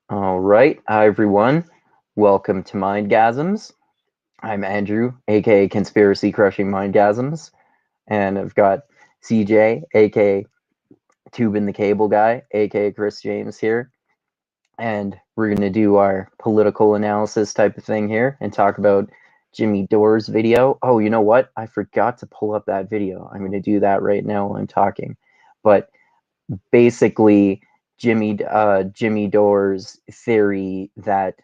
All right. Hi, everyone. Welcome to Mindgasms. I'm Andrew, aka Conspiracy Crushing Mindgasms. And I've got CJ, aka Tubin the Cable Guy, aka Chris James here. And we're going to do our political analysis type of thing here and talk about Jimmy Dore's video. Oh, you know what? I forgot to pull up that video. I'm going to do that right now while I'm talking. But basically, Jimmy Dore's theory that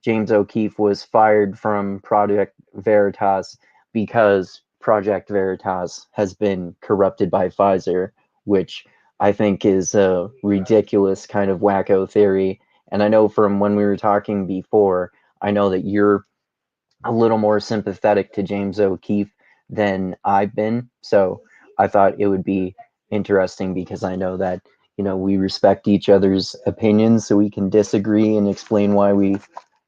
James O'Keefe was fired from Project Veritas because Project Veritas has been corrupted by Pfizer, which I think is a ridiculous kind of wacko theory. And I know from when we were talking before, I know that you're a little more sympathetic to James O'Keefe than I've been. So I thought it would be interesting because I know that, we respect each other's opinions so we can disagree and explain why we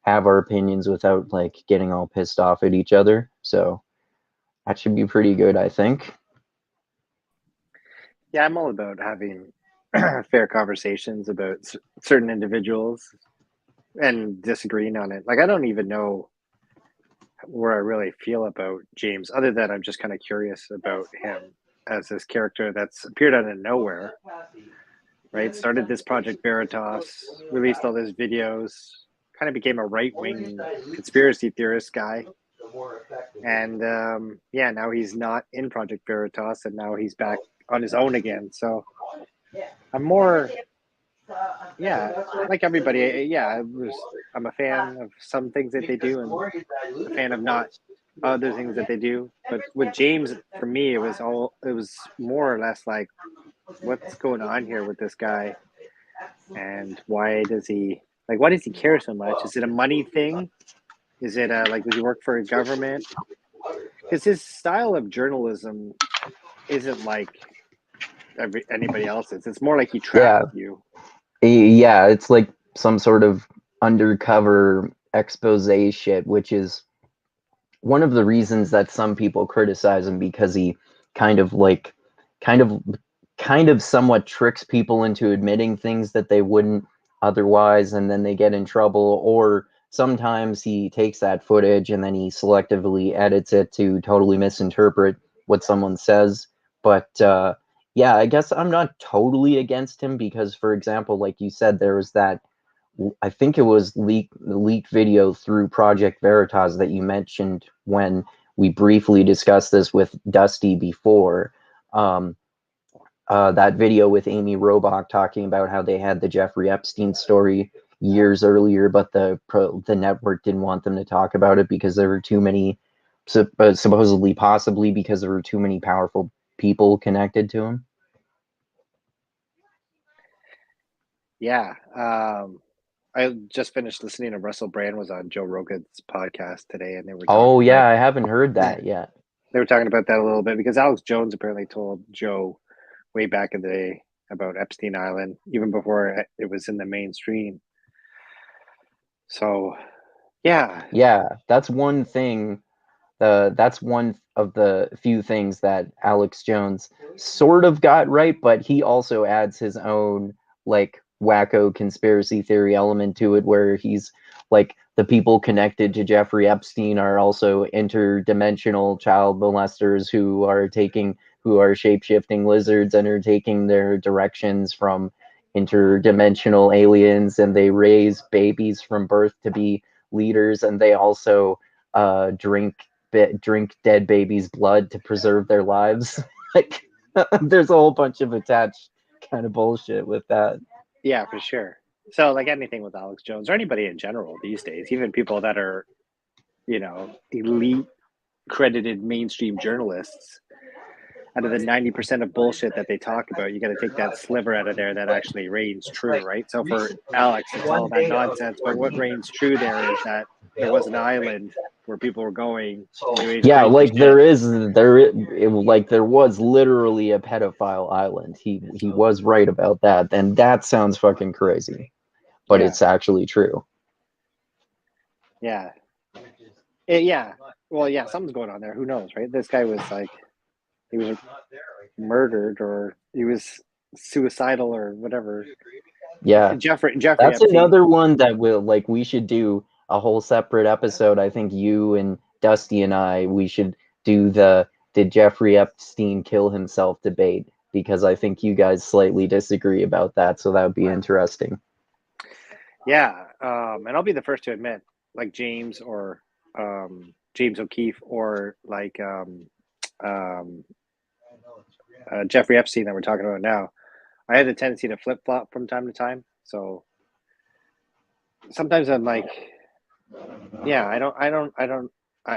have our opinions without like getting all pissed off at each other. So that should be pretty good, I think. Yeah, I'm all about having fair conversations about certain individuals and disagreeing on it. Like, I don't even know where I really feel about James, other than I'm just kind of curious about him as this character that's appeared out of nowhere, right? Started this Project Veritas, released all these videos, kind of became a right-wing conspiracy theorist guy. And now he's not in Project Veritas, and now he's back on his own again. So I'm more, like everybody. I'm a fan of some things that they do, and a fan of not other things that they do. But with James, for me, it was more or less like, what's going on here with this guy, and why does he care so much? Is it a money thing? Is it does he work for a government? Because his style of journalism isn't like anybody else's. It's more like he tracks you. Yeah, it's like some sort of undercover expose shit, which is one of the reasons that some people criticize him, because he kind of somewhat tricks people into admitting things that they wouldn't otherwise, and then they get in trouble. Or sometimes he takes that footage and then he selectively edits it to totally misinterpret what someone says. But yeah, I guess I'm not totally against him because, for example, like you said, there was that, I think it was leaked video through Project Veritas that you mentioned when we briefly discussed this with Dusty before. That video with Amy Robach talking about how they had the Jeffrey Epstein story years earlier, but the network didn't want them to talk about it because there were too many, supposedly, possibly because there were too many powerful people connected to him. Yeah. I just finished listening to Russell Brand was on Joe Rogan's podcast today, and they were talking. Oh yeah, I haven't heard that yet. They were talking about that a little bit because Alex Jones apparently told Joe way back in the day about Epstein Island, even before it was in the mainstream. So, yeah, that's one thing. That's one of the few things that Alex Jones sort of got right, but he also adds his own like wacko conspiracy theory element to it, where he's like, the people connected to Jeffrey Epstein are also interdimensional child molesters who are shape-shifting lizards and are taking their directions from interdimensional aliens, and they raise babies from birth to be leaders, and they also drink dead babies' blood to preserve their lives. Like, there's a whole bunch of attached kind of bullshit with that. Yeah, for sure. So, like anything with Alex Jones or anybody in general these days, even people that are, elite credited mainstream journalists, out of the 90% of bullshit that they talk about, you got to take that sliver out of there that actually reigns true, right? So for Alex, it's all that nonsense. But what reigns true there is that there was an island where people were going. Yeah, like there was literally a pedophile island. He was right about that, and that sounds fucking crazy, but it's actually true. Yeah. Well, yeah, something's going on there. Who knows, right? This guy was like, he was murdered, or he was suicidal or whatever. Yeah. Jeffrey That's Epstein. another one that we should do a whole separate episode. I think you and Dusty and we should do the did Jeffrey Epstein kill himself debate, because I think you guys slightly disagree about that, so that would be interesting. Yeah, and I'll be the first to admit, like James or James O'Keefe or like um, Jeffrey Epstein that we're talking about now. I had a tendency to flip flop from time to time. So sometimes I'm like, yeah,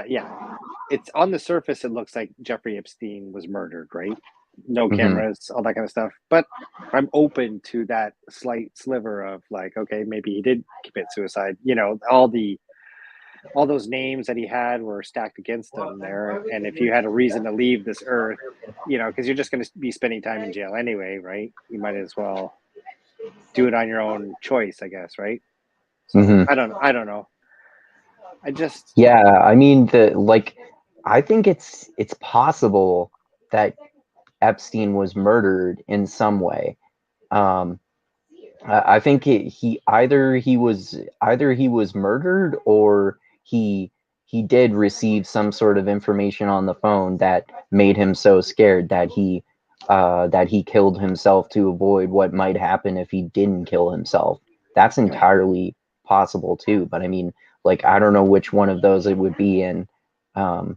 yeah. It's on the surface, it looks like Jeffrey Epstein was murdered, right? No Hmm. cameras, all that kind of stuff. But I'm open to that slight sliver of like, okay, maybe he did commit suicide. You know, all those names that he had were stacked against him there. And if you had a reason to leave this earth, you know, because you're just going to be spending time in jail anyway, right? You might as well do it on your own choice, I guess, right? So Hmm. I don't know. I just Yeah, I mean I think it's possible that Epstein was murdered in some way. Um, I think he either he was murdered, or he did receive some sort of information on the phone that made him so scared that he killed himself to avoid what might happen if he didn't kill himself. That's entirely possible too. But I mean, I don't know which one of those it would be in. Um,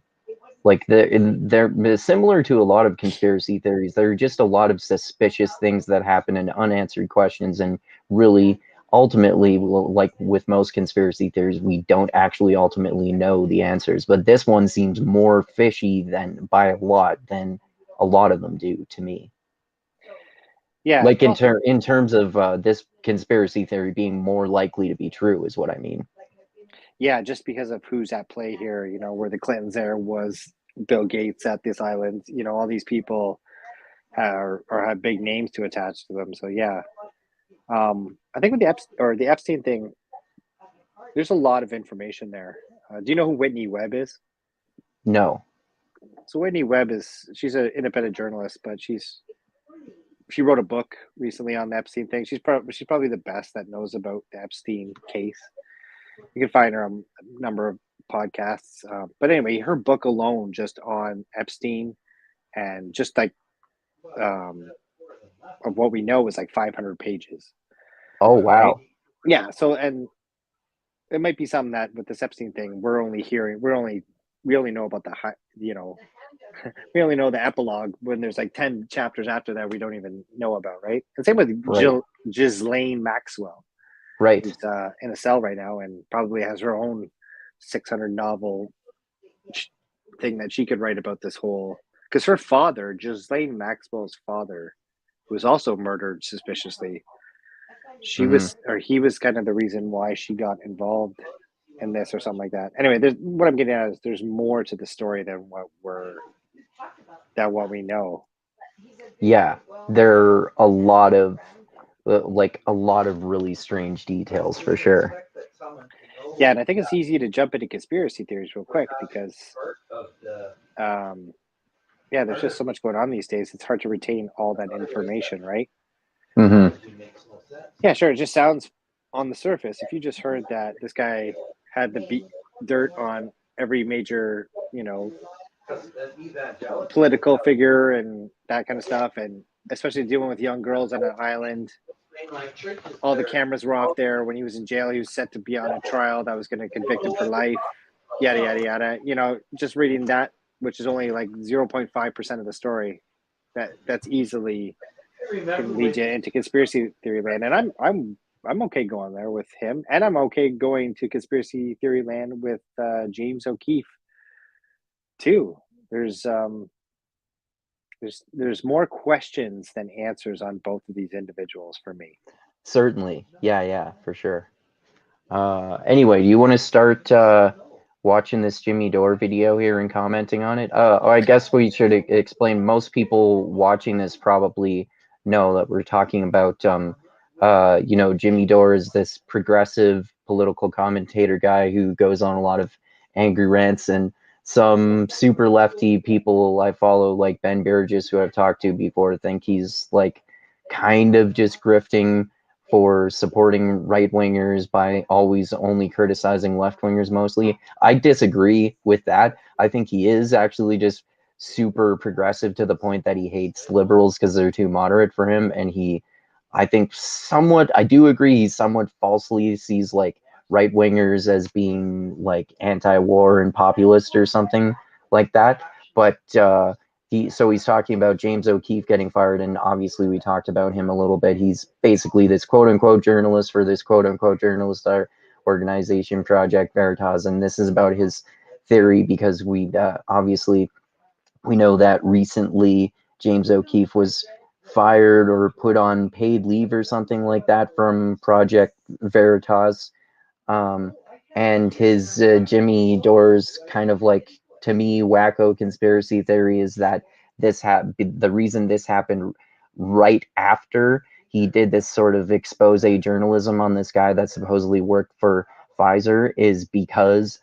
they're similar to a lot of conspiracy theories. There are just a lot of suspicious things that happen and unanswered questions, and really, ultimately, like with most conspiracy theories, we don't actually ultimately know the answers. But this one seems more fishy than by a lot than a lot of them do to me. yeah, Like it's also in terms of this conspiracy theory being more likely to be true is what I mean. yeah, just because of who's at play here, you know, where the Clintons there was Bill Gates at this island, you know, all these people are or have big names to attach to them. So yeah, I think with the Epstein thing, there's a lot of information there. Do you know who Whitney Webb is? No. So Whitney Webb she's an independent journalist, but she wrote a book recently on the Epstein thing. She's probably the best that knows about the Epstein case. You can find her on a number of podcasts. But anyway, her book alone, just on Epstein and just like um, of what we know, is like 500 pages, Oh right? wow. Yeah. So, and it might be something that with this Epstein thing, we only know about you know, we only know the epilogue when there's like 10 chapters after that we don't even know about, right? And same with Right. Ghislaine Maxwell, Right. who's in a cell right now and probably has her own 600 novel thing that she could write about this whole. Because her father, Ghislaine Maxwell's father, who was also murdered suspiciously, Hmm. he was kind of the reason why she got involved in this or something like that. Anyway, what I'm getting at is there's more to the story than what we know. Yeah, there are a lot of really strange details for sure. Yeah, and I think it's easy to jump into conspiracy theories real quick because, um, yeah, there's just so much going on these days. It's hard to retain all that information, right? Hmm. Yeah, sure. It just sounds on the surface. If you just heard that this guy had the dirt on every major, you know, political figure and that kind of stuff, and especially dealing with young girls on an island, all the cameras were off there. When he was in jail, he was set to be on a trial that was going to convict him for life, yada, yada, yada. You know, just reading that, which is only like 0.5% of the story, that's easily can lead you into conspiracy theory land. And I'm okay going there with him, and I'm okay going to conspiracy theory land with James O'Keefe too. There's um, there's more questions than answers on both of these individuals for me. Certainly. Yeah, yeah, for sure. Anyway, do you want to start watching this Jimmy Dore video here and commenting on it? I guess we should explain. Most people watching this probably know that we're talking about, Jimmy Dore is this progressive political commentator guy who goes on a lot of angry rants, and some super lefty people I follow, like Ben Burgess, who I've talked to before, think he's like kind of just grifting for supporting right wingers by always only criticizing left wingers mostly. I disagree with that. I think he is actually just super progressive to the point that he hates liberals because they're too moderate for him. And I think somewhat, I do agree, he somewhat falsely sees like right wingers as being like anti-war and populist or something like that. But he's talking about James O'Keefe getting fired, and obviously we talked about him a little bit. He's basically this quote unquote journalist for this quote unquote journalist organization, Project Veritas, and this is about his theory because we obviously we know that recently James O'Keefe was fired or put on paid leave or something like that from Project Veritas. Um, and his Jimmy Dore's kind of like, to me, wacko conspiracy theory is that the reason this happened right after he did this sort of expose journalism on this guy that supposedly worked for Pfizer is because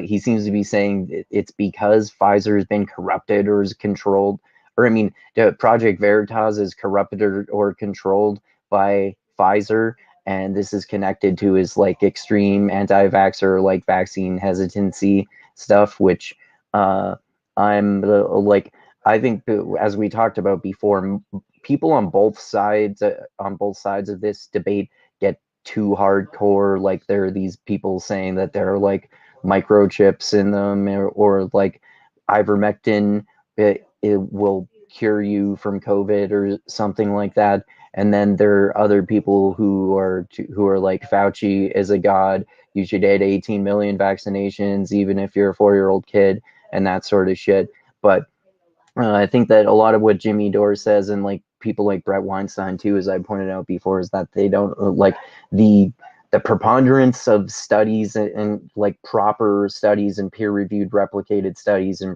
he seems to be saying it's because Pfizer has been corrupted or is controlled, or I mean, Project Veritas is corrupted or controlled by Pfizer, and this is connected to his like extreme anti-vaxxer like vaccine hesitancy stuff, which I'm like, I think as we talked about before, people on both sides of this debate get too hardcore. Like there are these people saying that there are like microchips in them, or like ivermectin, it will cure you from COVID or something like that. And then there are other people who are like, Fauci is a god. You should get 18 million vaccinations, even if you're a 4-year-old kid, and that sort of shit. But I think that a lot of what Jimmy Dore says, and like people like Brett Weinstein too, as I pointed out before, is that they don't like the preponderance of studies and like proper studies and peer-reviewed replicated studies and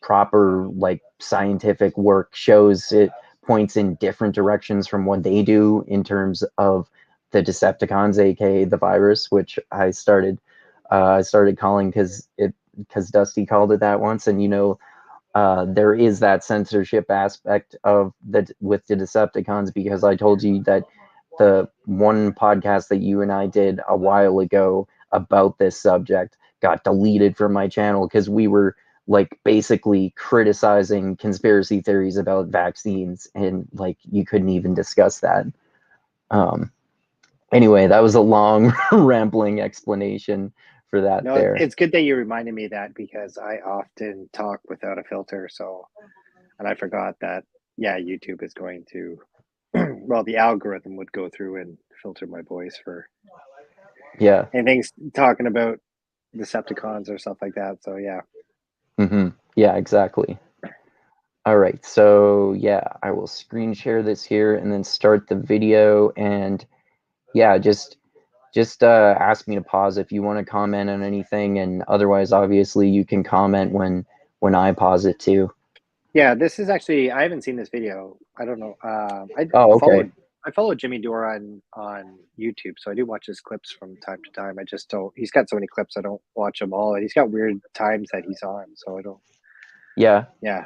proper like scientific work shows it points in different directions from what they do in terms of the Decepticons, aka the virus, which I started calling because Dusty called it that once. And there is that censorship aspect with the Decepticons, because I told you that the one podcast that you and I did a while ago about this subject got deleted from my channel because we were like basically criticizing conspiracy theories about vaccines, and like you couldn't even discuss that. Anyway, that was a long rambling explanation for that. No, there. it's good that you reminded me that, because I often talk without a filter. So, and I forgot that, yeah, YouTube is going to, well, the algorithm would go through and filter my voice for anything talking about Decepticons or stuff like that. So, yeah. Yeah, exactly. All right, so yeah, I will screen share this here and then start the video. And yeah, just ask me to pause if you want to comment on anything, and otherwise, obviously, you can comment when I pause it too. Yeah, this is actually, I haven't seen this video. I don't know. Okay. I follow Jimmy Dore on YouTube, so I do watch his clips from time to time. I just don't. He's got so many clips, I don't watch them all. He's got weird times that he's on, so I don't. Yeah. Yeah.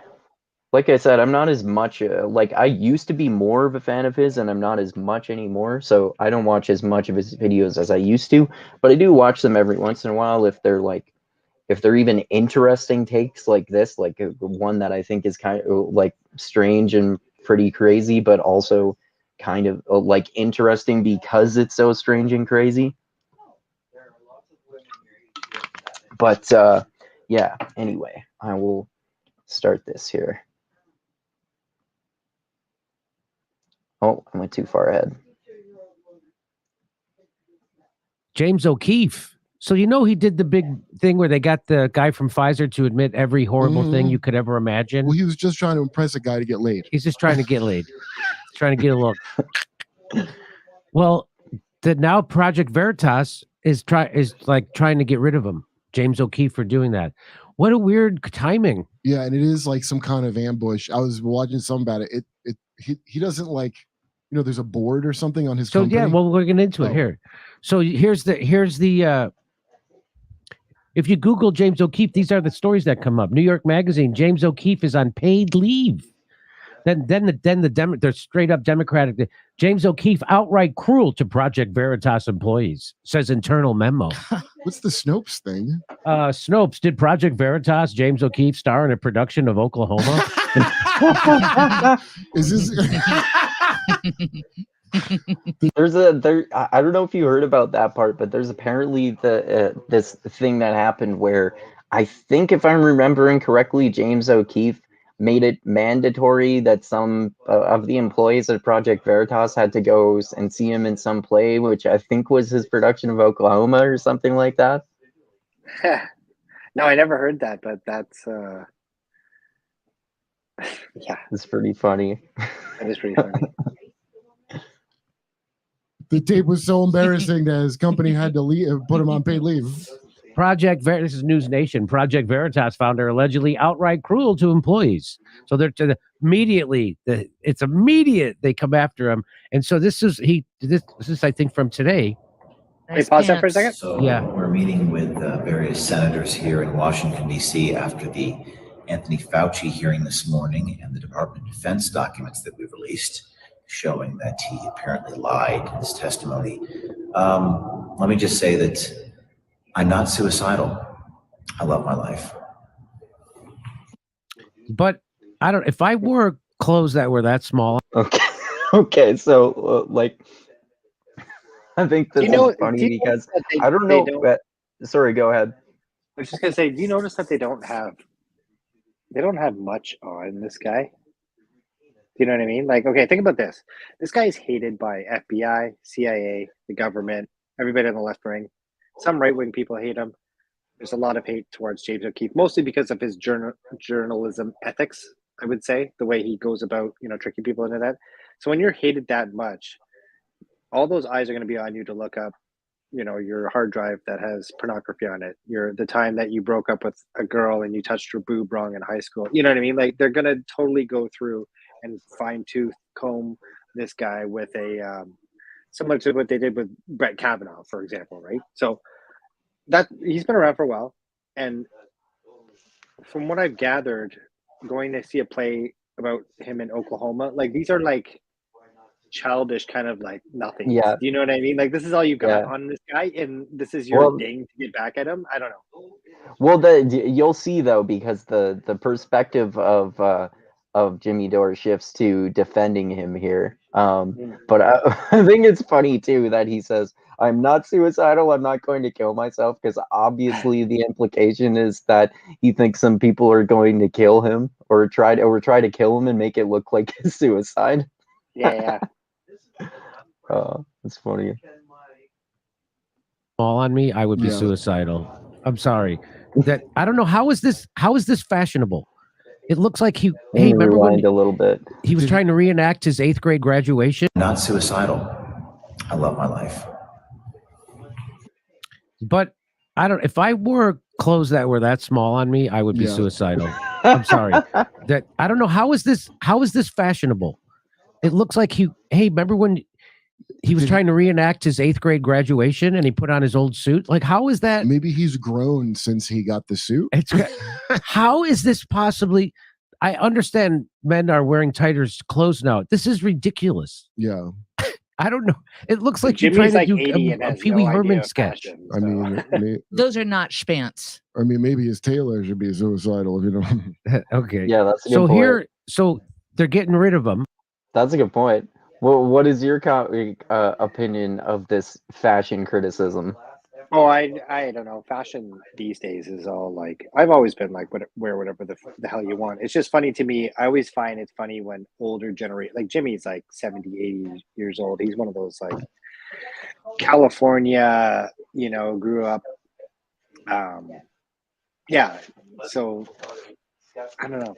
Like I said, I'm not as much like I used to be more of a fan of his, and I'm not as much anymore. So I don't watch as much of his videos as I used to, but I do watch them every once in a while if they're even interesting takes like this, like one that I think is kind of like strange and pretty crazy, but also kind of like interesting because it's so strange and crazy. But yeah, anyway, I will start this here. Oh, I went too far ahead. James O'Keefe. So he did the big thing where they got the guy from Pfizer to admit every horrible thing you could ever imagine. Well, he was just trying to impress a guy to get laid. He's just trying to get laid. He's trying to get a look. Well, now Project Veritas is trying to get rid of him, James O'Keefe, for doing that. What a weird timing. Yeah, and it is like some kind of ambush. I was watching some about it. He doesn't like, there's a board or something on his company. Yeah, well, we're getting into it here. So here's the if you Google James O'Keefe, these are the stories that come up. New York Magazine, James O'Keefe is on paid leave Then they're straight up Democratic. James O'Keefe outright cruel to Project Veritas employees, says internal memo. What's the Snopes thing? Snopes, did Project Veritas, James O'Keefe star in a production of Oklahoma? Is this? I don't know if you heard about that part, but there's apparently this thing that happened where I think, if I'm remembering correctly, James O'Keefe made it mandatory that some of the employees at Project Veritas had to go and see him in some play, which I think was his production of Oklahoma or something like that. No, I never heard that, but that's yeah, It's pretty funny. that is pretty funny. The tape was so embarrassing that his company had to put him on paid leave. This is News Nation. Project Veritas founder allegedly outright cruel to employees. So they're immediately. It's immediate. They come after him, and so this is I think from today. Wait, pause that for a second. So Yeah. we're meeting with various senators here in Washington, D.C. after the Anthony Fauci hearing this morning and the Department of Defense documents that we released showing that he apparently lied in his testimony. Let me just say that I'm not suicidal. I love my life. But I don't. If I wore clothes that were that small, Okay. So I think this is funny because I don't know. Sorry, go ahead. I was just gonna say, do you notice that they don't have much on this guy? Do you know what I mean? Like, okay, think about this. This guy is hated by FBI, CIA, the government, everybody on the left wing. Some right-wing people hate him. There's a lot of hate towards James O'Keefe, mostly because of his journalism ethics, I would say, the way he goes about, tricking people into that. So when you're hated that much, all those eyes are going to be on you to look up, your hard drive that has pornography on it. The time that you broke up with a girl and you touched her boob wrong in high school. You know what I mean? Like, they're going to totally go through and fine-tooth comb this guy with a similar to what they did with Brett Kavanaugh, for example, right? So that he's been around for a while, and from what I've gathered, going to see a play about him in Oklahoma, like, these are like childish kind of like nothing. Yeah. Do you know what I mean? Like, this is all you got on this guy, and this is your ding to get back at him. I don't know. Well, you'll see though, because the perspective of Jimmy Dore shifts to defending him here. But I think it's funny too that he says, "I'm not suicidal. I'm not going to kill myself," because obviously the implication is that he thinks some people are going to kill him or try to kill him and make it look like his suicide. Yeah. It's funny. all on me, I would be suicidal. I'm sorry. That I don't know. How is this fashionable? It looks like he. Hey, remember when a little bit? He was trying to reenact his 8th grade graduation. Not suicidal. I love my life. But I don't. If I wore clothes that were that small on me, I would be suicidal. I'm sorry. That I don't know. How is this fashionable? It looks like he. Hey, remember when he was trying to reenact his 8th grade graduation and he put on his old suit? Like, how is that? Maybe he's grown since he got the suit. How is this possibly? I understand men are wearing tighter clothes now. This is ridiculous. Yeah. I don't know. It looks like Jimmy's you're trying to like do a Pee Wee Herman sketch. Fashion, I mean, those are not spants. I mean, maybe his tailor should be suicidal, if you know. Okay. Yeah, that's a good point. So they're getting rid of him. That's a good point. Well, what is your opinion of this fashion criticism? Oh, I don't know. Fashion these days is all like, I've always been like, wear whatever the hell you want. It's just funny to me. I always find it's funny when older generation, like Jimmy's like 70, 80 years old. He's one of those like California, grew up. Yeah. So I don't know.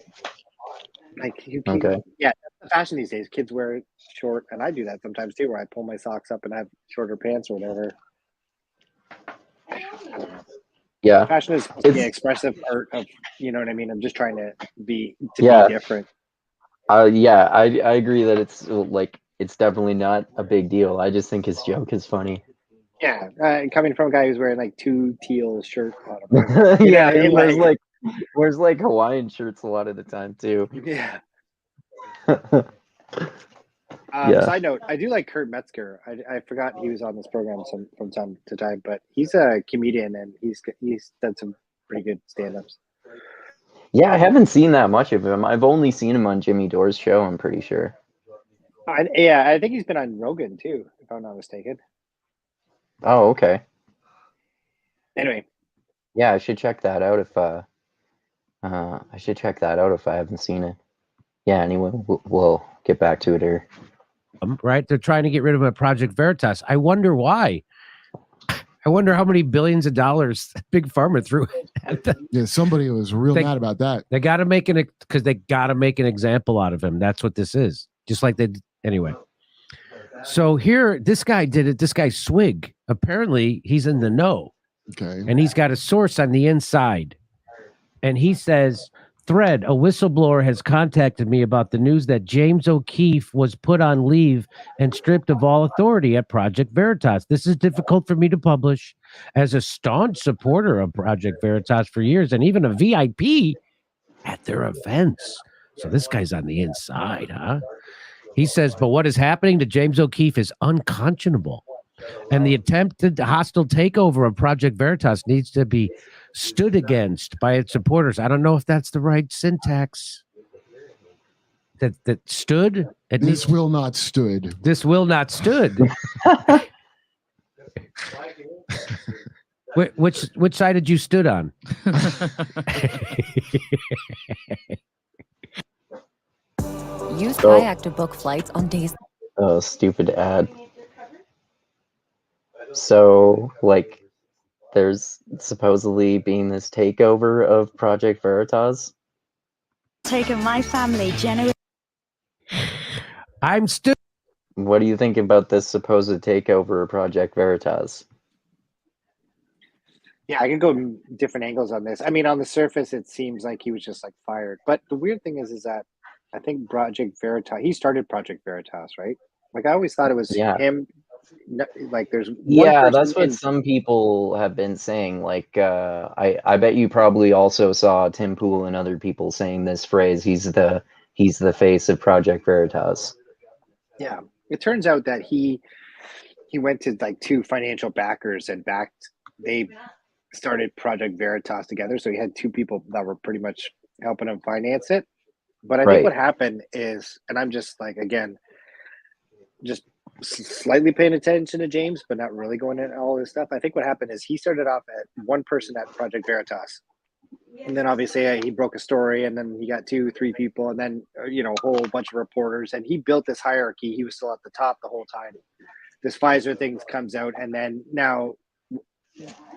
Like, Okay. Yeah, that's the fashion these days. Kids wear short, and I do that sometimes too, where I pull my socks up and have shorter pants or whatever. Yeah. Fashion is supposed to be an expressive art of, you know what I mean? I'm just trying to be different. Yeah, I agree that it's definitely not a big deal. I just think his joke is funny. Yeah, coming from a guy who's wearing like 2 teal shirts on Yeah, he wears like Hawaiian shirts a lot of the time too. Yeah. Yeah. Side note, I do like Kurt Metzger. I forgot he was on this program from time to time, but he's a comedian and he's done some pretty good stand-ups. Yeah, I haven't seen that much of him. I've only seen him on Jimmy Dore's show, I'm pretty sure. I think he's been on Rogan too, if I'm not mistaken. Oh, okay. Anyway. Yeah, I should check that out if I haven't seen it. Yeah, anyway, we'll get back to it here. Right? They're trying to get rid of him at Project Veritas. I wonder why. I wonder how many billions of dollars Big Pharma threw at them. Yeah, somebody was real mad about that. They got to make an example out of him. That's what this is. Just like they anyway. So here, this guy did it. This guy Swig. Apparently, he's in the know. Okay. And he's got a source on the inside. And he says, Thread, a whistleblower has contacted me about the news that James O'Keefe was put on leave and stripped of all authority at Project Veritas. This is difficult for me to publish. As a staunch supporter of Project Veritas for years and even a VIP at their events. So this guy's on the inside, huh? He says, but what is happening to James O'Keefe is unconscionable. And the attempted hostile takeover of Project Veritas needs to be stood against by its supporters. I don't know if that's the right syntax. That stood. This will not stood. This will not stood. Which side did you stood on? Use Kayak to book flights on days. Oh, stupid ad. So, like, there's supposedly being this takeover of Project Veritas. Taken my family generation. I'm still. What do you think about this supposed takeover of Project Veritas? Yeah, I can go different angles on this. I mean, on the surface, it seems like he was just like fired. But the weird thing is that I think Project Veritas, he started Project Veritas, right? Like, I always thought it was him. Like, there's one that's what some people have been saying. Like, I bet you probably also saw Tim Pool and other people saying this phrase. He's the face of Project Veritas. Yeah, it turns out that he went to like two financial backers and they started Project Veritas together. So he had two people that were pretty much helping him finance it. But I think what happened is, and I'm just like, again, just slightly paying attention to James, but not really going into all this stuff. I think what happened is he started off at one person at Project Veritas. And then obviously he broke a story, and then he got 2-3 people, and then, a whole bunch of reporters, and he built this hierarchy. He was still at the top the whole time. This Pfizer thing comes out, and then now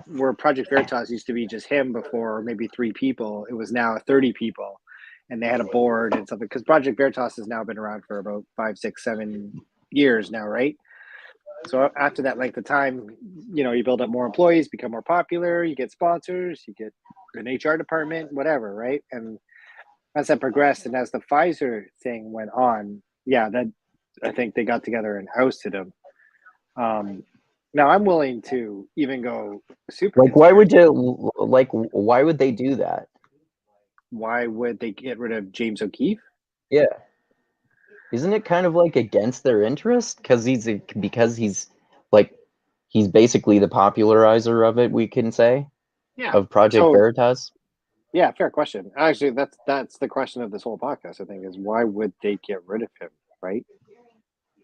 where Project Veritas used to be just him before, maybe 3 people, it was now 30 people, and they had a board and something, because Project Veritas has now been around for about 5, 6, 7 years now, right? So after that length of time, you build up more employees, become more popular, you get sponsors, you get an HR department, whatever, right? And as that progressed, and as the Pfizer thing went on, that I think they got together and ousted him. Now I'm willing to even go super. Like, why would they do that? Why would they get rid of James O'Keefe? Yeah. Isn't it kind of like against their interest? Because he's basically the popularizer of it, we can say, of Project Veritas. Yeah, fair question. Actually, that's the question of this whole podcast, I think, is why would they get rid of him, right?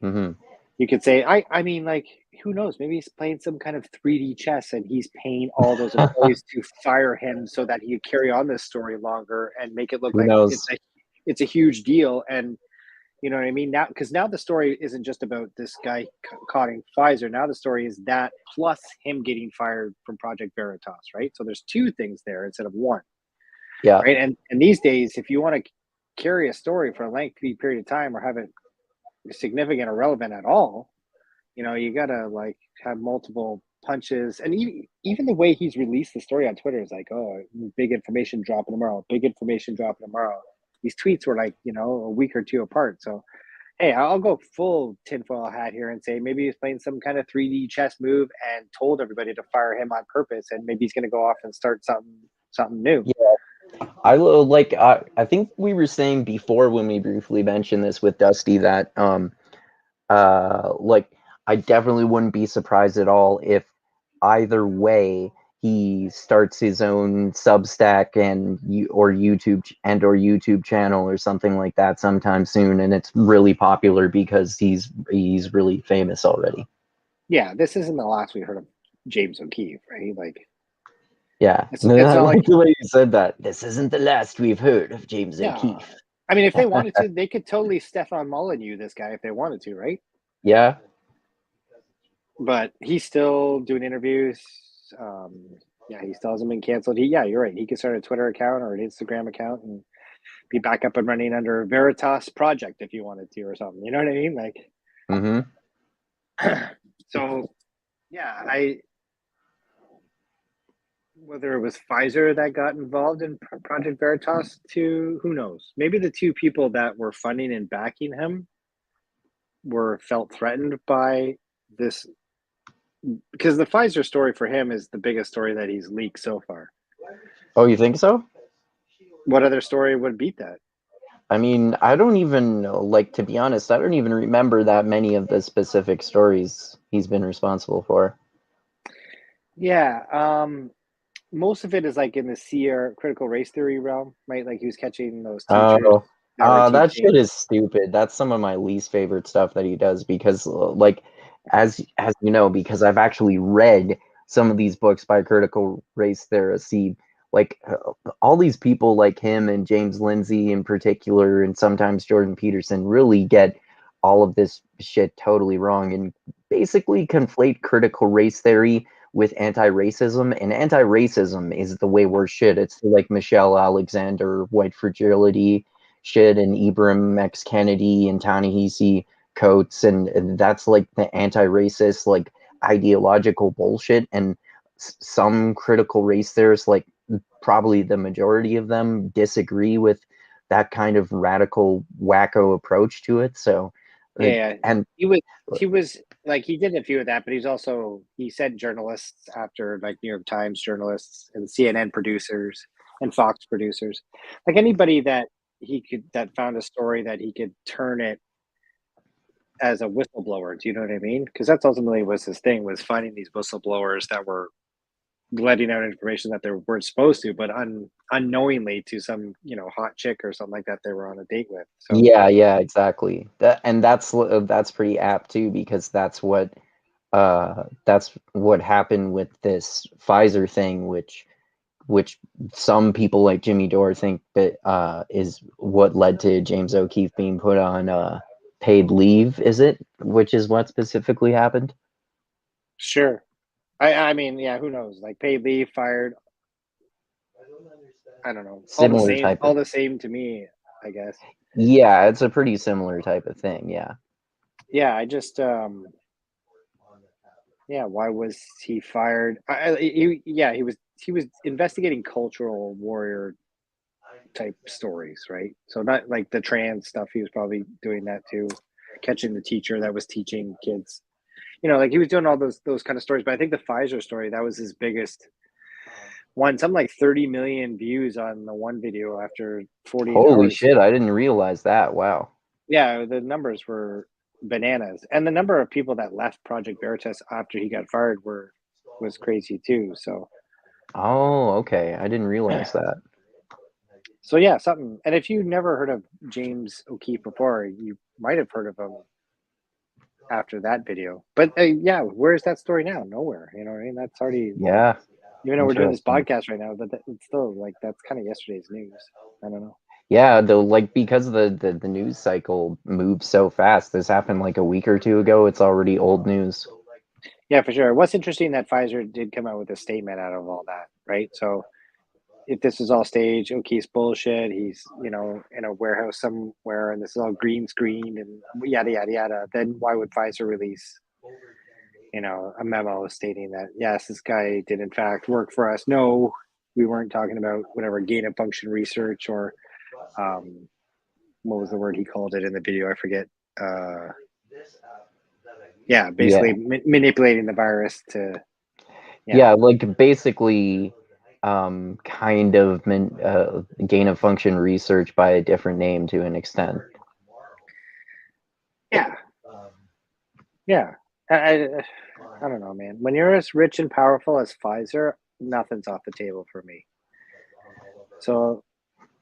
Mm-hmm. You could say, I mean, like, who knows? Maybe he's playing some kind of 3D chess, and he's paying all those employees to fire him so that he could carry on this story longer and make it look like it's a huge deal. And you know what I mean? Now, because now the story isn't just about this guy caught Pfizer. Now the story is that plus him getting fired from Project Veritas, right? So there's 2 things there instead of 1. Yeah. Right. And these days, if you want to carry a story for a lengthy period of time or have it significant or relevant at all, you gotta like have multiple punches. And even the way he's released the story on Twitter is like, oh, big information dropping tomorrow, big information dropping tomorrow. These tweets were like, a week or 2 apart. So, hey, I'll go full tinfoil hat here and say maybe he's playing some kind of 3D chess move and told everybody to fire him on purpose, and maybe he's going to go off and start something new. Yeah, I think we were saying before when we briefly mentioned this with Dusty that like I definitely wouldn't be surprised at all if either way he starts his own Substack or YouTube channel or something like that sometime soon, and it's really popular because he's really famous already. Yeah, this isn't the last we heard of James O'Keefe, right? Like, Yeah, it's I not like like, the way you said that. This isn't the last we've heard of James yeah. O'Keefe. I mean, if they wanted to, they could totally Stefan Molyneux this guy if they wanted to, right? Yeah. But he's still doing interviews. Yeah, he still hasn't been canceled. You're right. He could start a Twitter account or an Instagram account and be back up and running under Veritas Project if you wanted to or something. You know what I mean? Like, so yeah, whether it was Pfizer that got involved in Project Veritas, who knows? Maybe the two people that were funding and backing him felt threatened by this, because the Pfizer story for him is the biggest story that he's leaked so far. Oh, you think so? What other story would beat that? I mean, I don't even know, like, to be honest, I don't even remember that many of the specific stories he's been responsible for. Yeah, most of it is like in the Seer critical race theory realm, right? Like he was catching those teachers that shit is stupid. That's some of my least favorite stuff that he does because, like, as you know, because I've actually read some of these books by critical race theorists. Like all these people like him and James Lindsay in particular, and sometimes Jordan Peterson, really get all of this shit totally wrong and basically conflate critical race theory with anti-racism, and anti-racism is the way worse shit. It's like Michelle Alexander white fragility shit and Ibram X Kennedy and Ta-Nehisi Coates, and that's like the anti-racist like ideological bullshit. And some critical race theorists, like probably the majority of them, disagree with that kind of radical wacko approach to it. So and he was like, he did a few of that, but he said journalists after, like New York Times journalists and CNN producers and Fox producers, like anybody that found a story that he could turn it as a whistleblower. Do you know what I mean? Because that's ultimately was his thing, was finding these whistleblowers that were letting out information that they weren't supposed to, but unknowingly to some, hot chick or something like that they were on a date with. So yeah, exactly. That's pretty apt too, because that's what happened with this Pfizer thing, which some people like Jimmy Dore think that is what led to James O'Keefe being put on paid leave. Is it? Which is what specifically happened? Sure. I mean, yeah, who knows? Like paid leave, fired. I don't know. All the same to me, I guess. Yeah, it's a pretty similar type of thing. Yeah. Yeah, I just why was he fired? He was investigating cultural warrior type stories, right? So not like the trans stuff. He was probably doing that too, catching the teacher that was teaching kids. Like he was doing all those kind of stories. But I think the Pfizer story, that was his biggest one. Something like 30 million views on the one video after 48 hours. Holy shit! I didn't realize that. Wow. Yeah, the numbers were bananas, and the number of people that left Project Veritas after he got fired was crazy too. So. Oh, okay. I didn't realize that. So yeah, something. And if you never heard of James O'Keefe before, you might have heard of him after that video. But where's that story now? Nowhere. You know what I mean? That's already Even though we're doing this podcast right now, but it's still like that's kind of yesterday's news. I don't know. Yeah, because the news cycle moves so fast. This happened like a week or two ago. It's already old news. Yeah, for sure. What's interesting that Pfizer did come out with a statement out of all that, right? So if this is all staged, O'Keefe's bullshit, he's, in a warehouse somewhere and this is all green screened and yada, yada, yada, then why would Pfizer release, a memo stating that, yes, this guy did in fact work for us? No, we weren't talking about whatever gain of function research or what was the word he called it in the video? I forget. Basically manipulating the virus to. Yeah, like basically kind of gain of function research by a different name to an extent. Yeah. I don't know, man. When you're as rich and powerful as Pfizer, nothing's off the table for me. So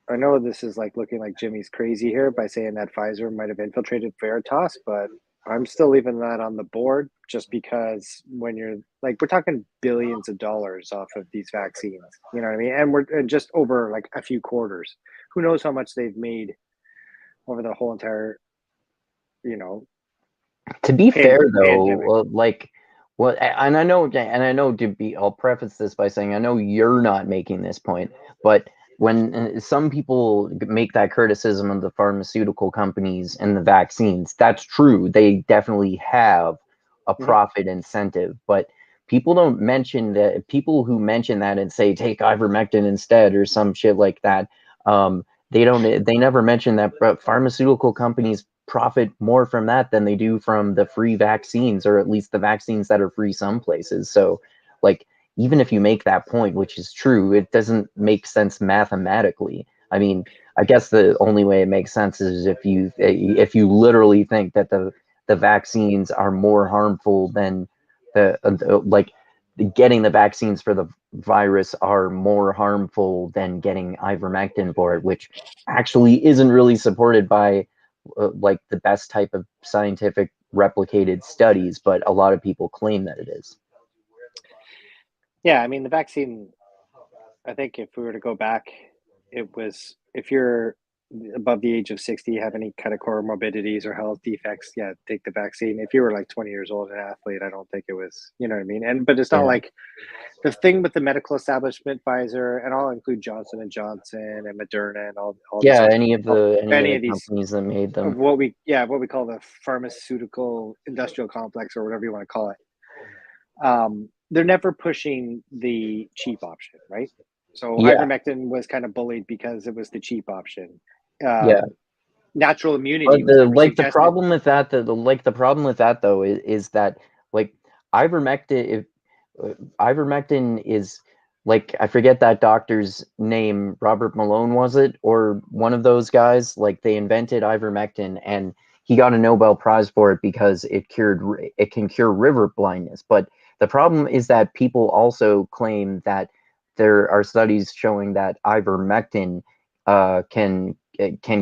I know this is like looking like Jimmy's crazy here by saying that Pfizer might have infiltrated Veritas, but I'm still leaving that on the board just because when you're like, we're talking billions of dollars off of these vaccines, you know what I mean? And we're just over like a few quarters. Who knows how much they've made over the whole entire, you know. To be fair, though, pandemic. and I know I'll preface this by saying I know you're not making this point, but when some people make that criticism of the pharmaceutical companies and the vaccines, that's true. They definitely have a profit incentive, but people don't mention that. People who mention that and say take ivermectin instead or some shit like that, they never mention that pharmaceutical companies profit more from that than they do from the free vaccines, or at least the vaccines that are free some places. So like, even if you make that point, which is true, it doesn't make sense mathematically. I mean, I guess the only way it makes sense is if you literally think that the vaccines are more harmful than getting the vaccines for the virus are more harmful than getting ivermectin for it, which actually isn't really supported by like the best type of scientific replicated studies, but a lot of people claim that it is. Yeah, I mean, the vaccine, I think if we were to go back, it was if you're above the age of 60, have any kind of comorbidities or health defects, yeah, take the vaccine. If you were like 20 years old, an athlete, I don't think it was, you know what I mean? But it's not like the thing with the medical establishment, Pfizer, and I'll include Johnson and Johnson and Moderna and all any of the these companies that made them. of what we call the pharmaceutical industrial complex or whatever you want to call it. They're never pushing the cheap option, right? So ivermectin was kind of bullied because it was the cheap option. Natural immunity. But the problem with that, the problem with that though is that like ivermectin is like, I forget that doctor's name, Robert Malone was it, or one of those guys, like they invented ivermectin and he got a Nobel Prize for it because it can cure river blindness. But the problem is that people also claim that there are studies showing that ivermectin can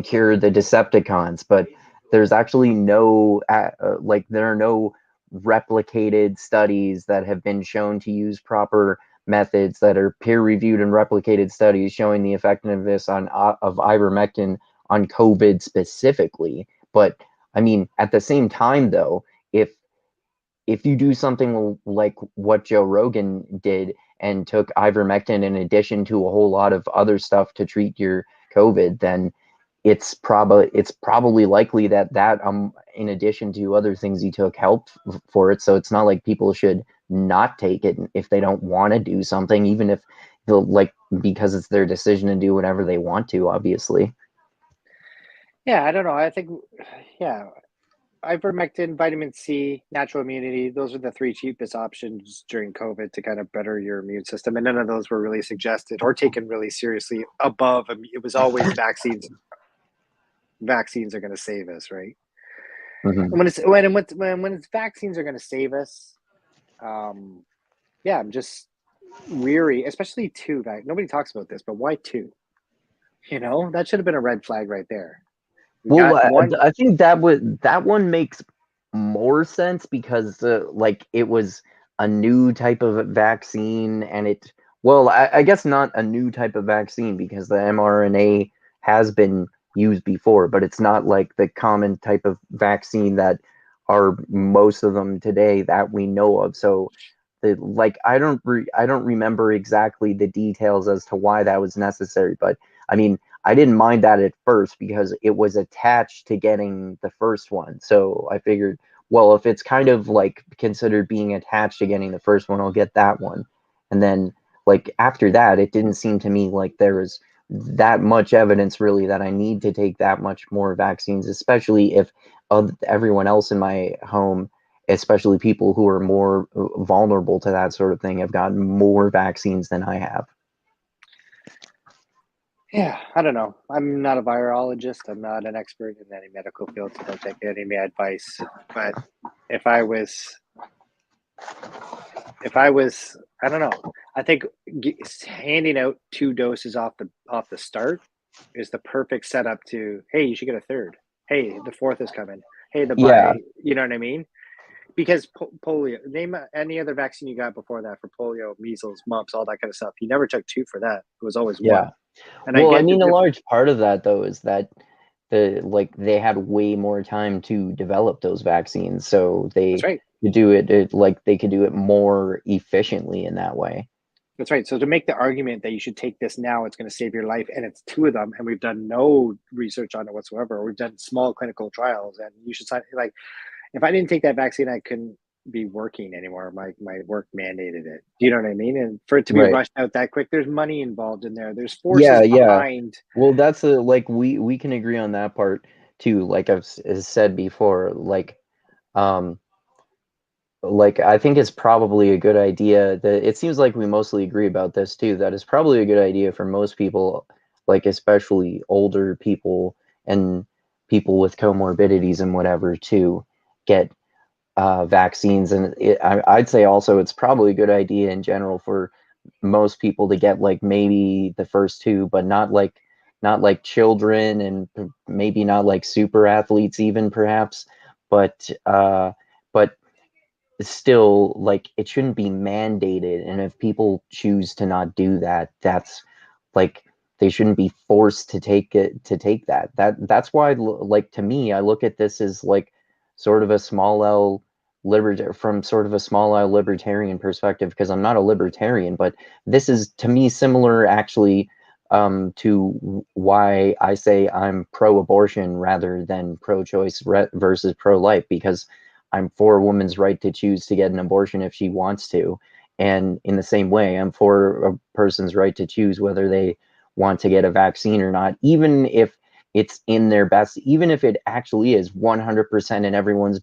cure the Decepticons, but there's actually no there are no replicated studies that have been shown to use proper methods that are peer-reviewed and replicated studies showing the effectiveness of ivermectin on COVID specifically. But I mean, at the same time, though, if you do something like what Joe Rogan did and took ivermectin in addition to a whole lot of other stuff to treat your COVID, then it's probably likely that in addition to other things he took, helped for it. So it's not like people should not take it if they don't want to do something, even if because it's their decision to do whatever they want to, obviously. Yeah, I don't know. I think, ivermectin, vitamin C, natural immunity, those are the three cheapest options during COVID to kind of better your immune system. And none of those were really suggested or taken really seriously above. It was always vaccines. Vaccines are going to save us, right? Mm-hmm. And when it's vaccines are going to save us, I'm just weary, especially two. Nobody talks about this, but why two? You know, that should have been a red flag right there. I think that one makes more sense because it was a new type of vaccine, and I guess not a new type of vaccine because the mRNA has been used before, but it's not like the common type of vaccine that are most of them today that we know of. So I don't remember exactly the details as to why that was necessary, but I mean, I didn't mind that at first because it was attached to getting the first one. So I figured, well, if it's kind of like considered being attached to getting the first one, I'll get that one. And then after that, it didn't seem to me like there was that much evidence really that I need to take that much more vaccines, especially if everyone else in my home, especially people who are more vulnerable to that sort of thing, have gotten more vaccines than I have. Yeah, I don't know. I'm not a virologist. I'm not an expert in any medical field, so don't take any of my advice. But if I was, I don't know. I think handing out 2 doses off the start is the perfect setup to, hey, you should get a third. Hey, the fourth is coming. Hey, Yeah. you know what I mean? Because polio, name any other vaccine you got before that for polio, measles, mumps, all that kind of stuff. You never took 2 for that. It was always Yeah. 1. And I Well, I get the mean, a difference. large part of that though is that they had way more time to develop those vaccines, so That's they right. could do it like they could do it more efficiently in that way. That's right. So to make the argument that you should take this now, it's going to save your life, and it's 2 of them, and we've done no research on it whatsoever, or we've done small clinical trials, and you should sign. Like, if I didn't take that vaccine, I couldn't be working anymore. My work mandated it. Do you know what I mean? And for it to be Right. rushed out that quick, there's money involved in there. There's Yeah, forces yeah. behind. Well, that's like we can agree on that part too. Like I've said before, like I think it's probably a good idea that it seems like we mostly agree about this too, that it's probably a good idea for most people, like especially older people and people with comorbidities and whatever, to get vaccines. And I'd say also it's probably a good idea in general for most people to get like maybe the first 2, but not like children, and maybe not like super athletes even perhaps, but still, like, it shouldn't be mandated. And if people choose to not do that, that's like they shouldn't be forced to take that's why, like, to me, I look at this as like sort of a small L from sort of a small L libertarian perspective, because I'm not a libertarian, but this is to me similar actually, to why I say I'm pro-abortion rather than pro-choice versus pro-life, because I'm for a woman's right to choose to get an abortion if she wants to. And in the same way, I'm for a person's right to choose whether they want to get a vaccine or not, even if it's in their best, even if it actually is 100% in everyone's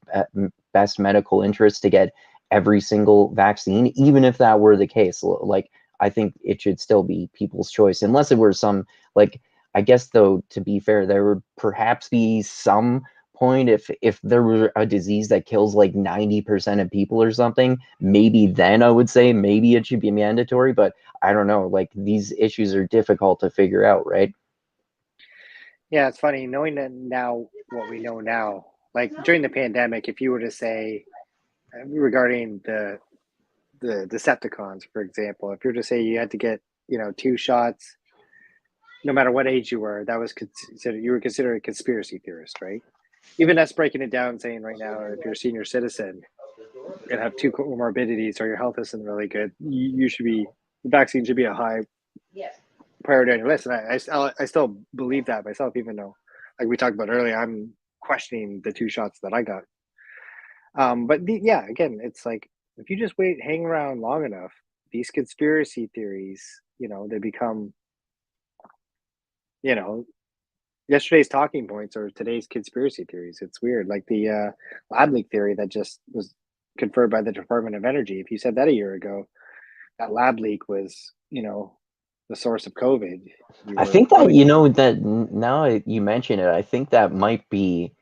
best medical interest to get every single vaccine, even if that were the case. Like, I think it should still be people's choice, unless it were some, like, I guess, though, to be fair, there would perhaps be some point if there were a disease that kills like 90% of people or something, maybe then I would say maybe it should be mandatory. But I don't know, like, these issues are difficult to figure out, right? Yeah, it's funny knowing that now what we know now. Like during the pandemic, if you were to say regarding the Decepticons, for example, if you were to say you had to get 2 shots, no matter what age you were, that was considered, you were considered a conspiracy theorist, right? Even us breaking it down, saying right now, if you're a senior citizen and have 2 comorbidities or your health isn't really good, you should be, the vaccine should be a high priority on your list. And I still believe that myself, even though, like we talked about earlier, I'm questioning the 2 shots that I got. But yeah, again, it's like if you just hang around long enough, these conspiracy theories, they become, yesterday's talking points or today's conspiracy theories. It's weird, like the lab leak theory that just was conferred by the Department of Energy. If you said that a year ago, that lab leak was, the source of COVID. You I were think that, probably that now you mention it, I think that might be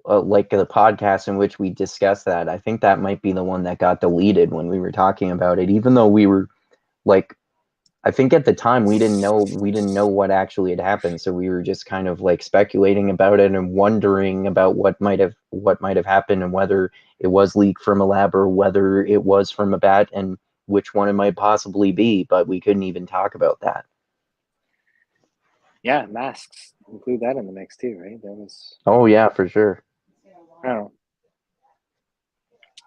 like the podcast in which we discussed that. I think that might be the one that got deleted when we were talking about it, even though we were like, I think at the time we didn't know what actually had happened, so we were just kind of like speculating about it and wondering about what might have happened, and whether it was leaked from a lab or whether it was from a bat, and which one it might possibly be, but we couldn't even talk about that. yeah, masks include that in the mix too, right? That was, Oh yeah, for sure. I don't know.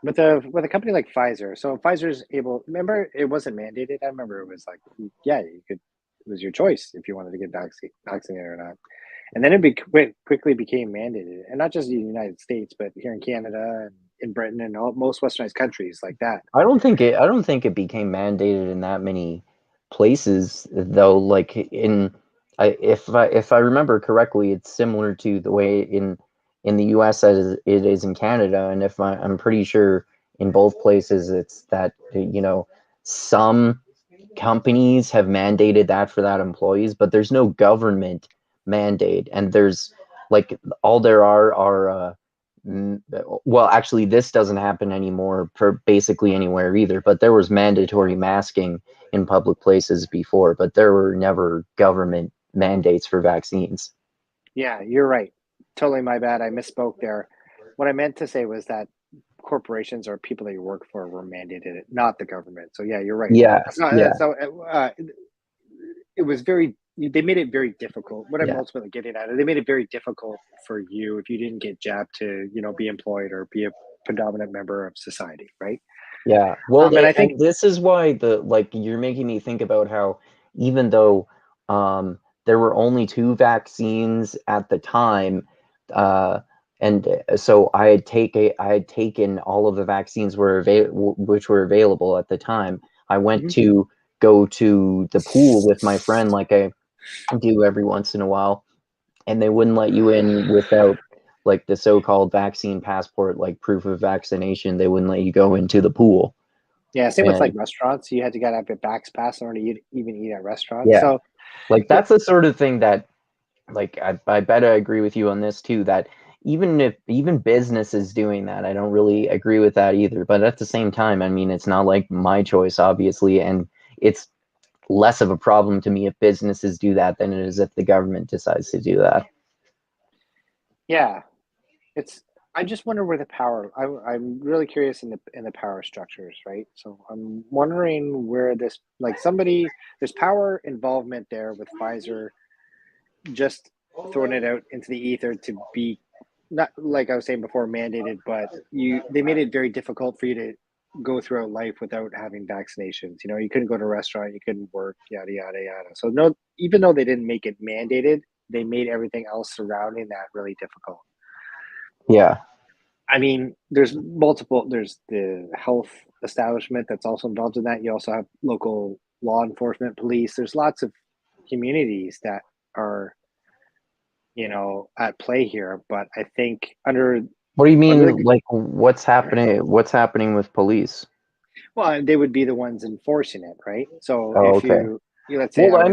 With a company like Pfizer, so Pfizer's able. Remember, it wasn't mandated. I remember it was like, yeah, you could. It was your choice if you wanted to get vaccinated or not. And then it quickly became mandated, and not just in the United States, but here in Canada and in Britain and most westernized countries like that. I don't think it became mandated in that many places though. Like if I remember correctly, it's similar to the way in the US as it is in Canada. And I'm pretty sure in both places it's that, some companies have mandated that for that employees, but there's no government mandate. And there's like all there are well, actually this doesn't happen anymore for basically anywhere either, but there was mandatory masking in public places before, but there were never government mandates for vaccines. Yeah, you're right. Totally my bad. I misspoke there. What I meant to say was that corporations or people that you work for were mandated it, not the government. So yeah, you're right. Yeah, yeah. So it was very. They made it very difficult. What I'm Yeah. ultimately getting at, they made it very difficult for you if you didn't get jabbed to, be employed or be a predominant member of society, right? Yeah. Well, And I think and this is why you're making me think about how even though there were only 2 vaccines at the time, and so I had taken all of the vaccines which were available at the time. I went to go to the pool with my friend like I do every once in a while, and they wouldn't let you in without like the so-called vaccine passport, like proof of vaccination. They wouldn't let you go into the pool. yeah, same with And like restaurants. You had to get up at Bax Pass in order to even eat at restaurants. yeah, So like that's the sort of thing that like I bet I agree with you on this too, that even business is doing that, I don't really agree with that either. But at the same time, I mean, it's not like my choice, obviously, and it's less of a problem to me if businesses do that than it is if the government decides to do that. yeah, I just wonder where the power. I'm really curious in the power structures, right? So I'm wondering where this there's power involvement there with Pfizer, just throwing it out into the ether to be not like I was saying before mandated, but they made it very difficult for you to go throughout life without having vaccinations. You couldn't go to a restaurant, you couldn't work, yada yada yada. So no, even though they didn't make it mandated, they made everything else surrounding that really difficult. Yeah. I mean, there's the health establishment that's also involved in that. You also have local law enforcement, police. There's lots of communities that are, at play here. But I think What do you mean, like what's happening with police? well, they would be the ones enforcing it, right? So Oh, if okay. let's say Well,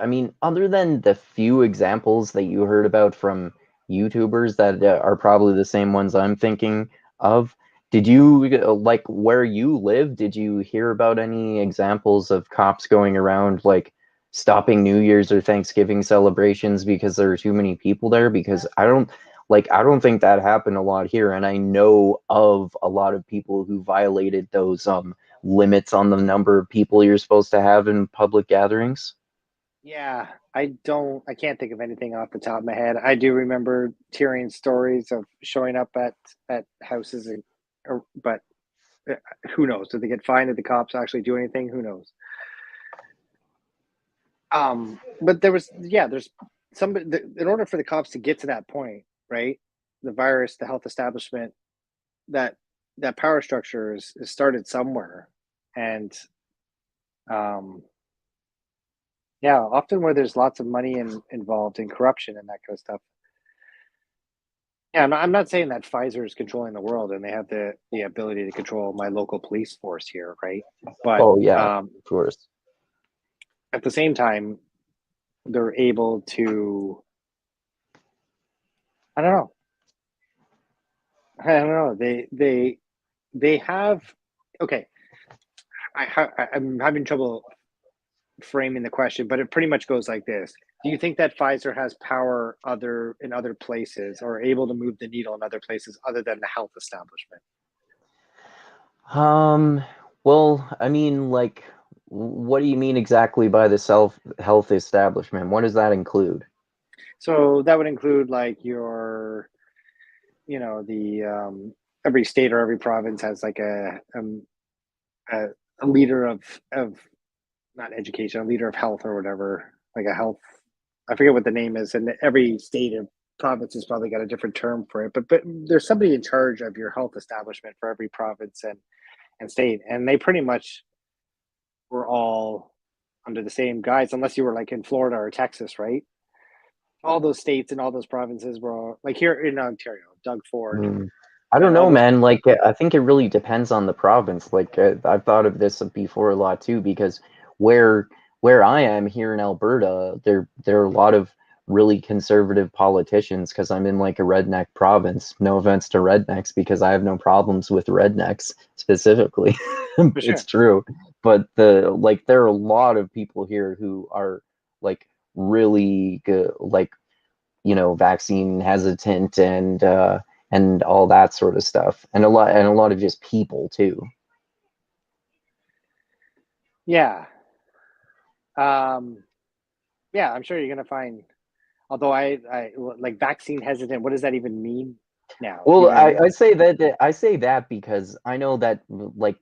I mean, other than the few examples that you heard about from YouTubers that are probably the same ones I'm thinking of, did you like where you live? Did you hear about any examples of cops going around like stopping New Year's or Thanksgiving celebrations because there are too many people there? Because I don't think that happened a lot here, and I know of a lot of people who violated those limits on the number of people you're supposed to have in public gatherings. yeah, I can't think of anything off the top of my head. I do remember hearing stories of showing up at houses, but who knows? Did they get fined? Did the cops actually do anything? Who knows? But there's somebody in order for the cops to get to that point, right? The health establishment, that power structure is started somewhere, and yeah, often where there's lots of money involved in corruption and that kind of stuff. Yeah, I'm not saying that Pfizer is controlling the world and they have the ability to control my local police force here, right? But Oh yeah, of course. at the same time, they're able to. I don't know. They have. Okay, I'm having trouble framing the question, but it pretty much goes like this. Do you think that Pfizer has power in other places or able to move the needle in other places other than the health establishment? Well, I mean, like, what do you mean exactly by the health establishment? What does that include? So that would include like the every state or every province has like a leader of not education, a leader of health or whatever, like a health. I forget what the name is, and every state and province has probably got a different term for it. But there's somebody in charge of your health establishment for every province and state, and they pretty much were all under the same guise, unless you were like in Florida or Texas, right? All those states and all those provinces were all, like here in Ontario, Doug Ford I don't And all know, those, man. Like, I think it really depends on the province. Like, I've thought of this before a lot too, because where where I am here in Alberta, there are a lot of really conservative politicians because I'm in like a redneck province. No offense to rednecks, because I have no problems with rednecks specifically. for It's sure. true, but there are a lot of people here who are like really good, like vaccine hesitant and all that sort of stuff, and a lot of just people too. Yeah. Yeah, I'm sure you're gonna find. Although I like vaccine hesitant. What does that even mean now? You Well, know what I mean? I say that because I know that like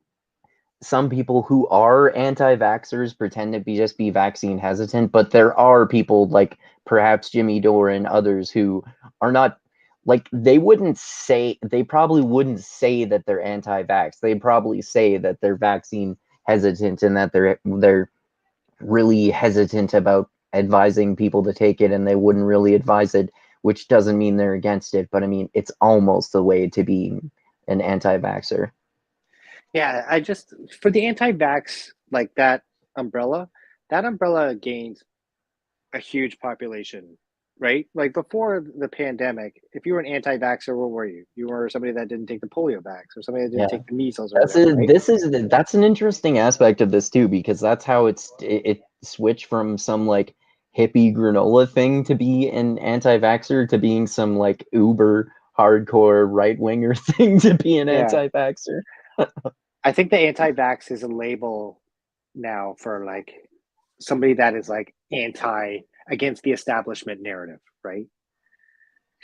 some people who are anti-vaxxers pretend to be vaccine hesitant, but there are people like perhaps Jimmy Dore and others who are not, like, they probably wouldn't say that they're anti-vax. They'd probably say that they're vaccine hesitant and that they're really hesitant about advising people to take it, and they wouldn't really advise it, which doesn't mean they're against it, but I mean it's almost the way to be an anti-vaxxer. Yeah, I just for the anti-vax like umbrella, that umbrella gained a huge population, right? Like before the pandemic, if you were an anti-vaxxer, what were you? You were somebody that didn't take the polio vax or somebody that didn't Yeah. take the measles or whatever, right? That's an interesting aspect of this too, because that's how it switched from some like hippie granola thing to be an anti-vaxxer to being some like uber hardcore right winger thing to be an Yeah. anti-vaxxer. I think the anti-vax is a label now for like somebody that is like anti against the establishment narrative, right?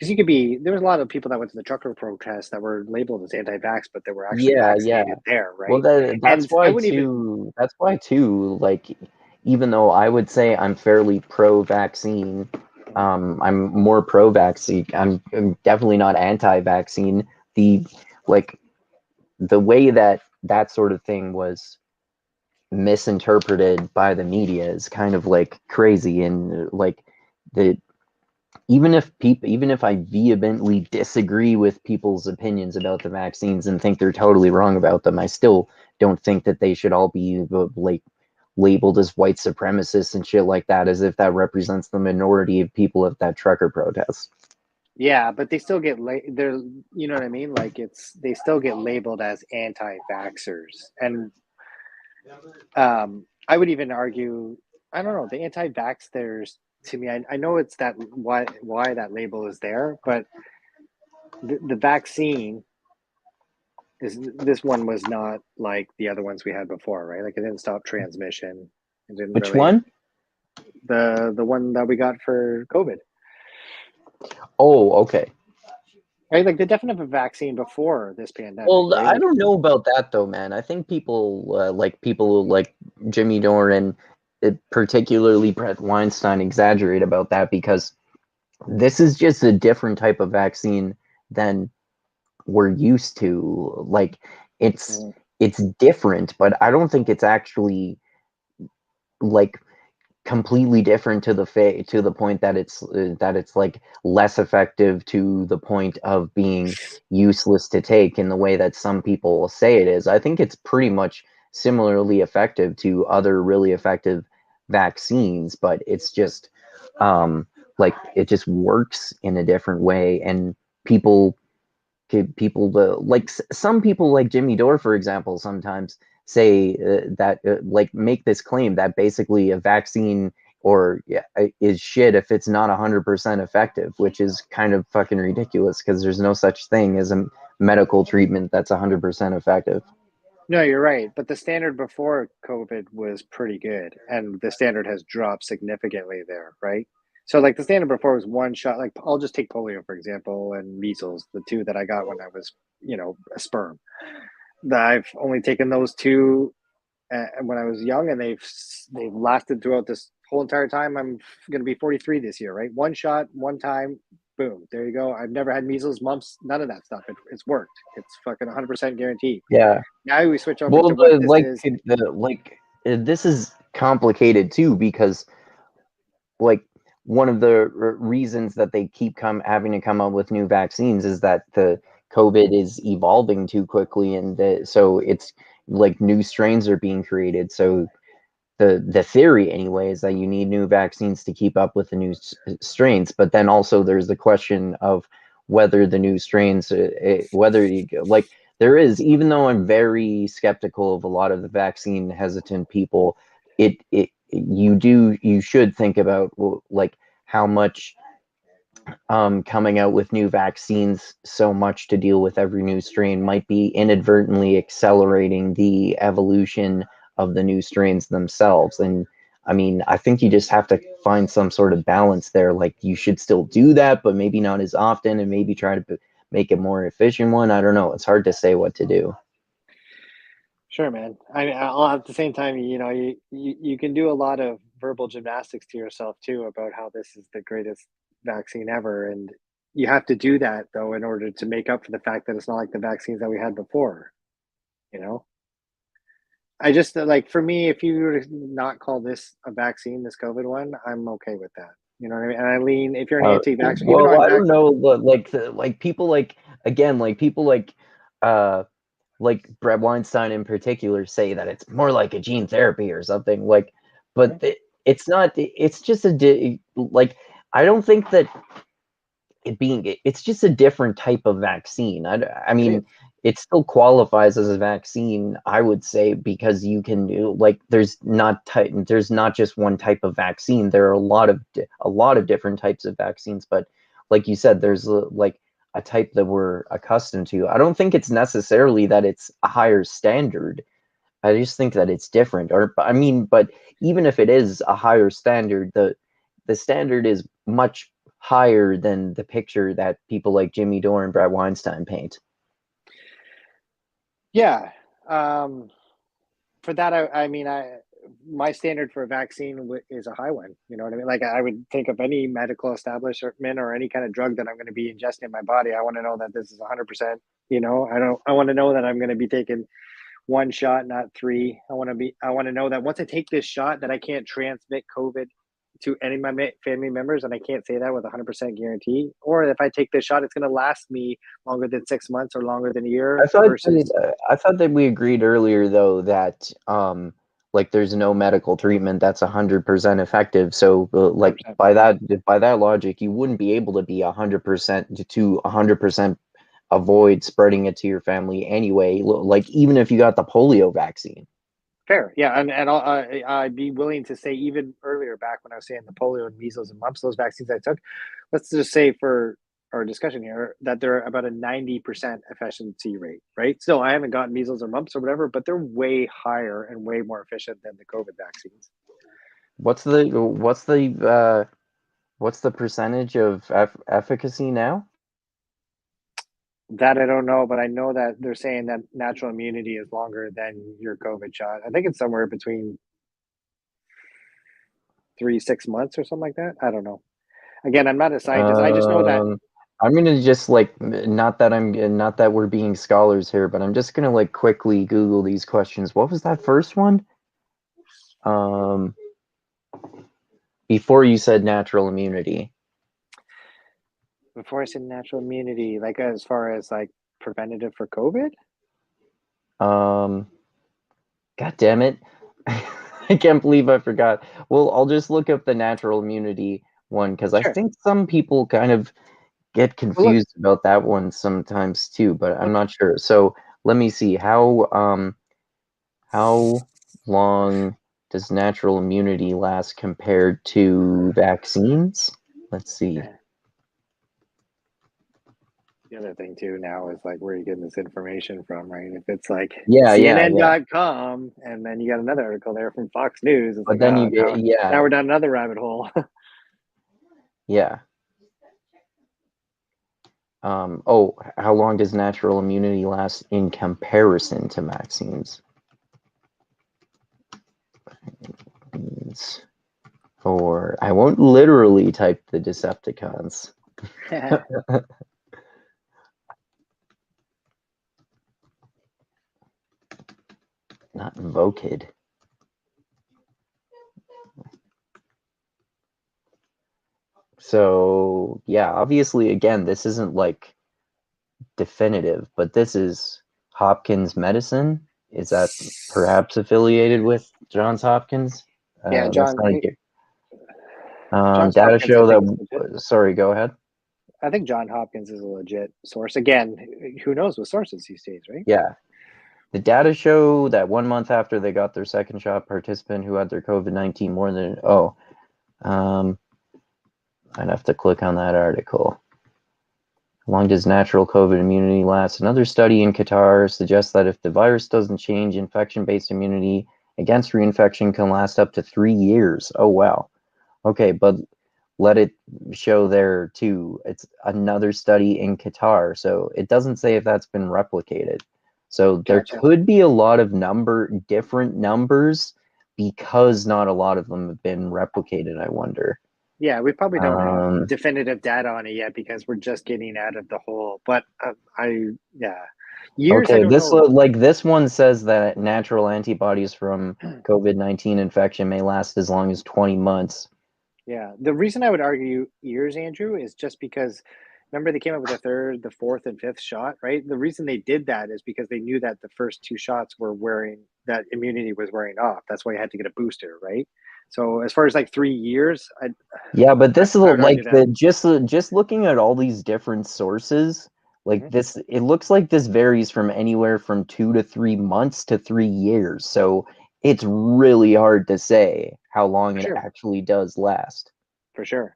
Because there was a lot of people that went to the trucker protest that were labeled as anti-vax, but they were actually Yeah, yeah. vaccinated there, Well, right? And I wouldn't even, that's why too, like, even though I would say I'm fairly pro-vaccine, I'm more pro-vaccine. I'm definitely not anti-vaccine. The like the way that sort of thing was misinterpreted by the media is kind of like crazy, and like the even if I vehemently disagree with people's opinions about the vaccines and think they're totally wrong about them, I still don't think that they should all be like labeled as white supremacists and shit like that, as if that represents the minority of people at that trucker protest. yeah, but they still get they're, you know what I mean? Like they still get labeled as anti-vaxxers. And I would even argue, I don't know, the anti-vaxxers to me, I know it's that why that label is there, but the vaccine this one was not like the other ones we had before, right? Like it didn't stop transmission. It didn't Which really one? the one that we got for COVID. Oh, okay. Right? Like they definitely have a vaccine before this pandemic, Well, right? I Like, don't know about that though, man. I think people like Jimmy Dore and particularly Brett Weinstein exaggerate about that, because this is just a different type of vaccine than we're used to. Like it's mm, it's different, but I don't think it's actually like completely different to to the point that it's like less effective, to the point of being useless to take in the way that some people will say it is. I think it's pretty much similarly effective to other really effective vaccines, but it's just like it just works in a different way, and people like some people like Jimmy Dore, for example, sometimes say that like make this claim that basically a vaccine or is shit if it's not 100% effective, which is kind of fucking ridiculous because there's no such thing as a medical treatment that's 100% effective. no, you're right. But the standard before COVID was pretty good, and the standard has dropped significantly there, right? So, like the standard before was one shot. Like I'll just take polio for example, and measles, the two that I got when I was, a sperm. I've only taken those two when I was young, and they've lasted throughout this whole entire time. I'm going to be 43 this year, right? One shot, one time, boom, there you go. I've never had measles, mumps, none of that stuff. It's worked. It's fucking 100% guaranteed. Yeah. Now we switch over Well, to what this is. this is complicated too, because like one of the reasons that they keep having to come up with new vaccines is that the COVID is evolving too quickly, and so it's like new strains are being created. So the theory anyway is that you need new vaccines to keep up with the new strains, but then also there's the question of whether the new strains whether you like there is, even though I'm very skeptical of a lot of the vaccine hesitant people, you should think about like how much coming out with new vaccines so much to deal with every new strain might be inadvertently accelerating the evolution of the new strains themselves. And I mean, I think you just have to find some sort of balance there. Like, you should still do that, but maybe not as often, and maybe try to make a more efficient one. I don't know. It's hard to say what to do. Sure, man. I mean, at the same time, you can do a lot of verbal gymnastics to yourself too about how this is the greatest vaccine ever, and you have to do that though in order to make up for the fact that it's not like the vaccines that we had before. You know, I just like, for me, if you were to not call this a vaccine, this COVID one, I'm okay with that. You know what I mean? And I lean, if you're an anti-vaxxer, even though Well, I'm I don't know, like people like, again, like people like Brett Weinstein in particular say that it's more like a gene therapy or something, like, but it's not. It's just like, I don't think that it's just a different type of vaccine. I mean, it still qualifies as a vaccine, I would say, because you can do, like, there's not just one type of vaccine. There are a lot of different types of vaccines, but like you said, there's like a type that we're accustomed to. I don't think it's necessarily that it's a higher standard. I just think that it's different. Or I mean, but even if it is a higher standard, the standard is much higher than the picture that people like Jimmy Dore and Brett Weinstein paint. Yeah. For that, I mean, my standard for a vaccine is a high one. You know what I mean? Like, I would think of any medical establishment or any kind of drug that I'm going to be ingesting in my body. I want to know that this is 100%. You know, I want to know that I'm going to be taking one shot, not three. I want to know that once I take this shot, that I can't transmit COVID to any of my family members, and I can't say that with 100% guarantee. Or if I take this shot, it's going to last me longer than 6 months or longer than a year. I thought that we agreed earlier, though, that like, there's no medical treatment that's 100% effective. So like, 100%. by that logic, you wouldn't be able to be 100% to 100% avoid spreading it to your family anyway. Like, even if you got the polio vaccine. Fair, yeah, and I'd be willing to say, even earlier, back when I was saying the polio and measles and mumps, those vaccines I took, let's just say for our discussion here that they're about a 90% efficiency rate, right? Still, I haven't gotten measles or mumps or whatever, but they're way higher and way more efficient than the COVID vaccines. What's the percentage of efficacy now? That I don't know, but I know that they're saying that natural immunity is longer than your COVID shot. I think it's somewhere between 3-6 months or something like that. I don't know. Again, I'm not a scientist. I just know that I'm gonna just, like, not that we're being scholars here, but I'm just gonna, like, quickly Google these questions. What was that first one? Before you said natural immunity. before I said natural immunity, like, as far as like preventative for COVID. God damn it. I can't believe I forgot. Well, I'll just look up the natural immunity one, because I think some people kind of get confused about that one sometimes too, but I'm not sure. So let me see. How long does natural immunity last compared to vaccines? Let's see. The other thing too now is, like, where are you getting this information from, right? If it's like CNN.com, and then you got another article there from Fox News, it's But like, then now we're down another rabbit hole. Yeah. Oh, how long does natural immunity last in comparison to vaccines? Or I won't literally type the Decepticons. Not invoked. So yeah, obviously, again, this isn't like definitive, but this is Hopkins Medicine. Is that perhaps affiliated with Johns Hopkins? Yeah, That's not Johns data Hopkins, show I think, is legit. that. Sorry, go ahead. I think John Hopkins is a legit source. Again, who knows with sources these days, right? Yeah. The data show that 1 month after they got their second shot, participant who had their COVID-19 more than I'd have to click on that article. How long does natural COVID immunity last? Another study in Qatar suggests that if the virus doesn't change, infection-based immunity against reinfection can last up to 3 years. Oh, wow. Okay, but let it show there too. It's another study in Qatar, so it doesn't say if that's been replicated. So there could be a lot of different numbers because not a lot of them have been replicated, I wonder. Yeah, we probably don't have definitive data on it yet because we're just getting out of the hole. But years. Okay, I don't know. this one says that natural antibodies from COVID-19 infection may last as long as 20 months. Yeah, the reason I would argue years, Andrew, is just because remember they came up with the third, the fourth, and fifth shot, right? The reason they did that is because they knew that the first two shots were that immunity was wearing off. That's why you had to get a booster, right? So as far as like 3 years, but this is like just looking at all these different sources, like this, it looks like this varies from anywhere from 2 to 3 months to 3 years. So it's really hard to say how long it actually does last. For sure.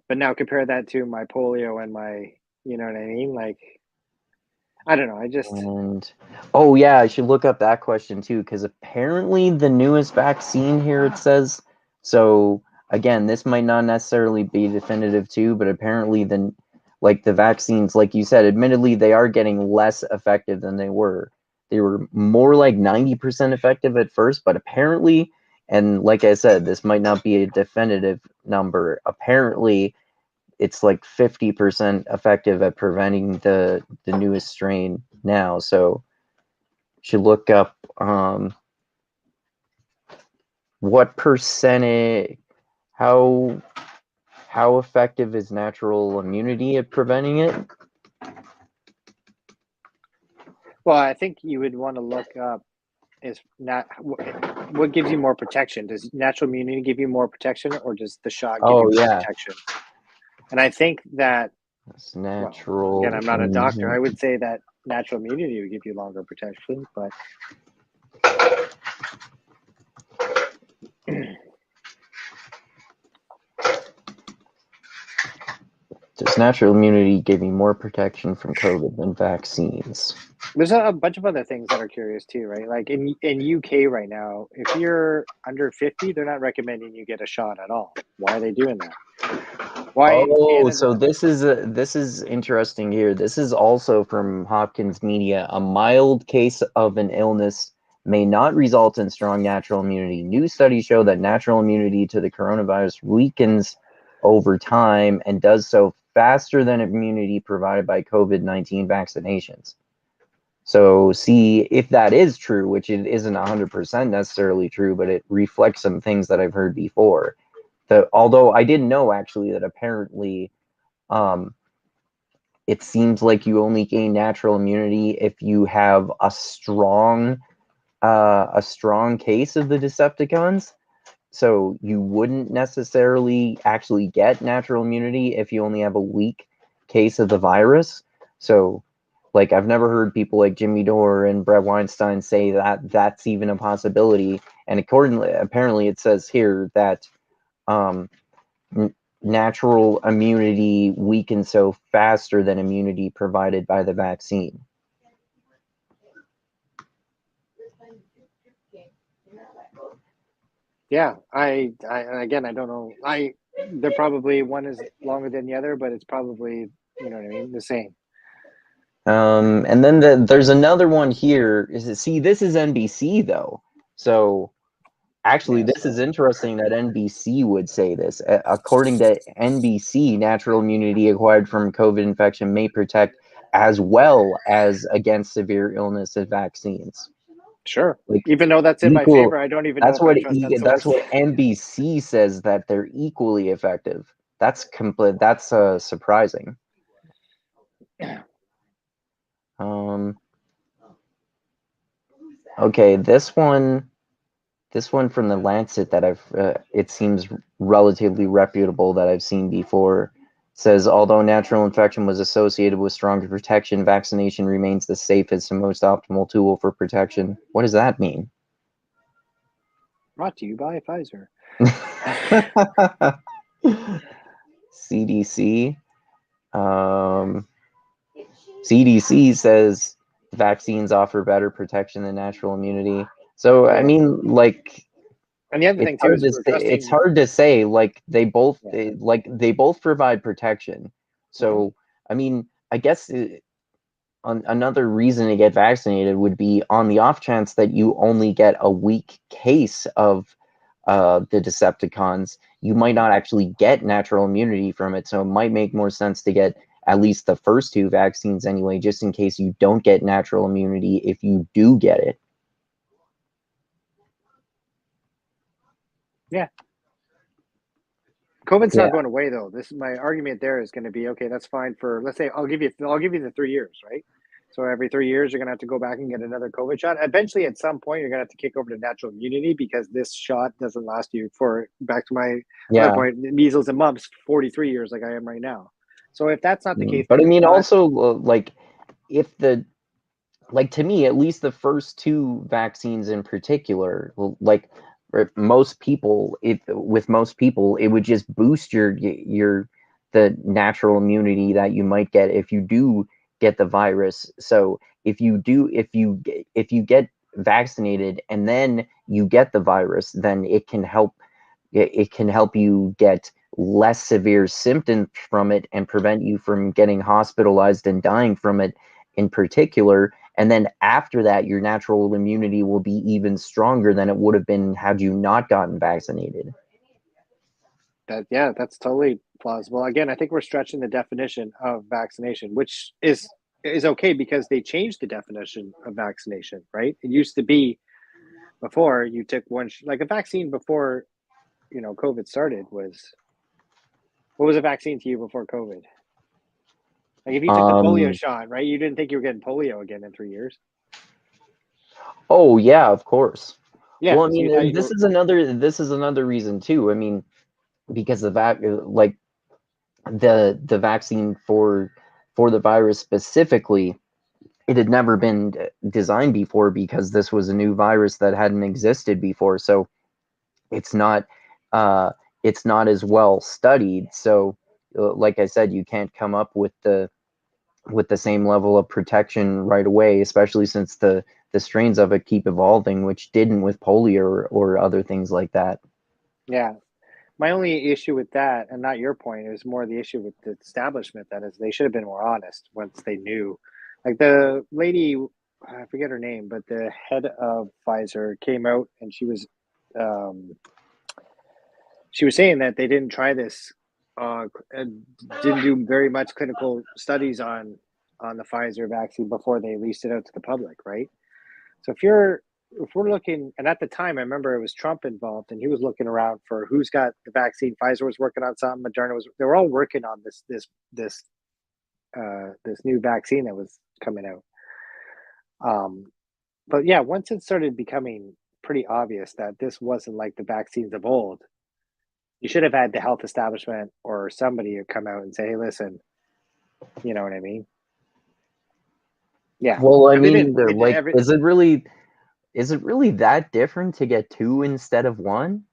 But now compare that to my polio and my, you know what I mean? Like, I don't know. I should look up that question too, because apparently the newest vaccine here, it says, so again, this might not necessarily be definitive too, but apparently the vaccines, like you said, admittedly, they are getting less effective than they were. They were more like 90% effective at first, but apparently, and like I said, this might not be a definitive number. Apparently, it's like 50% effective at preventing the newest strain now. So should look up what percentage, how effective is natural immunity at preventing it? Well, I think you would want to look up what gives you more protection. Does natural immunity give you more protection, or does the shot give you more protection? And I think that it's natural. Again, I'm not a doctor. I would say that natural immunity would give you longer protection, but does natural immunity give you more protection from COVID than vaccines? There's a bunch of other things that are curious too, right? Like in UK right now, if you're under 50, they're not recommending you get a shot at all. Why are they doing that? Why? So this is interesting here. This is also from Hopkins Media. A mild case of an illness may not result in strong natural immunity. New studies show that natural immunity to the coronavirus weakens over time and does so faster than immunity provided by COVID-19 vaccinations. So see, if that is true, which it isn't 100% necessarily true, but it reflects some things that I've heard before. Although I didn't know actually that apparently it seems like you only gain natural immunity if you have a strong case of the Decepticons. So you wouldn't necessarily actually get natural immunity if you only have a weak case of the virus. So like I've never heard people like Jimmy Dore and Brett Weinstein say that that's even a possibility. And apparently it says here that natural immunity weakens so faster than immunity provided by the vaccine. Yeah, I don't know. They're probably one is longer than the other, but it's probably, you know what I mean, the same. And then there's another one here. This is NBC though. So actually, this is interesting that NBC would say this. According to NBC, natural immunity acquired from COVID infection may protect as well as against severe illness and vaccines. Sure. Like, even though that's in my favor, I don't even know if I trust that source. That's what NBC says, that they're equally effective. That's surprising. Okay, this one from the Lancet that it seems relatively reputable that I've seen before, says although natural infection was associated with stronger protection, vaccination remains the safest and most optimal tool for protection. What does that mean? Brought to you by Pfizer. CDC. CDC says vaccines offer better protection than natural immunity. So I mean, like, and the other thing too is it's hard to say. Like they both provide protection. So I mean, I guess another reason to get vaccinated would be on the off chance that you only get a weak case of the Decepticons, you might not actually get natural immunity from it. So it might make more sense to get at least the first two vaccines anyway, just in case you don't get natural immunity if you do get it. Yeah. COVID's not going away though. This is my argument. There is going to be okay. That's fine for, let's say I'll give you the 3 years, right? So every 3 years you're going to have to go back and get another COVID shot. Eventually, at some point, you're going to have to kick over to natural immunity because this shot doesn't last you for, back to my other point, measles and mumps, 43 years like I am right now. So if that's not the case, but I mean, also like if to me, at least the first two vaccines in particular, like most people, with most people, it would just boost the natural immunity that you might get if you do get the virus. So if you get vaccinated and then you get the virus, then it can help you get less severe symptoms from it and prevent you from getting hospitalized and dying from it in particular. And then after that, your natural immunity will be even stronger than it would have been had you not gotten vaccinated. That's totally plausible. Again, I think we're stretching the definition of vaccination, which is okay because they changed the definition of vaccination, right? It used to be before you took like a vaccine before, COVID started was, what was a vaccine to you before COVID? Like if you took the polio shot, right? You didn't think you were getting polio again in 3 years. Oh yeah, of course. Yeah. Well, I mean, this is another reason too. I mean, because the vaccine for the virus specifically, it had never been designed before because this was a new virus that hadn't existed before. So it's not as well studied. So like I said, you can't come up with the same level of protection right away, especially since the strains of it keep evolving, which didn't with polio or other things like that. Yeah. My only issue with that, and not your point, is more the issue with the establishment. That is, they should have been more honest once they knew. Like the lady, I forget her name, but the head of Pfizer came out and she was saying that they didn't try this, didn't do very much clinical studies on the Pfizer vaccine before they released it out to the public, right? So if we're looking, and at the time, I remember it was Trump involved, and he was looking around for who's got the vaccine. Pfizer was working on something. Moderna they were all working on this new vaccine that was coming out. But yeah, once it started becoming pretty obvious that this wasn't like the vaccines of old, you should have had the health establishment or somebody come out and say, "Hey, listen," you know what I mean? Yeah. Well, I mean, is it really that different to get two instead of one?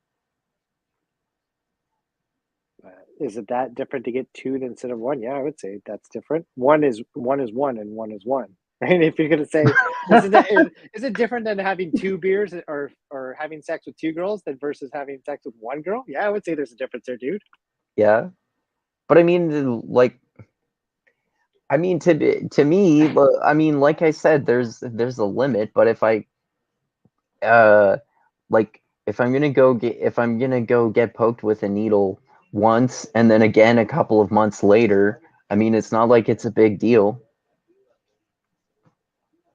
Is it that different to get two instead of one? Yeah, I would say that's different. One is one and one is one. And if you're gonna say, is it different than having two beers or having sex with two girls than versus having sex with one girl? Yeah, I would say there's a difference there, dude. Yeah, but I mean, like, to me, I mean, like I said, there's a limit. But if if I'm gonna go get poked with a needle once and then again a couple of months later, I mean, it's not like it's a big deal.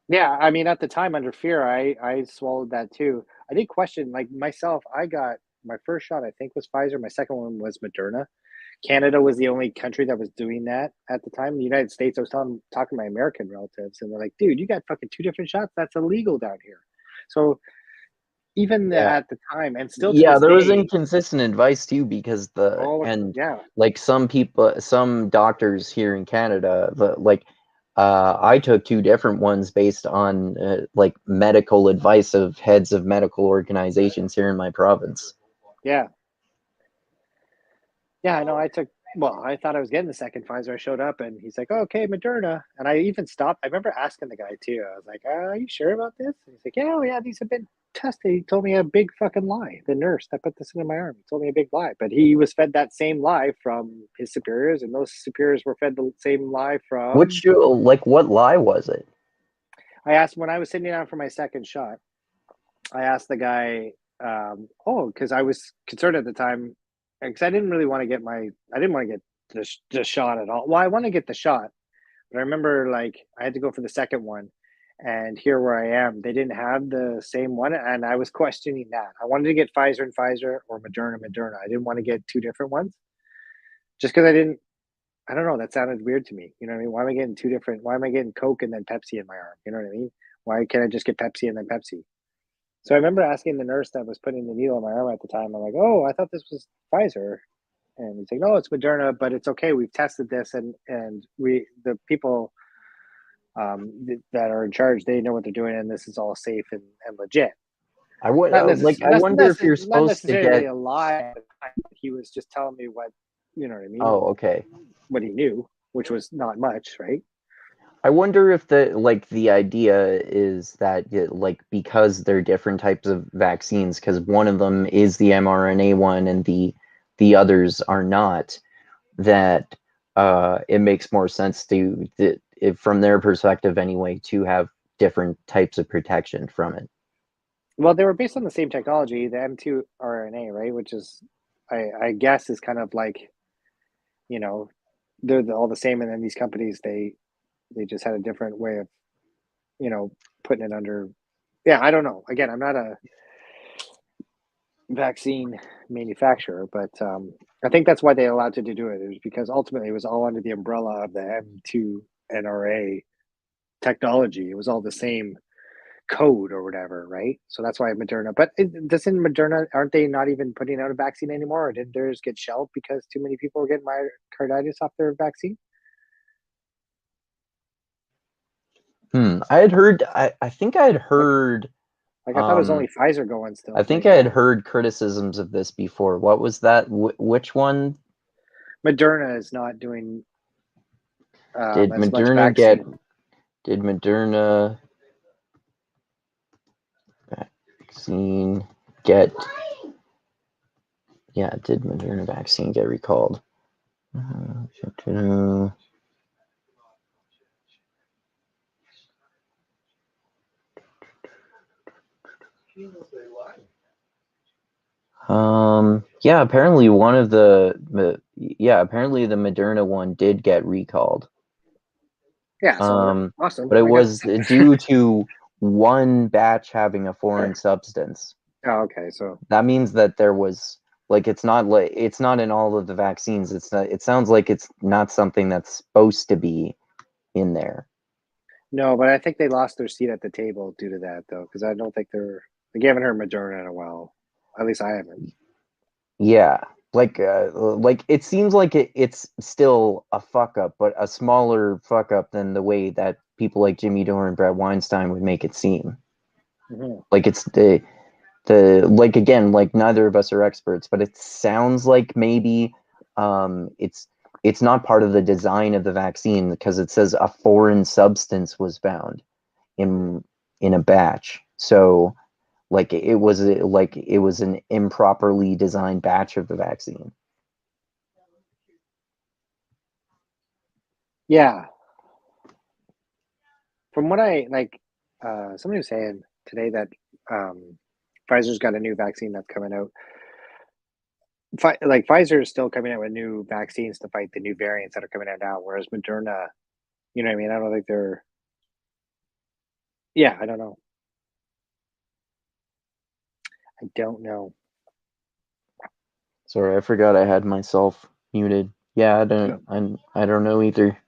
Yeah, I mean, at the time under fear, I swallowed that too. I did question, like myself, I got my first shot, I think was Pfizer. My second one was Moderna Canada was the only country that was doing that at the time. The United States, I was talking to my American relatives, and they're like, dude, you got fucking 2 different shots. That's illegal down here. So even at the time, and still to Yeah, this there was day, inconsistent advice too, because like some people, some doctors here in Canada, I took 2 different ones based on like medical advice of heads of medical organizations here in my province. Yeah, I know. I thought I was getting the second Pfizer. I showed up and he's like, oh, okay, Moderna. And I even stopped. I remember asking the guy too. I was like, are you sure about this? And he's like, yeah, oh, yeah, these have been tested. He told me a big fucking lie. The nurse that put this in my arm, he told me a big lie. But he was fed that same lie from his superiors, and those superiors were fed the same lie from... what lie was it? I asked when I was sitting down for my second shot, I asked the guy, because I was concerned at the time, because I didn't want to get the shot at all. Well, I want to get the shot, but I remember like I had to go for the second one, and here where I am, they didn't have the same one, and I was questioning that. I wanted to get Pfizer and Pfizer or Moderna. I didn't want to get 2 different ones, just because I don't know, that sounded weird to me. You know what I mean? Why am I getting 2 different? Why am I getting Coke and then Pepsi in my arm? You know what I mean? Why can't I just get Pepsi and then Pepsi? So I remember asking the nurse that was putting the needle in my arm at the time, I'm like, oh, I thought this was Pfizer. And he's like, no, it's Moderna, but it's okay. We've tested this, and the people that are in charge, they know what they're doing, and this is all safe and legit. I wonder if you're supposed to get a lie. He was just telling me what, you know what I mean? Oh, okay. What he knew, which was not much, right? I wonder if the idea is that because they're different types of vaccines, because one of them is the mRNA one and the others are not, that it makes more sense from their perspective anyway, to have different types of protection from it. Well, they were based on the same technology, the M2 RNA, right? Which is, I guess, is kind of like, you know, they're all the same, and then these companies, they just had a different way of, you know, putting it under. Yeah, I don't know. Again, I'm not a vaccine manufacturer, but I think that's why they allowed to do it. It was because ultimately it was all under the umbrella of the M2 NRA technology. It was all the same code or whatever, right? So that's why Moderna. But doesn't Moderna, aren't they not even putting out a vaccine anymore? Or did theirs get shelved because too many people were getting myocarditis off their vaccine? I had heard. I think I had heard. Like I thought it was only Pfizer going still. I think I had heard criticisms of this before. What was that? Which one? Moderna is not doing. Did Moderna get? Did Moderna vaccine get? Yeah, did Moderna vaccine get recalled? Yeah, apparently apparently the Moderna one did get recalled. Yeah, so awesome. But it was due to one batch having a foreign substance. Oh, okay. So that means that there was it's not in all of the vaccines. It sounds like it's not something that's supposed to be in there. No, but I think they lost their seat at the table due to that, though, because I don't think they haven't heard Moderna in a while. At least I haven't. Yeah, it seems like it's still a fuck up, but a smaller fuck up than the way that people like Jimmy Dore and Brett Weinstein would make it seem. Mm-hmm. Like it's the again, like neither of us are experts, but it sounds like maybe it's not part of the design of the vaccine, because it says a foreign substance was found in a batch. So it was an improperly designed batch of the vaccine. Yeah. From what somebody was saying today that Pfizer's got a new vaccine that's coming out. Pfizer is still coming out with new vaccines to fight the new variants that are coming out now, whereas Moderna, you know what I mean? I don't think they're. Yeah, I don't know. I don't know. Sorry, I forgot I had myself muted. Yeah, I don't know either.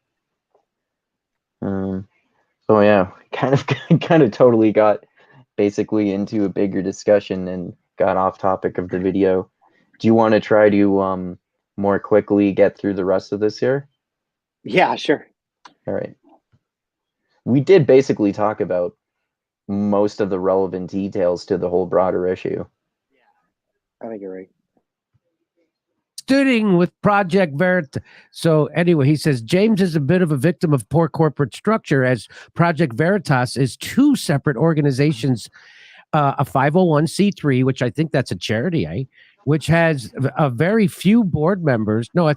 So yeah, kind of totally got basically into a bigger discussion and got off topic of the video. Do you want to try to more quickly get through the rest of this here? Yeah, sure. All right. We did basically talk about most of the relevant details to the whole broader issue. I think you're right. Studying with Project Veritas. So anyway, he says James is a bit of a victim of poor corporate structure, as Project Veritas is two separate organizations, a 501c3, which I think that's a charity, which has a very few board members. No, I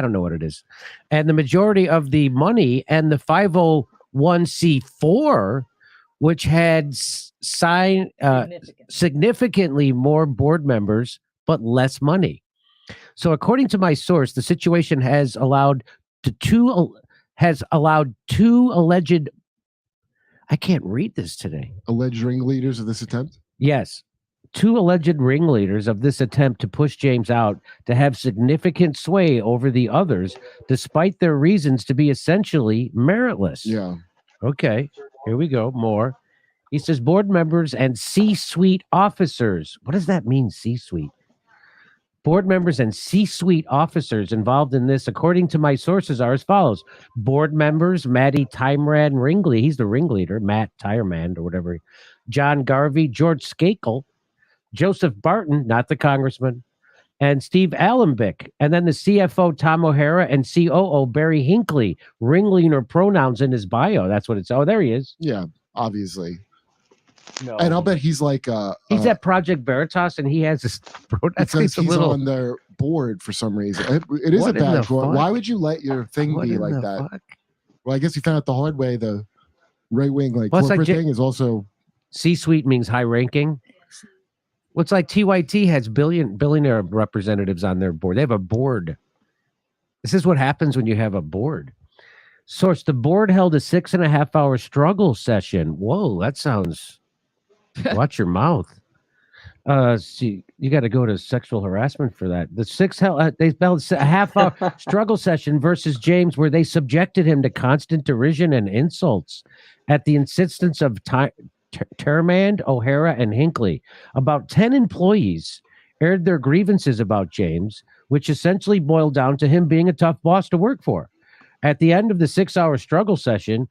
don't know what it is. And the majority of the money, and the 501c4, which had significantly more board members, but less money. So according to my source, the situation has allowed two alleged, I can't read this today. Alleged ringleaders of this attempt? Yes. Two alleged ringleaders of this attempt to push James out to have significant sway over the others, despite their reasons to be essentially meritless. Yeah. Okay, here we go. More. He says board members and C-suite officers. What does that mean, C-suite? Board members and C-suite officers involved in this, according to my sources, are as follows. Board members, Matty Tymerand Ringley, he's the ringleader, Matt Tyremand or whatever. John Garvey, George Skakel, Joseph Barton, not the congressman, and Steve Alembic. And then the CFO, Tom O'Hara, and COO, Barry Hinckley, ringleader pronouns in his bio. That's what it's. Oh, there he is. Yeah, obviously. No. And I'll bet he's like he's at Project Veritas, and he has this. That's he's on their board for some reason. It is a bad board. Why would you let your thing be like that? Fuck? Well, I guess you found out the hard way. The right wing corporate thing is also C-suite means high ranking. What's like TYT has billionaire representatives on their board. They have a board. This is what happens when you have a board. Source: the board held a 6.5-hour struggle session. Whoa, that sounds. Watch your mouth. See, you got to go to sexual harassment for that. They held a half-hour struggle session versus James, where they subjected him to constant derision and insults at the insistence of Tyrmand, O'Hara, and Hinckley. About 10 employees aired their grievances about James, which essentially boiled down to him being a tough boss to work for. At the end of the 6-hour struggle session,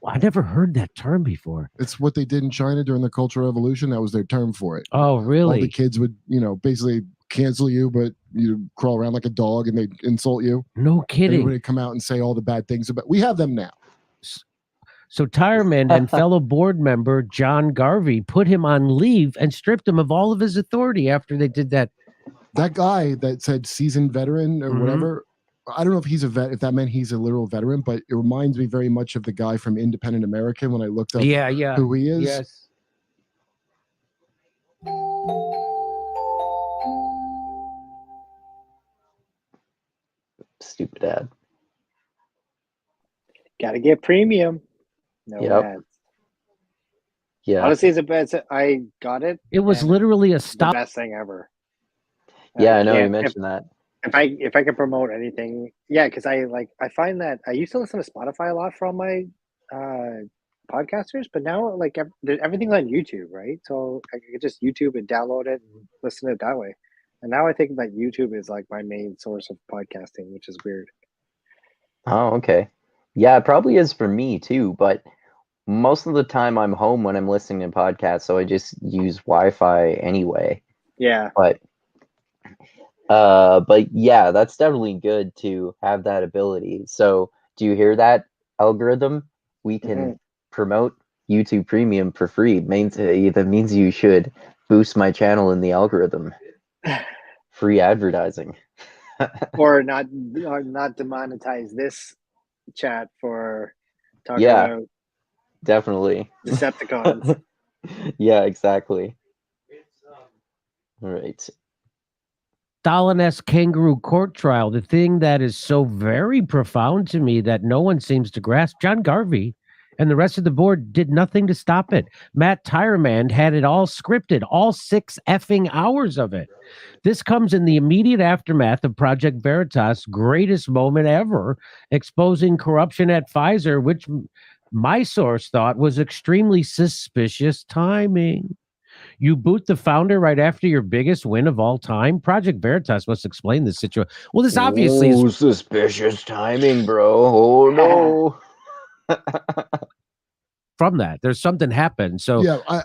I never heard that term before. It's what they did in China during the Cultural Revolution. That was their term for it. Oh, really? All the kids would, basically cancel you, but you crawl around like a dog and they'd insult you. No kidding. Everybody would come out and say all the bad things about. We have them now. So Tyreman and fellow board member John Garvey put him on leave and stripped him of all of his authority after they did that. That guy that said seasoned veteran or whatever, I don't know if he's a vet, if that meant he's a literal veteran, but it reminds me very much of the guy from Independent American when I looked up who he is. Yes. Stupid ad. Gotta get premium. No ads. Yeah. Honestly, I got it. It was literally a stop. The best thing ever. Yeah, I know you mentioned that. If I could promote anything, because I find that I used to listen to Spotify a lot from my podcasters, but now everything's on YouTube, right? So I could just YouTube and download it and listen to it that way. And now I think that YouTube is like my main source of podcasting, which is weird. Oh, okay. Yeah, it probably is for me too, but most of the time I'm home when I'm listening to podcasts, so I just use Wi-Fi anyway. Yeah. But yeah, that's definitely good to have that ability. So do you hear that, algorithm? We can promote YouTube Premium for free. That means you should boost my channel in the algorithm. Free advertising. or not demonetize this chat for talking about definitely Decepticons. Yeah, exactly. All right. Stalin-esque kangaroo court trial, the thing that is so very profound to me that no one seems to grasp. John Garvey and the rest of the board did nothing to stop it. Matt Tyerman had it all scripted, all 6 effing hours of it. This comes in the immediate aftermath of Project Veritas' greatest moment ever, exposing corruption at Pfizer, which my source thought was extremely suspicious timing. You boot the founder right after your biggest win of all time? Project Veritas must explain this situation. Well, this obviously is suspicious timing, bro. Oh no. from that. There's something happened. So yeah, I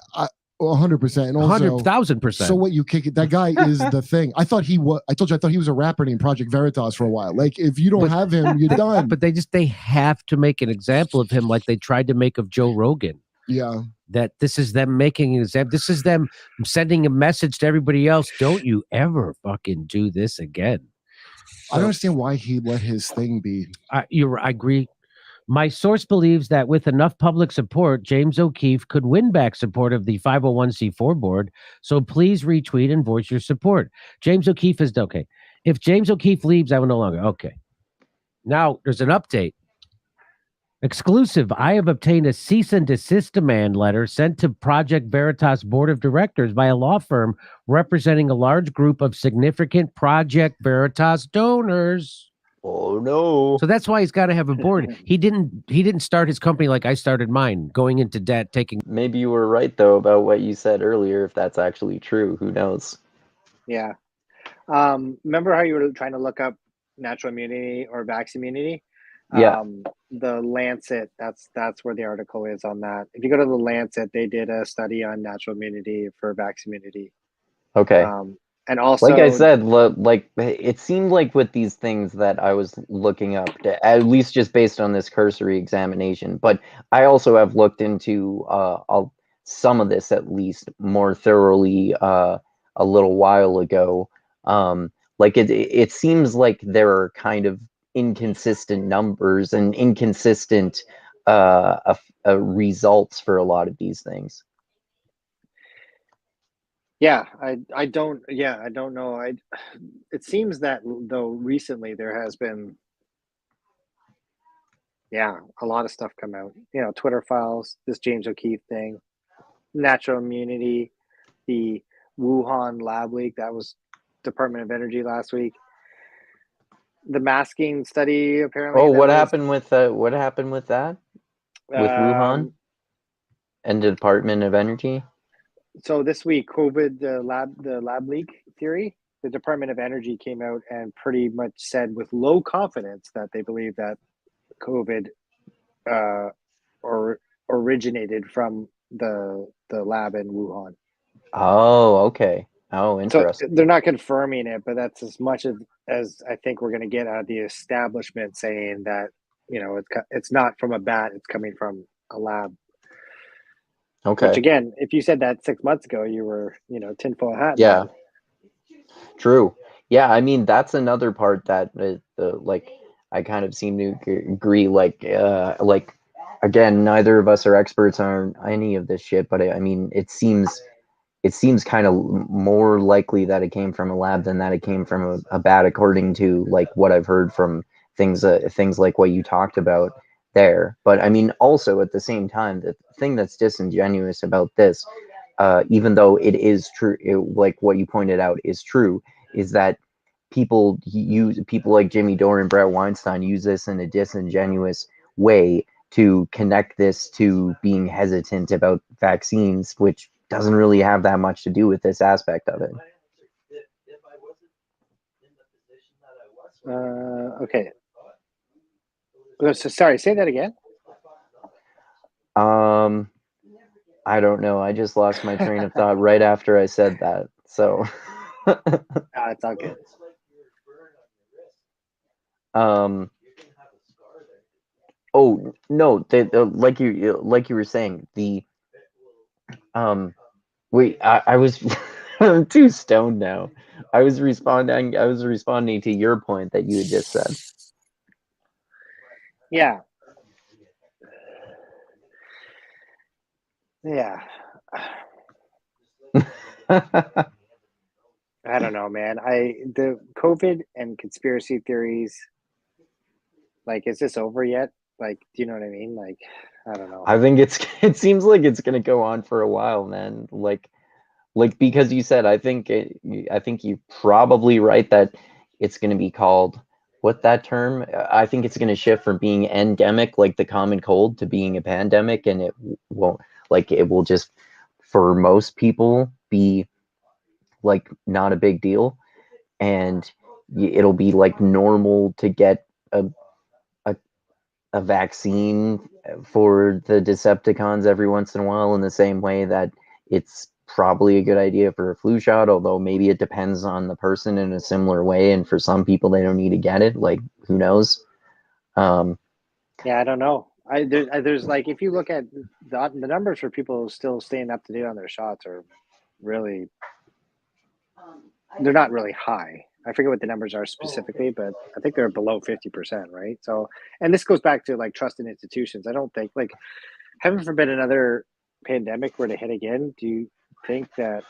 100%, and also 100,000%. So what you kick it? That guy is the thing. I thought he was. I told you I thought he was a rapper named Project Veritas for a while. Like if you don't have him, you're done. But they have to make an example of him, like they tried to make of Joe Rogan. Yeah. That this is them making an example. This is them sending a message to everybody else. Don't you ever fucking do this again. I don't understand why he let his thing be. I agree. My source believes that with enough public support, James O'Keefe could win back support of the 501c4 board. So please retweet and voice your support. James O'Keefe is okay. If James O'Keefe leaves, I will no longer. Okay. Now there's an update. Exclusive. I have obtained a cease and desist demand letter sent to Project Veritas board of directors by a law firm representing a large group of significant Project Veritas donors. Oh no. So that's why he's got to have a board. He didn't start his company like I started mine, going into debt, taking. Maybe you were right though about what you said earlier, if that's actually true. Who knows? Yeah. Remember how you were trying to look up natural immunity or vax immunity? Yeah. The Lancet, that's where the article is on that. If you go to the Lancet, they did a study on natural immunity for vax immunity. Okay. And also, like I said, like it seemed like with these things that I was looking up, at least just based on this cursory examination, but I also have looked into some of this at least more thoroughly a little while ago. Like it seems like there are kind of inconsistent numbers and inconsistent results for a lot of these things. Yeah, I don't know. It seems that though recently there has been a lot of stuff come out. Twitter files, this James O'Keefe thing, natural immunity, the Wuhan lab leak, that was Department of Energy last week. The masking study apparently. Oh, what happened with that? With Wuhan and the Department of Energy? So this week, COVID, the lab leak theory, the Department of Energy came out and pretty much said with low confidence that they believe that COVID originated from the lab in Wuhan. Oh, okay. Oh, interesting. So they're not confirming it, but that's as much as I think we're going to get out of the establishment saying that, it's not from a bat, it's coming from a lab. Okay. Which again, if you said that 6 months ago, you were, tinfoil hat. Yeah. True. Yeah, I mean that's another part that like I kind of seem to agree. Like again, neither of us are experts on any of this shit, but I mean it seems kind of more likely that it came from a lab than that it came from a bat, according to like what I've heard from things like what you talked about there. But I mean, also at the same time, the thing that's disingenuous about this, even though it is true, like what you pointed out is true, is that people like Jimmy Dore and Brett Weinstein use this in a disingenuous way to connect this to being hesitant about vaccines, which doesn't really have that much to do with this aspect of it. Okay. So, sorry, say that again. I don't know. I just lost my train of thought right after I said that. So it's all good. Oh no, like you were saying, the wait, I was I'm too stoned now. I was responding to your point that you had just said. Yeah. Yeah. I don't know, man. The COVID and conspiracy theories, like, is this over yet? Like, do you know what I mean? Like, I don't know. I think it seems like it's gonna go on for a while, man. Like because you said, I think you're probably right that it's gonna be called what that term. I think it's gonna shift from being endemic, like the common cold, to being a pandemic, and it won't it will just for most people be like not a big deal, and it'll be like normal to get a vaccine for the Decepticons every once in a while, in the same way that it's probably a good idea for a flu shot, although maybe it depends on the person in a similar way, and for some people they don't need to get it, like who knows. Yeah, I don't know. There's like, if you look at the numbers for people still staying up to date on their shots are really, they're not really high. I forget what the numbers are specifically, but I think they're below 50%, right? So, and this goes back to like trust in institutions. I don't think, like, heaven forbid another pandemic were to hit again, do you think that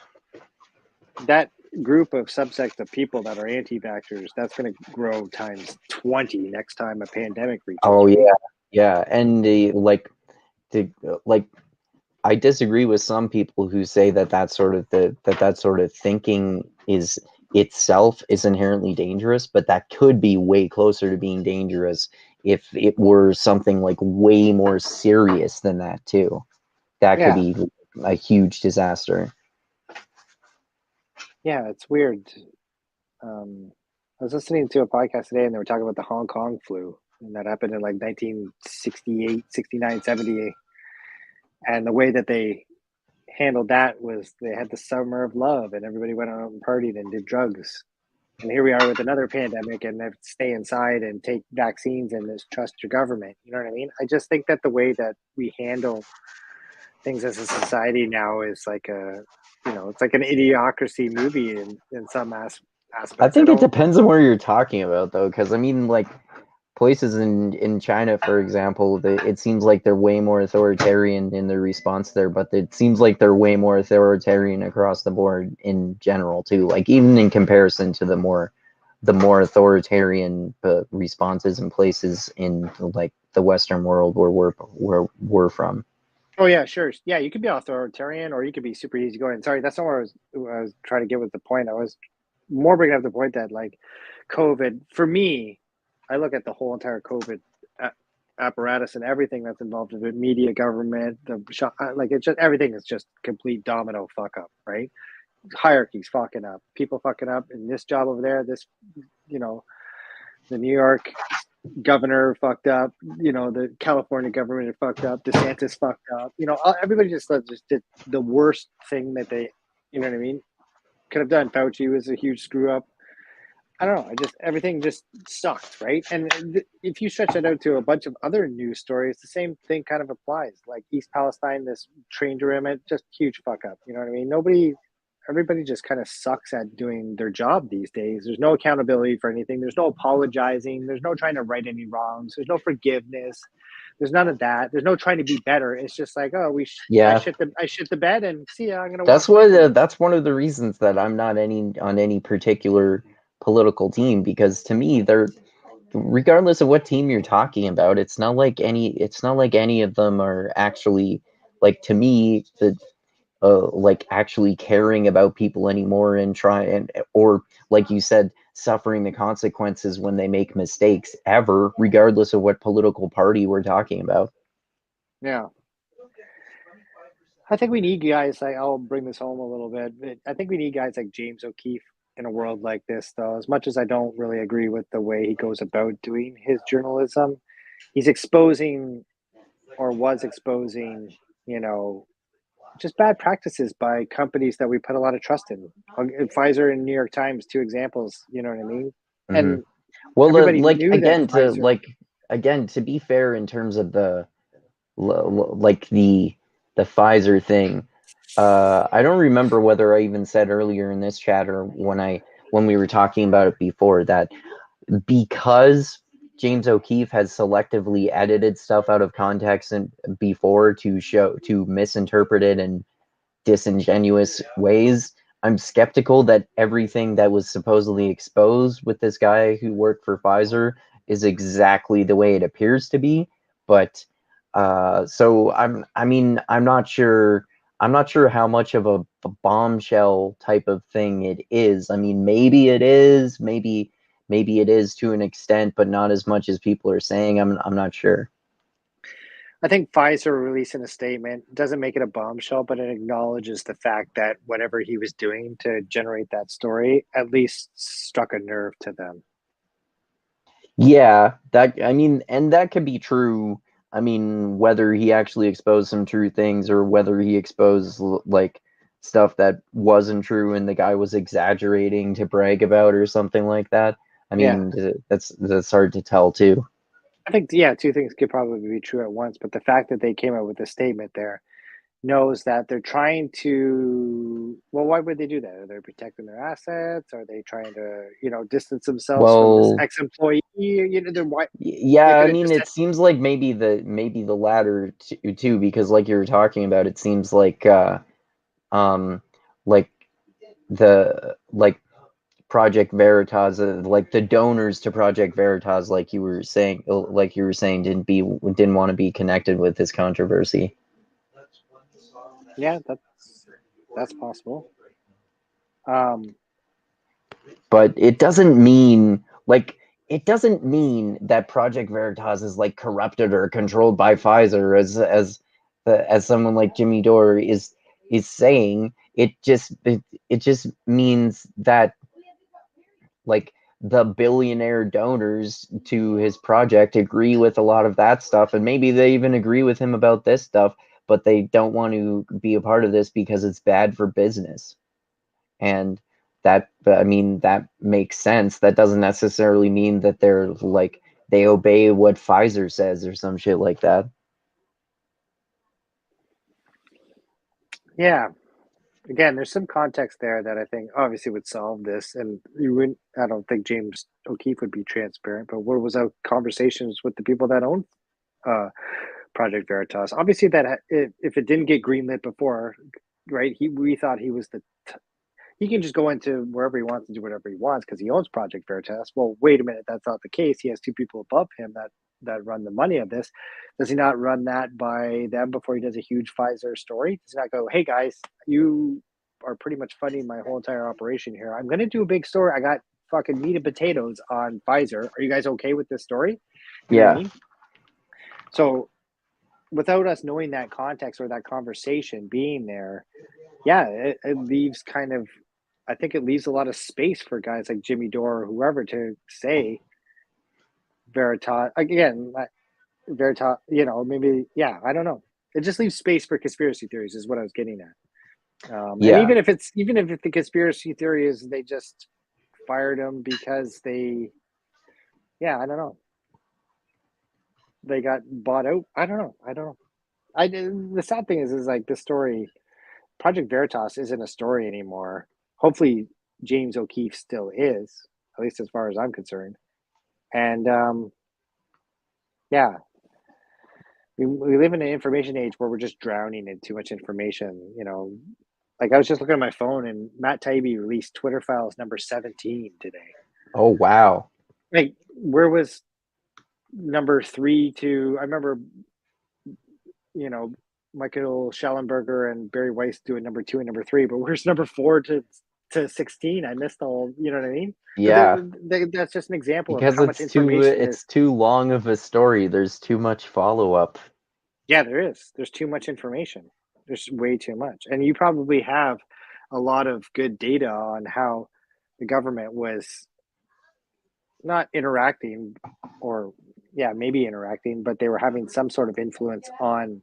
group of subsect of people that are anti-vaxxers, that's going to grow times 20 next time a pandemic reaches? Oh, right? yeah. And I disagree with some people who say that sort of thinking is itself is inherently dangerous, but that could be way closer to being dangerous if it were something like way more serious than that too. That could be a huge disaster. Yeah, it's weird. I was listening to a podcast today, and they were talking about the Hong Kong flu, and that happened in like 1968, 69, 70. And the way that they handled that was they had the summer of love, and everybody went out and partied and did drugs. And here we are with another pandemic, and they have to stay inside and take vaccines and just trust your government. You know what I mean? I just think that the way that we handle things as a society now is like it's like an idiocracy movie in some aspects. I think it depends on where you're talking about, though, because I mean, like places in China, for example, it seems like they're way more authoritarian in their response there, but it seems like they're way more authoritarian across the board in general too. Like even in comparison to the more authoritarian responses in places in like the Western world where we're from. Oh yeah, sure. Yeah, you could be authoritarian or you could be super easygoing. Sorry, that's not what I was trying to get with the point. I was more bringing up the point that like COVID, for me, I look at the whole entire COVID apparatus and everything that's involved with it, media, government, like it's just everything is just complete domino fuck up, right? Hierarchies fucking up, people fucking up in this job over there, this, the New York governor fucked up, the California government fucked up, DeSantis fucked up, everybody just did the worst thing that they, you know what I mean, could have done. Fauci was a huge screw up. I don't know. Everything just sucked, right? And if you stretch it out to a bunch of other news stories, the same thing kind of applies. Like East Palestine, this train derailment, just huge fuck up. You know what I mean? Everybody just kind of sucks at doing their job these days. There's no accountability for anything. There's no apologizing. There's no trying to right any wrongs. There's no forgiveness. There's none of that. There's no trying to be better. It's just like, oh, I shit the bed and see ya. I'm gonna. That's one of the reasons that I'm not on any particular political team, because to me, they're, regardless of what team you're talking about, it's not like any of them are actually, like, to me, like actually caring about people anymore and or like you said, suffering the consequences when they make mistakes ever, regardless of what political party we're talking about. Yeah. I think we need guys like, I'll bring this home a little bit, but I think we need guys like James O'Keefe in a world like this, though. As much as I don't really agree with the way he goes about doing his journalism, he's exposing, or was exposing, just bad practices by companies that we put a lot of trust in. Pfizer and New York Times, two examples, you know what I mean? Mm-hmm. And well, like again, to be fair, in terms of the Pfizer thing, I don't remember whether I even said earlier in this chat or when we were talking about it before, that because James O'Keefe has selectively edited stuff out of context and before to misinterpret it in disingenuous ways, I'm skeptical that everything that was supposedly exposed with this guy who worked for Pfizer is exactly the way it appears to be. But So I'm not sure. I'm not sure how much of a bombshell type of thing it is. I mean, maybe it is. Maybe it is to an extent, but not as much as people are saying. I'm not sure. I think Pfizer releasing a statement doesn't make it a bombshell, but it acknowledges the fact that whatever he was doing to generate that story at least struck a nerve to them. Yeah, and that could be true. I mean, whether he actually exposed some true things or whether he exposed like stuff that wasn't true and the guy was exaggerating to brag about or something like that. I mean, that's hard to tell too. I think, two things could probably be true at once, but the fact that they came out with a statement there knows that they're trying to, well, why would they do that? Are they protecting their assets? Are they trying to, distance themselves from this ex-employee? Yeah, I mean, it seems like maybe the latter too, because like you were talking about, it seems like like Project Veritas, like the donors to Project Veritas, like you were saying, didn't want to be connected with this controversy. Yeah, that's possible. But it doesn't mean that Project Veritas is like corrupted or controlled by Pfizer, as someone like Jimmy Dore is saying. It just means that like the billionaire donors to his project agree with a lot of that stuff, and maybe they even agree with him about this stuff, but they don't want to be a part of this because it's bad for business. And that makes sense. That doesn't necessarily mean that they're like they obey what Pfizer says or some shit like that. Yeah. Again, there's some context there that I think obviously would solve this, and I don't think James O'Keefe would be transparent. But what was our conversations with the people that own Project Veritas? Obviously, that if it didn't get greenlit before, right? We thought he was he can just go into wherever he wants and do whatever he wants because he owns Project Veritas. Well, wait a minute, that's not the case. He has two people above him that run the money of this. Does he not run that by them before he does a huge Pfizer story? Does he not go, hey guys, you are pretty much funding my whole entire operation here. I'm going to do a big story. I got fucking meat and potatoes on Pfizer. Are you guys okay with this story? You know what I mean? So without us knowing that context or that conversation being there, it leaves I think it leaves a lot of space for guys like Jimmy Dore or whoever to say Veritas again. Veritas, maybe, I don't know. It just leaves space for conspiracy theories, is what I was getting at. And even if the conspiracy theory is they just fired him because I don't know, they got bought out. I don't know. The sad thing is like this story, Project Veritas isn't a story anymore. Hopefully, James O'Keefe still is, at least as far as I'm concerned. And we live in an information age where we're just drowning in too much information. Like I was just looking at my phone, and Matt Taibbi released Twitter files number 17 today. Oh wow! Like, where was number 3 to? I remember, Michael Schellenberger and Barry Weiss doing number 2 and number 3, but where's number 4 to 16? I missed all. You know what I mean? Yeah. That's just an example because of how much information it's too long of a story. There's too much follow up. Yeah, there is. There's too much information. There's way too much. And you probably have a lot of good data on how the government was not interacting, or maybe interacting, but they were having some sort of influence on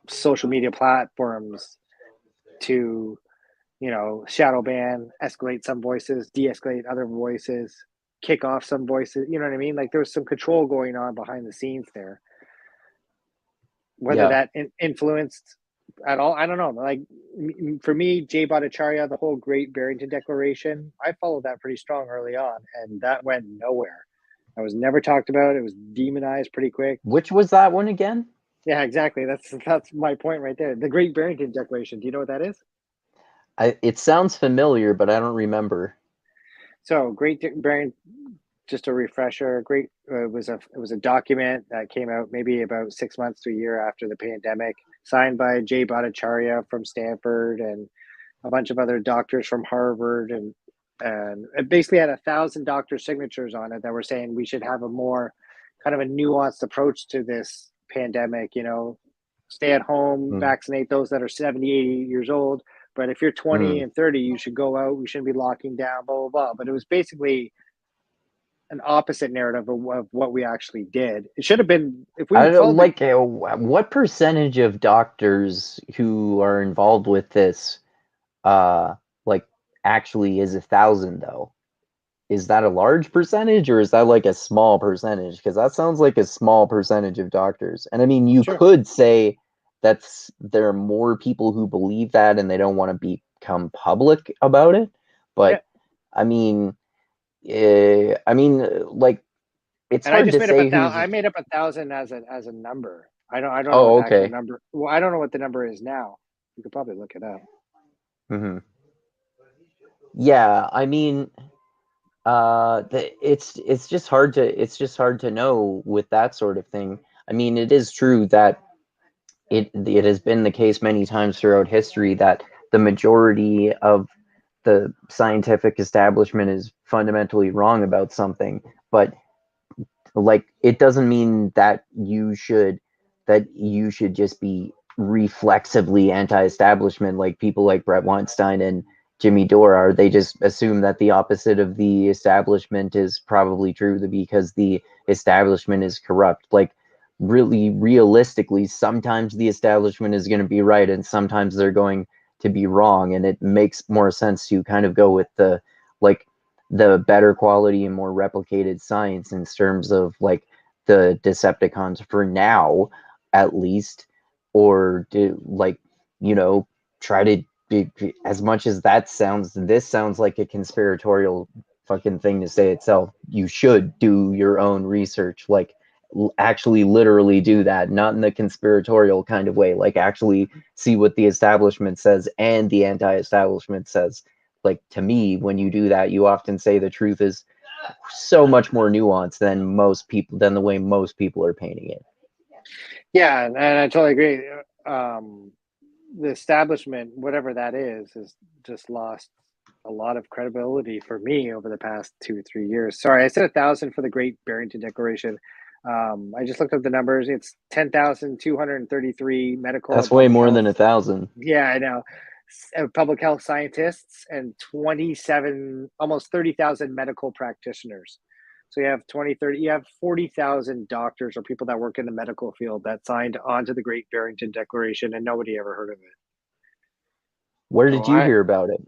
social media platforms to, shadow ban, escalate some voices, de-escalate other voices, kick off some voices. You know what I mean? Like there was some control going on behind the scenes there. Whether that influenced at all, I don't know. Like for me, Jay Bhattacharya, the whole Great Barrington Declaration, I followed that pretty strong early on, and that went nowhere. I was never talked about. It was demonized pretty quick. Which was that one again? Yeah, exactly. That's my point right there. The Great Barrington Declaration. Do you know what that is? It sounds familiar, but I don't remember. So Great just a refresher. Great. It was a document that came out maybe about 6 months to a year after the pandemic, signed by Jay Bhattacharya from Stanford and a bunch of other doctors from Harvard, and it basically had 1,000 doctor signatures on it that were saying we should have a more kind of a nuanced approach to this pandemic. Stay at home, vaccinate those that are 70, 80 years old. But if you're 20 and 30, you should go out. We shouldn't be locking down, blah, blah, blah. But it was basically an opposite narrative of what we actually did. It should have been, if we what percentage of doctors who are involved with this actually is 1,000 though? Is that a large percentage or is that like a small percentage? Because that sounds like a small percentage of doctors. And I mean, you could say there are more people who believe that and they don't want to become public about it. But I mean, it's hard to say. I made up 1,000 as a number. I don't know what the actual number. Well, I don't know what the number is now. You could probably look it up. Mm-hmm. Yeah, I mean, it's just hard to know with that sort of thing. I mean, it is true that it has been the case many times throughout history that the majority of the scientific establishment is fundamentally wrong about something, but it doesn't mean that you should just be reflexively anti-establishment like people like Brett Weinstein and Jimmy Dore are. They just assume that the opposite of the establishment is probably true because the establishment is corrupt. Really realistically, sometimes the establishment is going to be right and sometimes they're going to be wrong, and it makes more sense to kind of go with the better quality and more replicated science in terms of the Decepticons for now, at least, or try to be, as much as this sounds like a conspiratorial fucking thing to say itself. You should do your own research, actually literally do that, not in the conspiratorial kind of way, actually see what the establishment says and the anti-establishment says. To me, when you do that, you often say the truth is so much more nuanced than the way most people are painting it. Yeah, and I totally agree. The establishment, whatever that is, has just lost a lot of credibility for me over the past 2 or 3 years. Sorry, I said 1,000 for the Great Barrington Declaration. I just looked up the numbers. It's 10,233 medical. That's way more than 1,000. Yeah, I know. Public health scientists and 27, almost 30,000 medical practitioners. So you have 40,000 doctors or people that work in the medical field that signed on to the Great Barrington Declaration, and nobody ever heard of it. Where did you hear about it?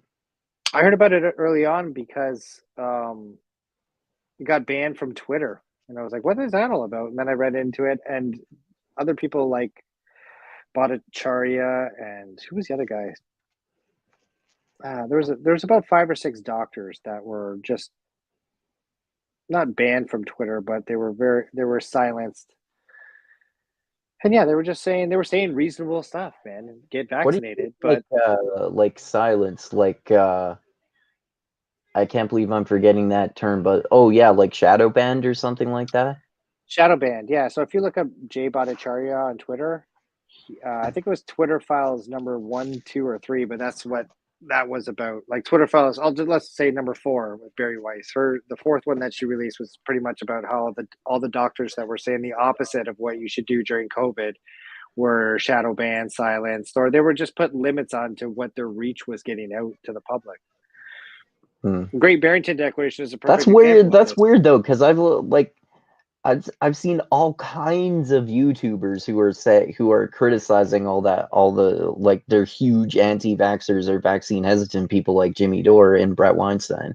I heard about it early on because it got banned from Twitter. And I was like, what is that all about? And then I read into it, and other people like Bhattacharya and who was the other guy? There was about 5 or 6 doctors that were just not banned from Twitter, but they were silenced. And yeah, they were saying reasonable stuff, man, and get vaccinated. But silence, I can't believe I'm forgetting that term, but shadow banned or something like that. Shadow banned, yeah. So if you look up Jay Bhattacharya on Twitter, I think it was Twitter files number 1, 2, or 3, but that's what that was about. Twitter files, let's say number 4 with Barry Weiss. The 4th one that she released was pretty much about how all the doctors that were saying the opposite of what you should do during COVID were shadow banned, silenced, or they were just put limits on to what their reach was getting out to the public. Great Barrington Declaration is a perfect example. That's weird though, because I've seen all kinds of YouTubers who are criticizing they're huge anti-vaxxers or vaccine hesitant people like Jimmy Dore and Brett Weinstein.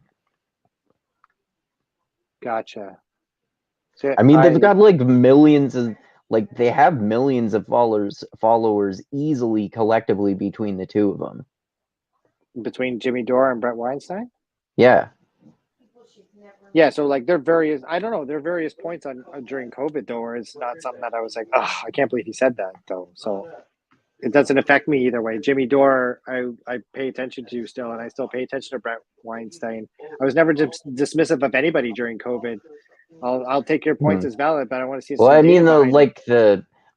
Gotcha. So, I mean, they've got millions of they have millions of followers easily collectively between the two of them. Between Jimmy Dore and Brett Weinstein? Yeah. Yeah, so there are various points on during COVID though, where it's not something that I was like, oh, I can't believe he said that though. So it doesn't affect me either way. Jimmy Dore, I pay attention to still, and I still pay attention to Brett Weinstein. I was never dismissive of anybody during COVID. I'll take your points as valid, but I want to see. Well, I mean,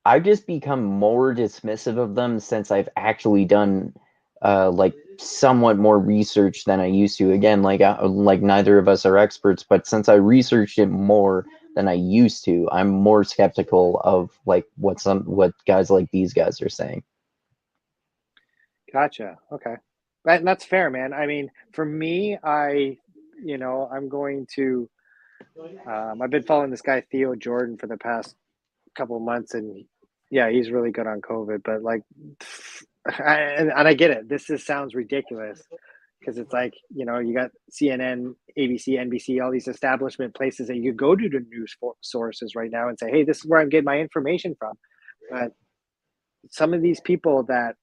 I've just become more dismissive of them since I've actually done like somewhat more research than I used to. Again, like neither of us are experts, but since I researched it more than I used to, I'm more skeptical of like what guys like these guys are saying. Gotcha. Okay. That's fair, man. I mean, for me, I'm going to, I've been following this guy, Theo Jordan, for the past couple of months, and yeah, he's really good on COVID, but like, and I get it. This sounds ridiculous because it's like, you got CNN, ABC, NBC, all these establishment places that you go to news sources right now and say, hey, this is where I'm getting my information from. But some of these people that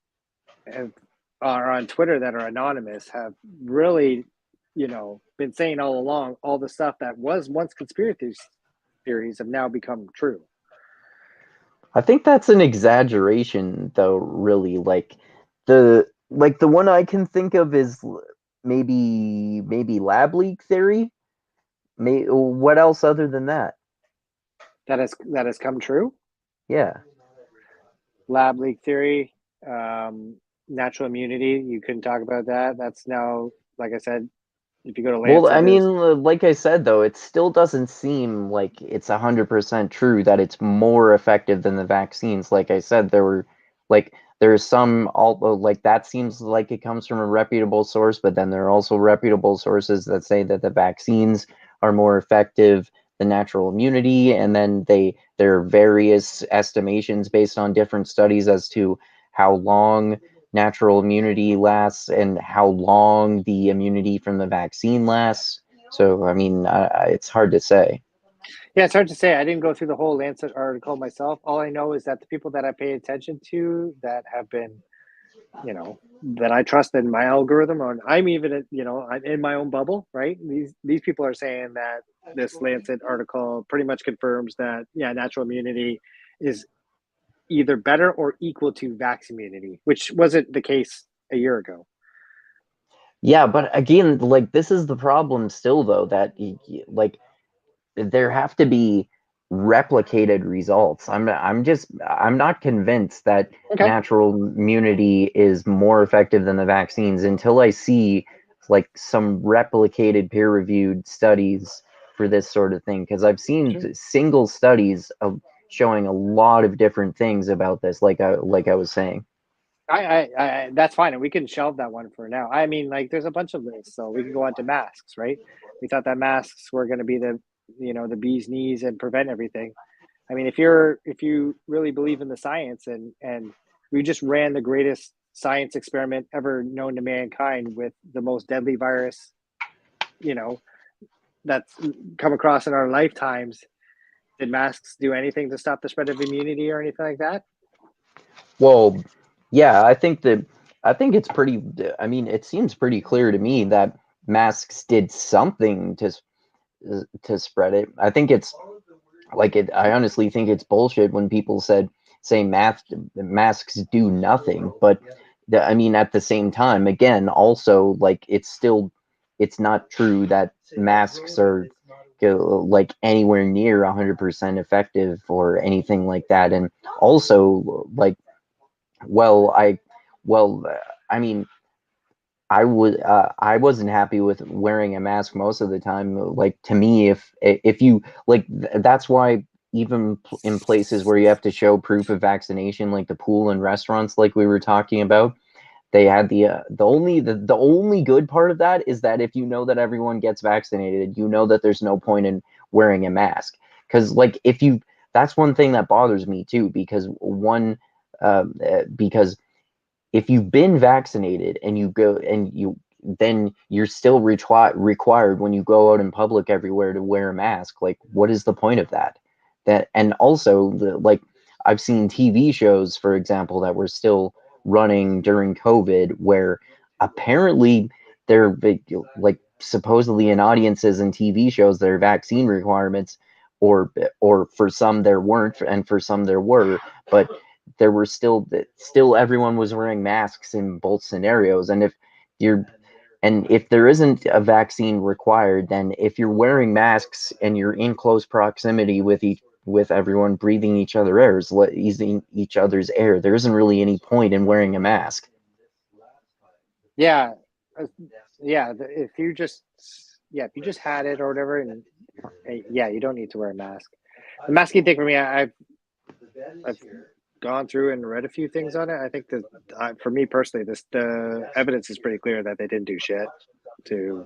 are on Twitter that are anonymous have really, been saying all along all the stuff that was once conspiracy theories have now become true. I think that's an exaggeration, though. Really, like the one I can think of is maybe lab leak theory. What else other than that? That has come true. Yeah, lab leak theory, natural immunity. You couldn't talk about that. That's now, like I said, if you go to Lancet, well, I mean, like I said, though, it still doesn't seem like it's 100% true that it's more effective than the vaccines. Like I said, there's some, although like that seems like it comes from a reputable source, but then there are also reputable sources that say that the vaccines are more effective than natural immunity, and then there are various estimations based on different studies as to how long natural immunity lasts and how long the immunity from the vaccine lasts. So, I mean, it's hard to say. Yeah, it's hard to say. I didn't go through the whole Lancet article myself. All I know is that the people that I pay attention to that have been, that I trust in my algorithm, or I'm even, I'm in my own bubble, right? These people are saying that this Lancet article pretty much confirms that, yeah, natural immunity is either better or equal to vax immunity, which wasn't the case a year ago. Yeah, but again, like this is the problem still, though, that like there have to be replicated results. I'm not convinced that natural immunity is more effective than the vaccines until I see like some replicated peer-reviewed studies for this sort of thing, because I've seen single studies of showing a lot of different things about this, like I was saying. I that's fine, and we can shelve that one for now. I mean, like there's a bunch of lists, so we can go on to masks, right? We thought that masks were going to be the the bee's knees and prevent everything. I mean, if you really believe in the science, and we just ran the greatest science experiment ever known to mankind with the most deadly virus, that's come across in our lifetimes. Did masks do anything to stop the spread of immunity or anything like that? Well, yeah, I think it's pretty. I mean, it seems pretty clear to me that masks did something to spread it. I think it's like it. I honestly think it's bullshit when people say masks do nothing. But I mean, at the same time, again, also like it's not true that masks are like anywhere near 100% effective or anything like that. And also like, I mean, I wasn't happy with wearing a mask most of the time. Like to me, if you like, that's why even in places where you have to show proof of vaccination, like the pool and restaurants, like we were talking about, they had the only good part of that is that if you know that everyone gets vaccinated, you know that there's no point in wearing a mask. Because like that's one thing that bothers me too, because because if you've been vaccinated and you go and then you're still required when you go out in public everywhere to wear a mask. Like, what is the point of that? And also like I've seen TV shows, for example, that were still running during COVID, where apparently they're like supposedly in audiences and TV shows there are vaccine requirements, or for some there weren't, and for some there were, but there were still everyone was wearing masks in both scenarios. And if there isn't a vaccine required, then if you're wearing masks and you're in close proximity with everyone breathing each each other's air, there isn't really any point in wearing a mask. Yeah, if you just had it or whatever, and you don't need to wear a mask. The masking thing for me, I've gone through and read a few things on it. I think that for me personally, the evidence is pretty clear that they didn't do shit to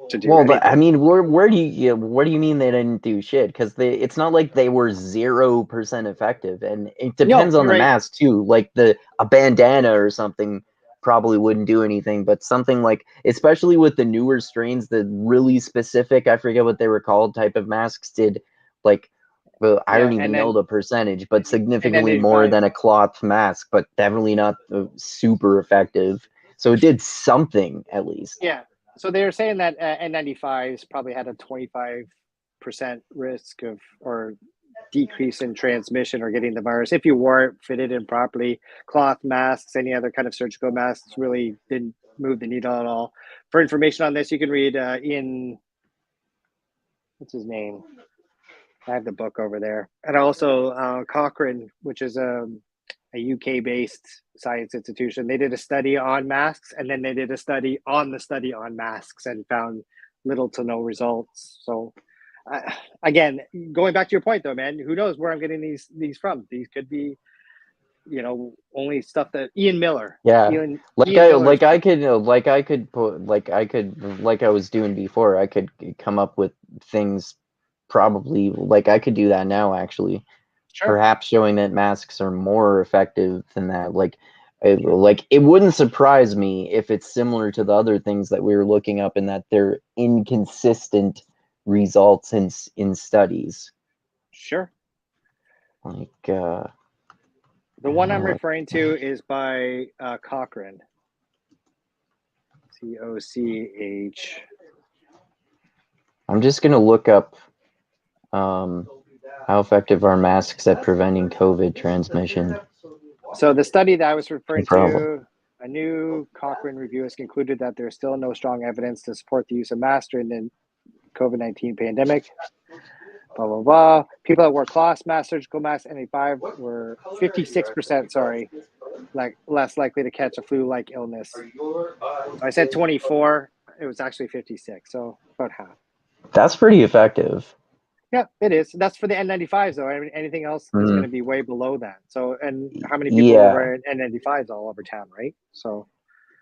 do. Well, I mean, where do you mean they didn't do shit? Because it's not like they were 0% effective, and it depends on the mask too. Like a bandana or something probably wouldn't do anything, but something like, especially with the newer strains, the really specific, I forget what they were called, type of masks did like. Well, I don't even know the percentage, but significantly more than a cloth mask, but definitely not super effective. So it did something at least. Yeah. So they were saying that N95s probably had a 25% risk of or decrease in transmission or getting the virus if you wore it fitted in properly. Cloth masks, any other kind of surgical masks really didn't move the needle at all. For information on this, you can read Ian, what's his name? I have the book over there. And also Cochrane, which is a UK-based science institution. They did a study on masks, and then they did a study on masks and found little to no results. So again, going back to your point though, man, who knows where I'm getting these from? These could be, only stuff that Ian Miller. Yeah. Like I was doing before, I could come up with things. Probably, like I could do that now, actually. Sure. Perhaps showing that masks are more effective than that. It wouldn't surprise me if it's similar to the other things that we were looking up, in that they're inconsistent results in studies. Sure. Like the one I'm referring to is by Cochrane. COCH. I'm just gonna look up how effective are masks at preventing COVID transmission. So the study that I was referring to, a new Cochrane review has concluded that there's still no strong evidence to support the use of masks during the COVID-19 pandemic. Blah, blah, blah. People that wore cloth masks, surgical masks, N95 were 56%, less likely to catch a flu-like illness. So I said 24, it was actually 56, so about half. That's pretty effective. Yeah, it is. That's for the N95s, though. I mean, anything else is going to be way below that. So, and how many people are wearing N95s all over town, right? So,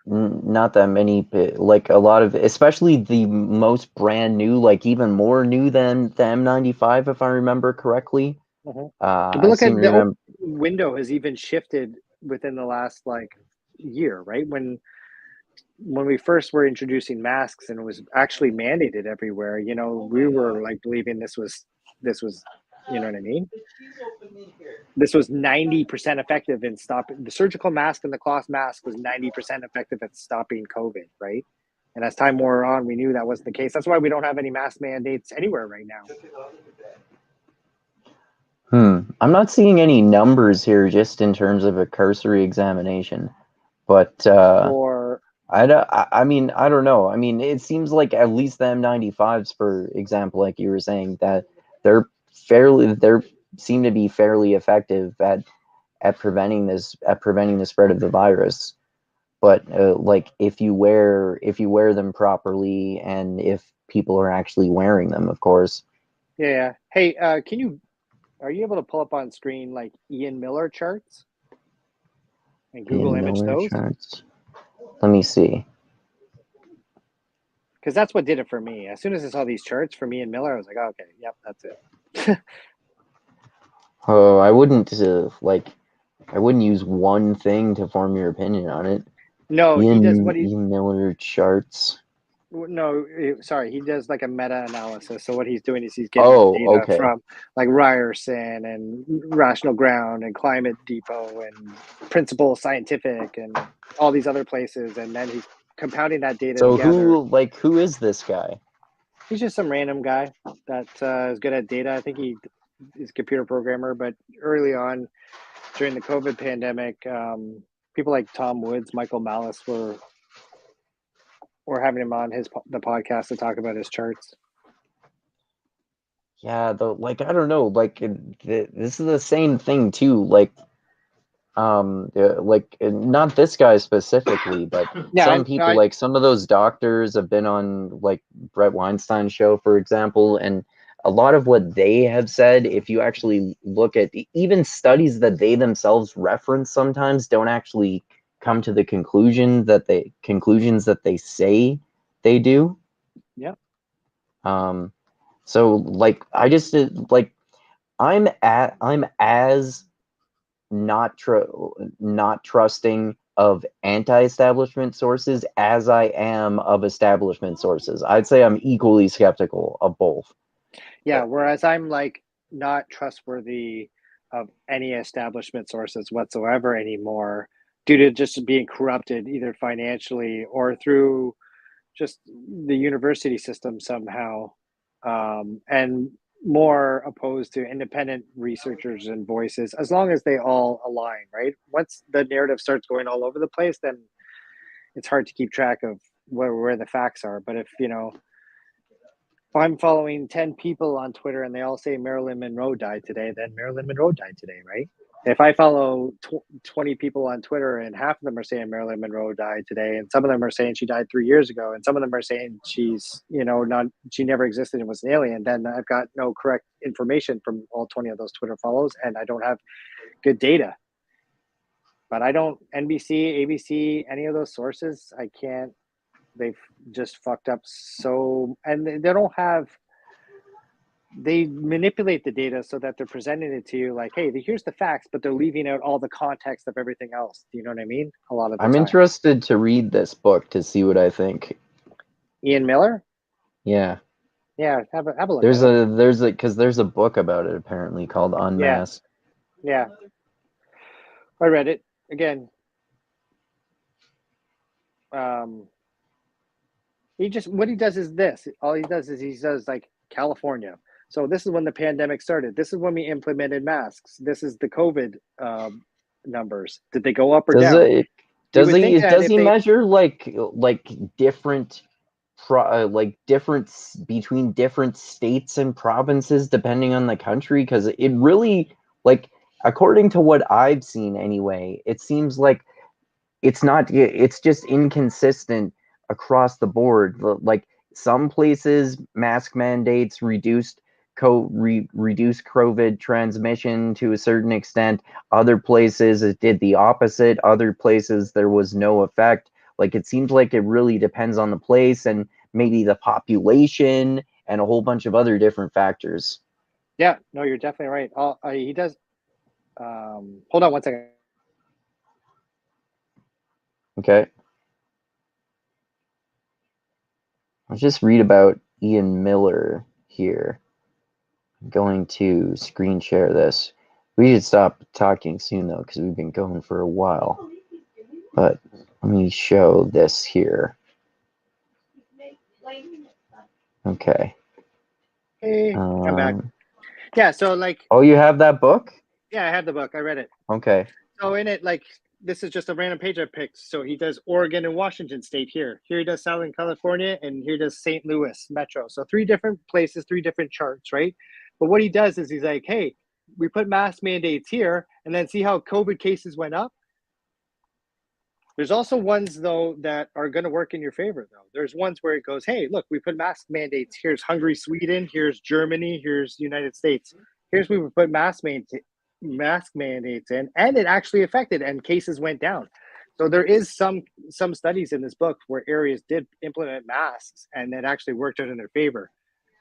not that many. Like a lot of, especially the most brand new, like even more new than the M95, if I remember correctly. But look at the window has even shifted within the last year, right? When we first were introducing masks and it was actually mandated everywhere, we were believing this was, you know what I mean? This was 90% effective in stopping the surgical mask, and the cloth mask was 90% effective at stopping COVID, right? And as time wore on, we knew that wasn't the case. That's why we don't have any mask mandates anywhere right now. I'm not seeing any numbers here, just in terms of a cursory examination, but I don't know. I mean, it seems like at least the M95s, for example, like you were saying, that they seem to be fairly effective at preventing the spread of the virus. But if you wear them properly, and if people are actually wearing them, of course. Yeah. Hey, are you able to pull up on screen Ian Miller charts and Google image those? Charts. Let me see. Because that's what did it for me. As soon as I saw these charts for me and Miller, I was like, oh, okay, yep, that's it. I wouldn't use one thing to form your opinion on it. No, he does what Ian Miller charts. No, sorry, he does a meta-analysis. So what he's doing is he's getting data from Ryerson and Rational Ground and Climate Depot and Principal Scientific and all these other places, and then he's compounding that data together. Who is this guy? He's just some random guy that is good at data. I think he is a computer programmer, but early on during the COVID pandemic, people like Tom Woods, Michael Malice were having him on the podcast to talk about his charts. Yeah, I don't know, this is the same thing too. Not this guy specifically, but some people, some of those doctors have been on like Brett Weinstein's show, for example, and a lot of what they have said, if you actually look at even studies that they themselves reference, sometimes don't actually come to the conclusions that they say they do. Yeah. So I just I'm as not trusting of anti-establishment sources as I am of establishment sources. I'd say I'm equally skeptical of both. Yeah, whereas I'm not trustworthy of any establishment sources whatsoever anymore, due to just being corrupted either financially or through just the university system somehow, and more opposed to independent researchers and voices, as long as they all align, right? Once the narrative starts going all over the place, then it's hard to keep track of where the facts are. But if I'm following 10 people on Twitter and they all say Marilyn Monroe died today, then Marilyn Monroe died today, right? If I follow 20 people on Twitter and half of them are saying Marilyn Monroe died today, and some of them are saying she died 3 years ago, and some of them are saying she's, she never existed and was an alien, then I've got no correct information from all 20 of those Twitter follows, and I don't have good data. But I don't, NBC, ABC, any of those sources, I can't. They've just fucked up and they manipulate the data so that they're presenting it to you like, hey, here's the facts, but they're leaving out all the context of everything else. Do you know what I mean? A lot of the I'm time. interested to read this book to see what I think. Ian Miller? Yeah. Yeah, have a look. There's a book about it apparently called Unmasked. Yeah. I read it again. What he does is this. All he does is he says California. So this is when the pandemic started. This is when we implemented masks. This is the COVID numbers. Did they go up or down? Does he measure different difference between different states and provinces depending on the country? Because it really, according to what I've seen anyway, it seems like it's just inconsistent across the board. Like some places mask mandates reduced COVID transmission to a certain extent. Other places it did the opposite. Other places there was no effect. It seems like it really depends on the place and maybe the population and a whole bunch of other different factors. Yeah, no, you're definitely right. He does. Hold on one second. Okay. Let's just read about Ian Miller here. I'm going to screen share this. We should stop talking soon, though, because we've been going for a while. But let me show this here. Okay. Hey, come back. Yeah, so Oh, you have that book? Yeah, I have the book. I read it. Okay. So in it, this is just a random page I picked. So he does Oregon and Washington State here. Here he does Southern California, and here he does St. Louis Metro. So 3 different places, 3 different charts, right? But what he does is he's like, hey, we put mask mandates here, and then see how COVID cases went up? There's also ones, though, that are going to work in your favor, though. There's ones where it goes, hey, look, we put mask mandates. Here's Hungary, Sweden. Here's Germany. Here's the United States. Here's where we put mask mandates in, and it actually affected, and cases went down. So there is some studies in this book where areas did implement masks, and it actually worked out in their favor.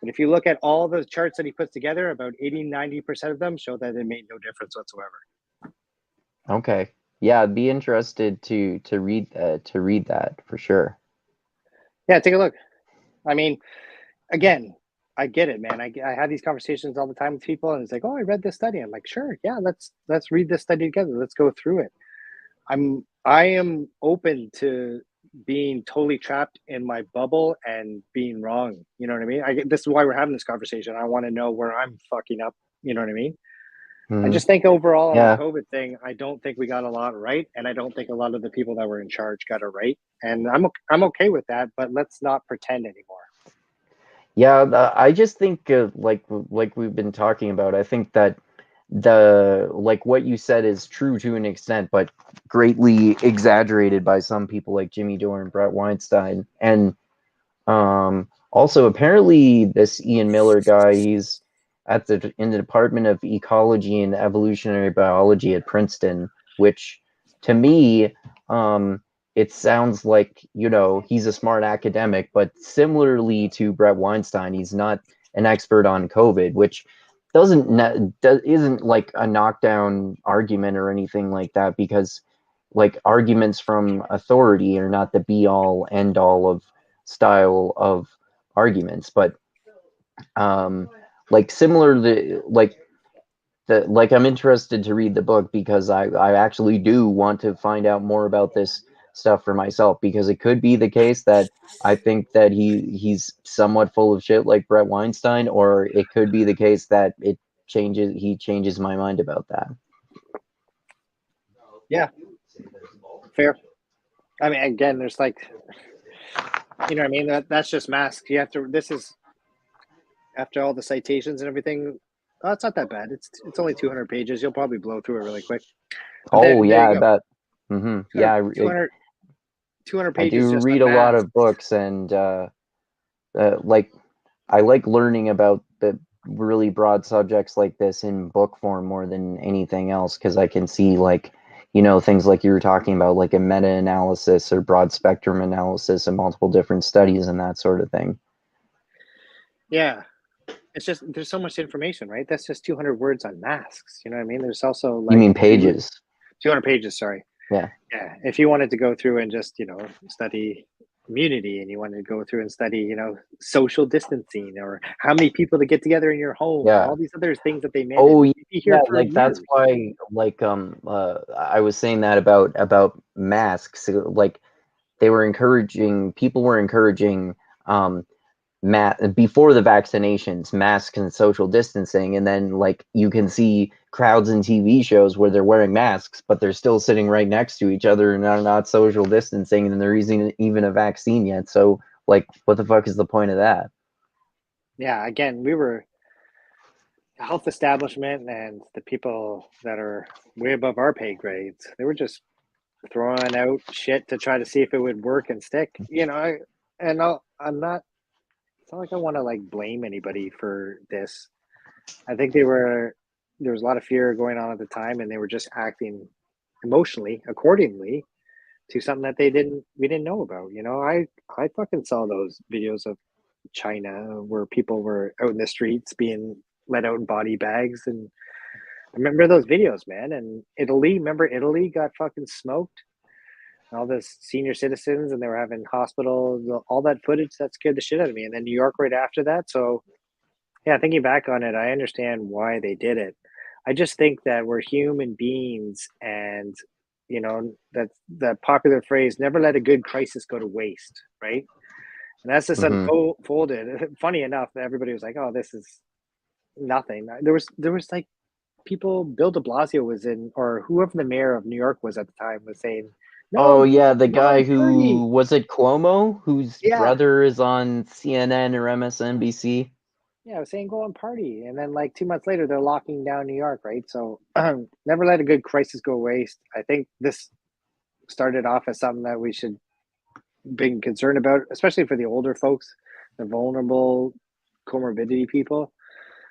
But if you look at all the charts that he puts together, about 80-90% of them show that it made no difference whatsoever. Okay. Yeah, I'd be interested to read that for sure. Yeah, take a look. I mean, again, I get it, man. I have these conversations all the time with people, and it's like, oh, I read this study. I'm like, sure, yeah, let's read this study together. Let's go through it. I am open to being totally trapped in my bubble and being wrong. You know what I mean? This is why we're having this conversation. I want to know where I'm fucking up. You know what I mean? I just think overall on the COVID thing, I don't think we got a lot right, and I don't think a lot of the people that were in charge got it right. And I'm okay with that, but let's not pretend anymore. Yeah, I just think like we've been talking about, I think that what you said is true to an extent, but greatly exaggerated by some people like Jimmy Dore and Brett Weinstein. And also apparently this Ian Miller guy, he's in the Department of Ecology and Evolutionary Biology at Princeton, which to me, it sounds like, he's a smart academic, but similarly to Brett Weinstein, he's not an expert on COVID, which isn't like a knockdown argument or anything like that, because like arguments from authority are not the be all end all of style of arguments. But like similar like I'm interested to read the book because I actually do want to find out more about this stuff for myself, because it could be the case that I think that he's somewhat full of shit like Brett Weinstein, or it could be the case that he changes my mind about that. Yeah. Fair. I mean, again, there's like, you know what I mean? That's just masks. This is, after all the citations and everything, oh, it's not that bad. It's only 200 pages. You'll probably blow through it really quick. But I bet. Mm-hmm. 200 pages. I do read a lot of books, and like I like learning about the really broad subjects like this in book form more than anything else, because I can see like, things like you were talking about, like a meta-analysis or broad spectrum analysis of multiple different studies and that sort of thing. Yeah. It's just, there's so much information, right? That's just 200 words on masks. You know what I mean? There's also like... You mean pages? 200 pages, sorry. Yeah. Yeah. If you wanted to go through and just, study immunity, and you wanted to go through and study, social distancing, or how many people to get together in your home, yeah, all these other things that they manage. Oh, yeah, like that's why, like, I was saying that about masks. Like, people were encouraging, before the vaccinations, masks and social distancing, and then like you can see crowds in TV shows where they're wearing masks, but they're still sitting right next to each other and are not social distancing, and there isn't even a vaccine yet. So like, what the fuck is the point of that? Yeah, again, we were the health establishment and the people that are way above our pay grades. They were just throwing out shit to try to see if it would work and stick. I'm not. It's not like I want to like blame anybody for this. I think there was a lot of fear going on at the time, and they were just acting emotionally accordingly to something that we didn't know about. I fucking saw those videos of China where people were out in the streets being let out in body bags, and I remember those videos, man. And Italy got fucking smoked. All the senior citizens, and they were having hospitals, all that footage that scared the shit out of me. And then New York right after that. So yeah, thinking back on it, I understand why they did it. I just think that we're human beings, and that popular phrase, never let a good crisis go to waste, right? And that's just unfolded. Funny enough, everybody was like, oh, this is nothing. There was like people, Bill de Blasio was in, or whoever the mayor of New York was at the time, was saying, no, the guy who was it, Cuomo, whose brother is on CNN or MSNBC. Yeah, I was saying go and party, and then like 2 months later they're locking down New York, right? So never let a good crisis go waste. I think this started off as something that we should be concerned about, especially for the older folks, the vulnerable comorbidity people.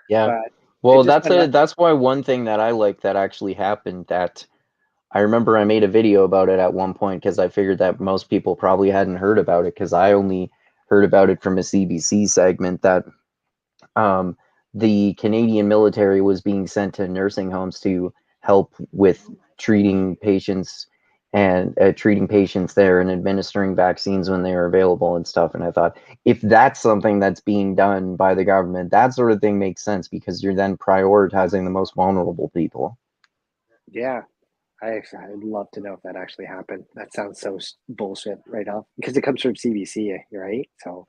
Yeah, well, that's why one thing that I like that actually happened, that I remember I made a video about it at one point, because I figured that most people probably hadn't heard about it, because I only heard about it from a CBC segment, that the Canadian military was being sent to nursing homes to help with treating patients there and administering vaccines when they were available and stuff. And I thought, if that's something that's being done by the government, that sort of thing makes sense, because you're then prioritizing the most vulnerable people. Yeah. I'd love to know if that actually happened. That sounds so bullshit right off, because it comes from CBC, right? So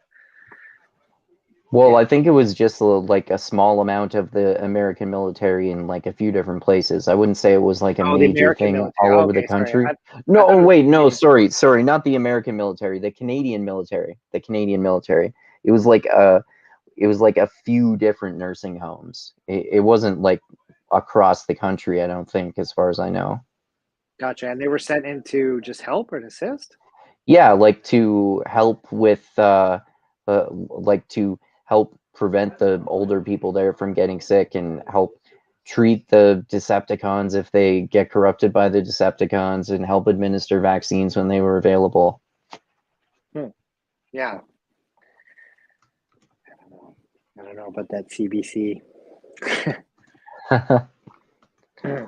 Well, I think it was just like a small amount of the American military in like a few different places. I wouldn't say it was like a Oh, the major American thing military. all Oh, over the okay, sorry. country. I No, thought it oh was wait, no, Canadian. sorry, not the American military, the Canadian military. The Canadian military. It was like a few different nursing homes. It wasn't like across the country, I don't think, as far as I know. Gotcha. And they were sent in to just help or assist? Yeah, like to help with like to help prevent the older people there from getting sick and help treat the Decepticons if they get corrupted by the Decepticons and help administer vaccines when they were available. Yeah. I don't know about that CBC.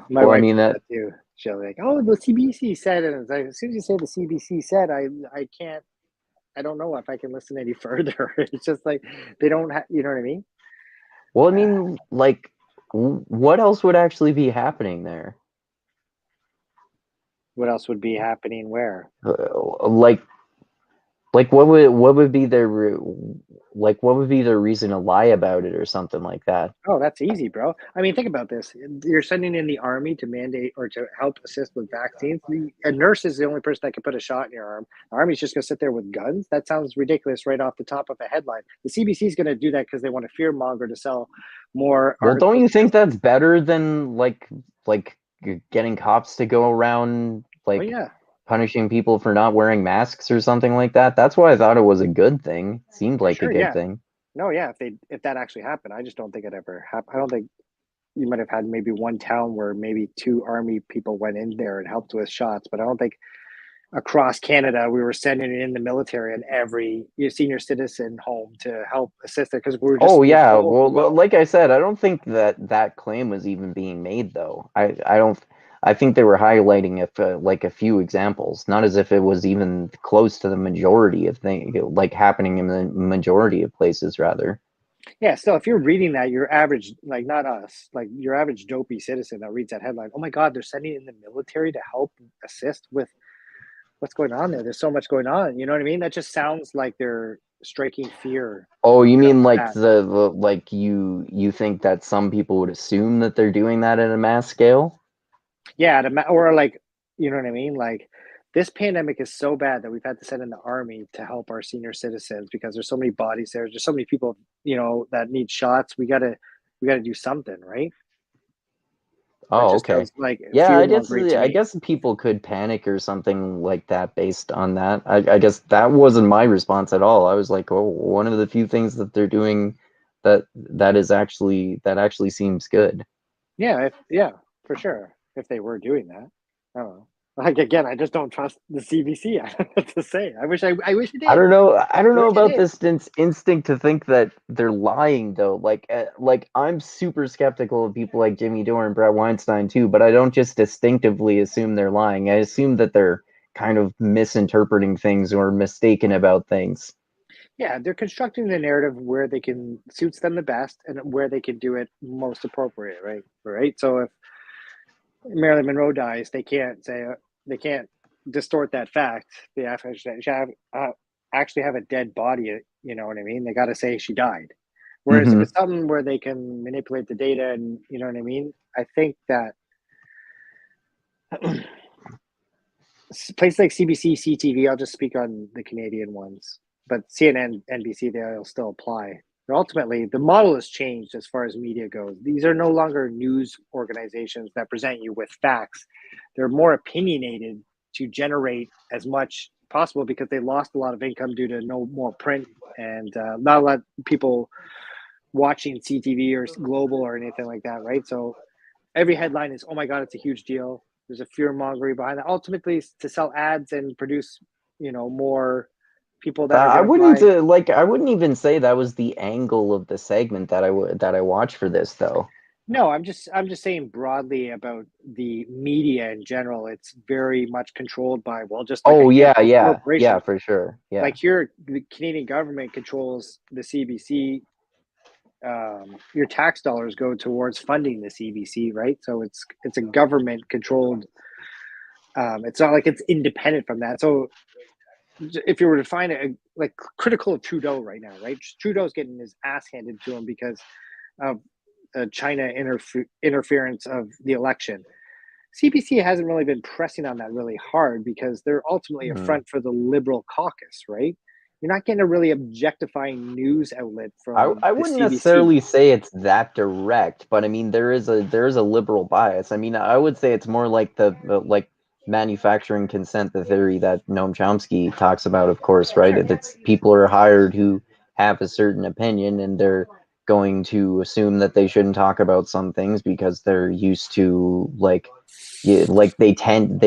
My wife does that too. She'll be like, "Oh, the CBC said," and it's like, as soon as you say the CBC said, I can't. I don't know if I can listen any further. It's just like they don't have. You know what I mean? Well, I mean, like, what else would actually be happening there? What else would be happening where? Like what would be their reason to lie about it or something like that? Oh, that's easy, bro. I mean, think about this. You're sending in the army to mandate or to help assist with vaccines. A nurse is the only person that can put a shot in your arm. The army's just going to sit there with guns. That sounds ridiculous right off the top of a headline. The CBC is going to do that because they want to fear monger to sell more Well, articles. don't you think that's better than like getting cops to go around like punishing people for not wearing masks or something like that? That's why I thought it was a good thing. It seemed like a good thing. No, yeah, if that actually happened, I just don't think it ever happened. I don't think you might have had maybe one town where maybe 2 army people went in there and helped with shots, but I don't think across Canada we were sending in the military in every senior citizen home to help assist it because we were just. Oh yeah, well, like I said, I don't think that claim was even being made though. I don't. I think they were highlighting it like a few examples, not as if it was even close to the majority of things like happening in the majority of places rather. Yeah, so if you're reading that, your average, like not us, like your average dopey citizen that reads that headline, oh my God, they're sending in the military to help assist with what's going on there. There's so much going on. You know what I mean? That just sounds like they're striking fear. Oh, you mean like the like you think that some people would assume that they're doing that at a mass scale? Yeah, or like, you know what I mean? Like this pandemic is so bad that we've had to send in the army to help our senior citizens because there's so many bodies there. There's so many people, that need shots. We gotta do something, right? Oh, okay. Like yeah, I guess people could panic or something like that based on that. I guess that wasn't my response at all. I was like, oh, one of the few things that they're doing that actually seems good. Yeah, for sure. If they were doing that, I don't know. Like again, I just don't trust the CBC. I don't know what to say. I wish it did. I don't know about this instinct to think that they're lying though. Like I'm super skeptical of people like Jimmy Dore and Brett Weinstein too, but I don't just distinctively assume they're lying. I assume that they're kind of misinterpreting things or mistaken about things. Yeah, they're constructing the narrative where they can suits them the best and where they can do it most appropriate, right? Right. So if Marilyn Monroe dies, they can't distort that fact. They actually have a dead body. You know what I mean? They got to say she died. Whereas if it's something where they can manipulate the data and you know what I mean, I think that places like CBC, CTV, I'll just speak on the Canadian ones, but CNN, NBC, they'll still apply. But ultimately, the model has changed as far as media goes. These are no longer news organizations that present you with facts. They're more opinionated to generate as much possible because they lost a lot of income due to no more print and not a lot of people watching CTV or Global or anything like that, right? So every headline is, oh my God, it's a huge deal. There's a fear mongering behind that. Ultimately, to sell ads and produce, more people that I wouldn't even say that was the angle of the segment that I watched for this though. No, I'm just saying broadly about the media in general. It's very much controlled by just like yeah, for sure. Yeah. Like the Canadian government controls the CBC. Your tax dollars go towards funding the CBC, right? So it's a government controlled. It's not like it's independent from that. So if you were to find it like critical of Trudeau right now, right? Trudeau's getting his ass handed to him because of China interference of the election. CBC hasn't really been pressing on that really hard because they're ultimately a front for the Liberal caucus, right? You're not getting a really objectifying news outlet from. I wouldn't necessarily say it's that direct, but I mean there is a liberal bias. I mean I would say it's more like the like manufacturing consent, the theory that Noam Chomsky talks about, of course, right? It's people are hired who have a certain opinion and they're going to assume that they shouldn't talk about some things because they're used to like they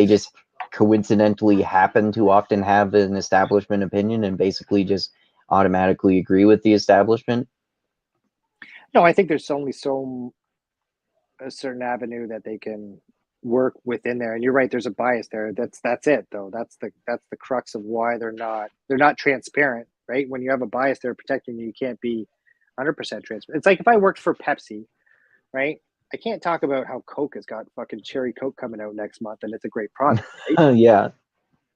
just coincidentally happen to often have an establishment opinion and basically just automatically agree with the establishment. No, I think there's only a certain avenue that they can work within there, and you're right. There's a bias there. That's it, though. That's the crux of why they're not transparent, right? When you have a bias, they're protecting you. You can't be 100% transparent. It's like if I worked for Pepsi, right? I can't talk about how Coke has got fucking cherry Coke coming out next month and it's a great product, right? Yeah.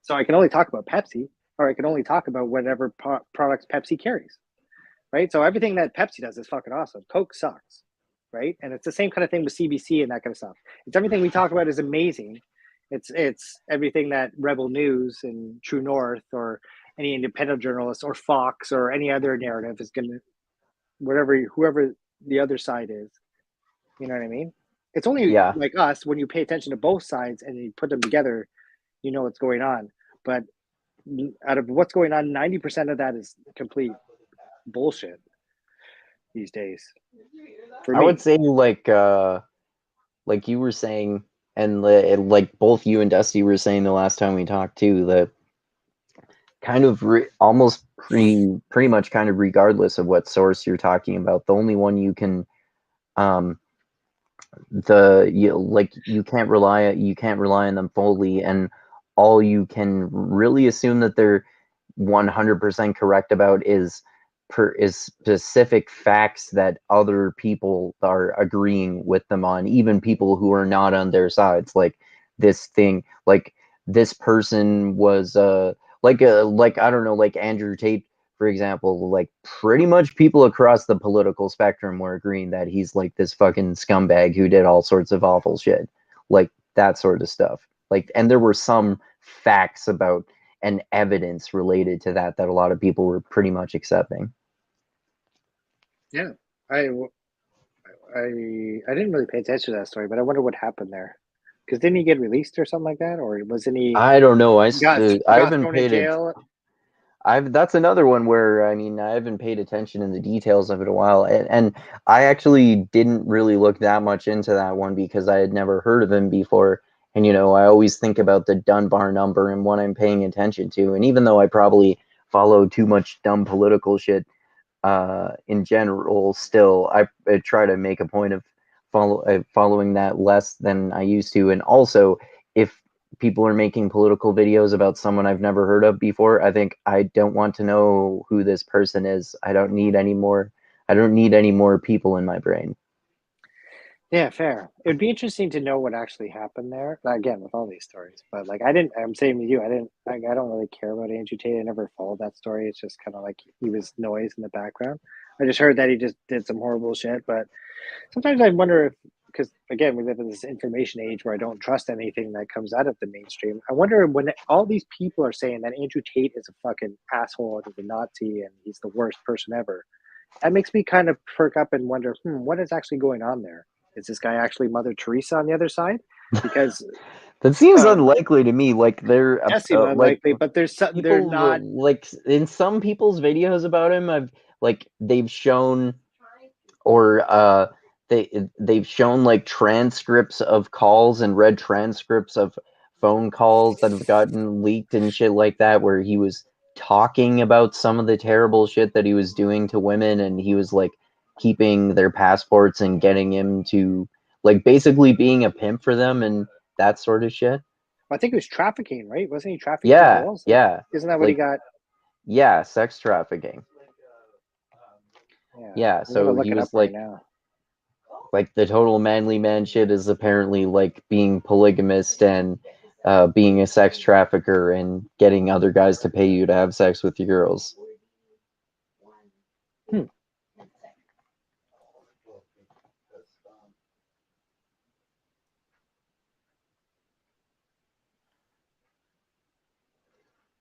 So I can only talk about Pepsi, or I can only talk about whatever products Pepsi carries, right? So everything that Pepsi does is fucking awesome. Coke sucks, right? And it's the same kind of thing with CBC and that kind of stuff. It's everything we talk about is amazing. It's everything that Rebel News and True North or any independent journalist or Fox or any other narrative is going to, whoever the other side is. You know what I mean? It's only like us, when you pay attention to both sides and you put them together, you know what's going on. But out of what's going on, 90% of that is complete bullshit these days. I would say like you were saying, and like both you and Dusty were saying the last time we talked too, that kind of almost pretty much kind of regardless of what source you're talking about, the only one you can you can't rely on them fully, and all you can really assume that they're 100% correct about is specific facts that other people are agreeing with them on, even people who are not on their sides. Like this thing, like this person was like I don't know, like Andrew Tate, for example. Like pretty much people across the political spectrum were agreeing that he's like this fucking scumbag who did all sorts of awful shit, like that sort of stuff. Like, and there were some facts about and evidence related to that a lot of people were pretty much accepting. Yeah, I didn't really pay attention to that story, but I wonder what happened there. Because didn't he get released or something like that, or wasn't he? I don't know. I haven't thrown paid in jail. That's another one where I mean I haven't paid attention in the details of it a while, and I actually didn't really look that much into that one because I had never heard of him before. And you know, I always think about the Dunbar number and what I'm paying attention to. And even though I probably follow too much dumb political shit in general, still I try to make a point of following that less than I used to. And also, if people are making political videos about someone I've never heard of before, I think I don't want to know who this person is. I don't need any more people in my brain. Yeah, fair. It would be interesting to know what actually happened there. Again, with all these stories, but like I'm saying to you, I don't really care about Andrew Tate. I never followed that story. It's just kind of like he was noise in the background. I just heard that he just did some horrible shit. But sometimes I wonder if, because again, we live in this information age where I don't trust anything that comes out of the mainstream. I wonder when all these people are saying that Andrew Tate is a fucking asshole and he's a Nazi and he's the worst person ever. That makes me kind of perk up and wonder, what is actually going on there? Is this guy actually Mother Teresa on the other side? Because that seems unlikely to me. Like they're unlikely, but they're not like in some people's videos about him. They've shown or they've shown like transcripts of calls and read transcripts of phone calls that have gotten leaked and shit like that, where he was talking about some of the terrible shit that he was doing to women, and he was like keeping their passports and getting him to like basically being a pimp for them and that sort of shit. I think it was trafficking, right? Wasn't he trafficking girls? Yeah. Isn't that what he got? Yeah, sex trafficking. Yeah, so he was like, like the total manly man shit is apparently like being polygamist and being a sex trafficker and getting other guys to pay you to have sex with your girls.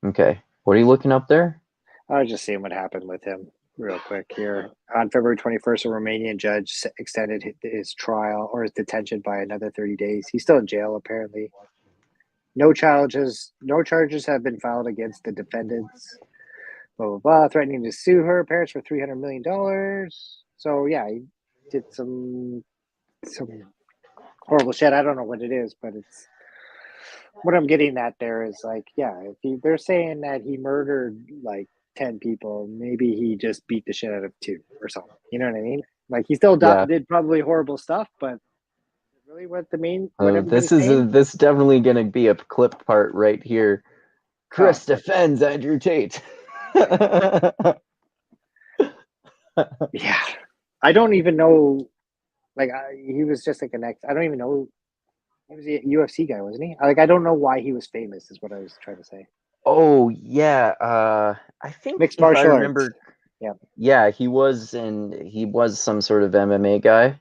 Okay, what are you looking up there? I was just seeing what happened with him real quick here. On February 21st, a Romanian judge extended his trial or his detention by another 30 days. He's still in jail, apparently. No charges have been filed against the defendants. Blah, blah, blah, threatening to sue her parents for $300 million. So, yeah, he did some horrible shit. I don't know what it is, but it's what I'm getting at there is like, yeah, if they're saying that he murdered like 10 people, maybe he just beat the shit out of 2 or something. You know what I mean? Like he still did probably horrible stuff, but really what the main this is definitely gonna be a clip part right here. Chris defends Andrew Tate. Yeah, I don't even know. Like he was just like I don't even know. He was a UFC guy, wasn't he? Like I don't know why he was famous. Is what I was trying to say. Oh yeah, I think mixed martial arts. Yeah, he was some sort of MMA guy.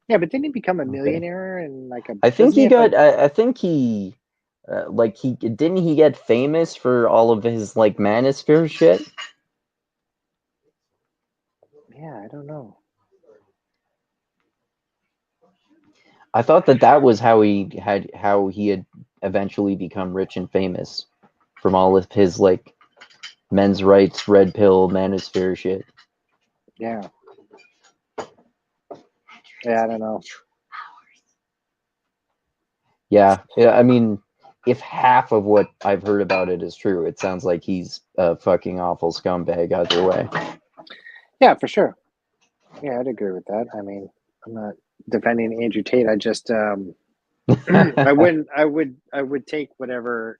Yeah, but didn't he become a millionaire and like a? I think he got. I think he, didn't he get famous for all of his like manosphere shit? Yeah, I don't know. I thought that was how he had eventually become rich and famous from all of his like men's rights, red pill, manosphere shit. Yeah. Yeah, I don't know. Yeah, I mean, if half of what I've heard about it is true, it sounds like he's a fucking awful scumbag either way. Yeah, for sure. Yeah, I'd agree with that. I mean, I'm not defending Andrew Tate. I just I would take whatever.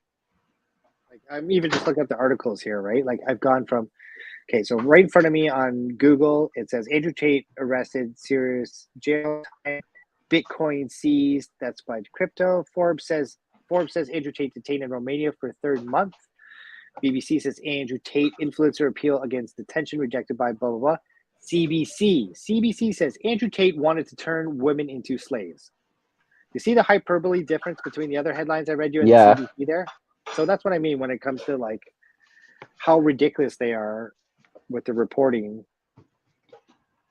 Like I'm even just looking at the articles here, right? Like I've gone from so right in front of me on Google, it says Andrew Tate arrested, serious jail time, Bitcoin seized. That's by crypto. Forbes says Andrew Tate detained in Romania for 3rd month. BBC says Andrew Tate influencer appeal against detention rejected by blah blah blah. CBC says Andrew Tate wanted to turn women into slaves. You see the hyperbole difference between the other headlines I read you and the CBC there? So that's what I mean when it comes to like how ridiculous they are with the reporting.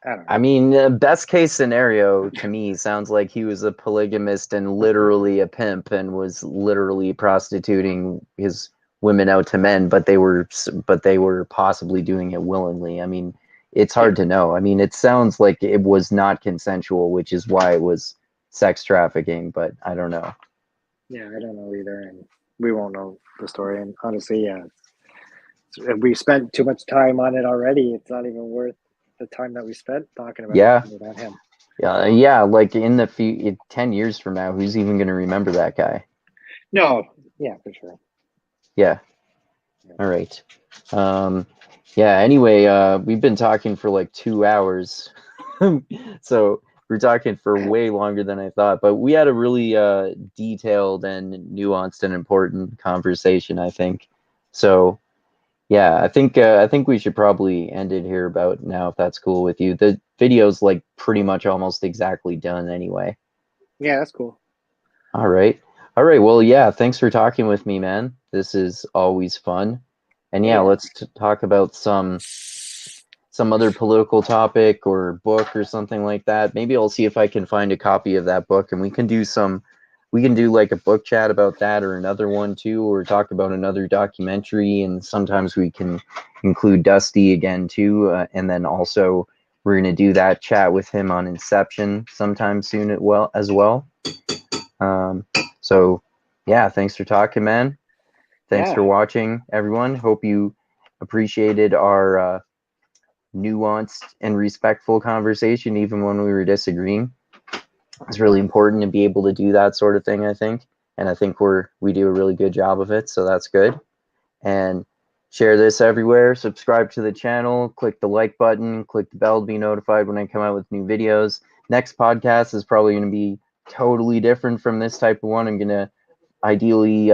I don't know. I mean, best case scenario to me sounds like he was a polygamist and literally a pimp and was literally prostituting his women out to men, but they were possibly doing it willingly. I mean, it's hard to know. I mean, it sounds like it was not consensual, which is why it was sex trafficking, but I don't know. Yeah, I don't know either, and we won't know the story. And honestly, yeah, we spent too much time on it already. It's not even worth the time that we spent talking about him. Yeah, like in the 10 years from now, who's even going to remember that guy? No, yeah, for sure. Yeah. All right. Anyway, we've been talking for like 2 hours. So we're talking for way longer than I thought, but we had a really detailed and nuanced and important conversation, I think. So yeah, I think we should probably end it here about now, if that's cool with you. The video's like pretty much almost exactly done anyway. Yeah, that's cool. All right. Well, yeah, thanks for talking with me, man. This is always fun. And yeah, let's talk about some other political topic or book or something like that. Maybe I'll see if I can find a copy of that book and we can do like a book chat about that or another one too, or talk about another documentary. And sometimes we can include Dusty again too. And then also we're going to do that chat with him on Inception sometime soon as well. So yeah, thanks for talking, man. Thanks for watching, everyone. Hope you appreciated our nuanced and respectful conversation, even when we were disagreeing. It's really important to be able to do that sort of thing, I think. And I think we do a really good job of it, so that's good. And share this everywhere. Subscribe to the channel. Click the like button. Click the bell to be notified when I come out with new videos. Next podcast is probably going to be totally different from this type of one. ideally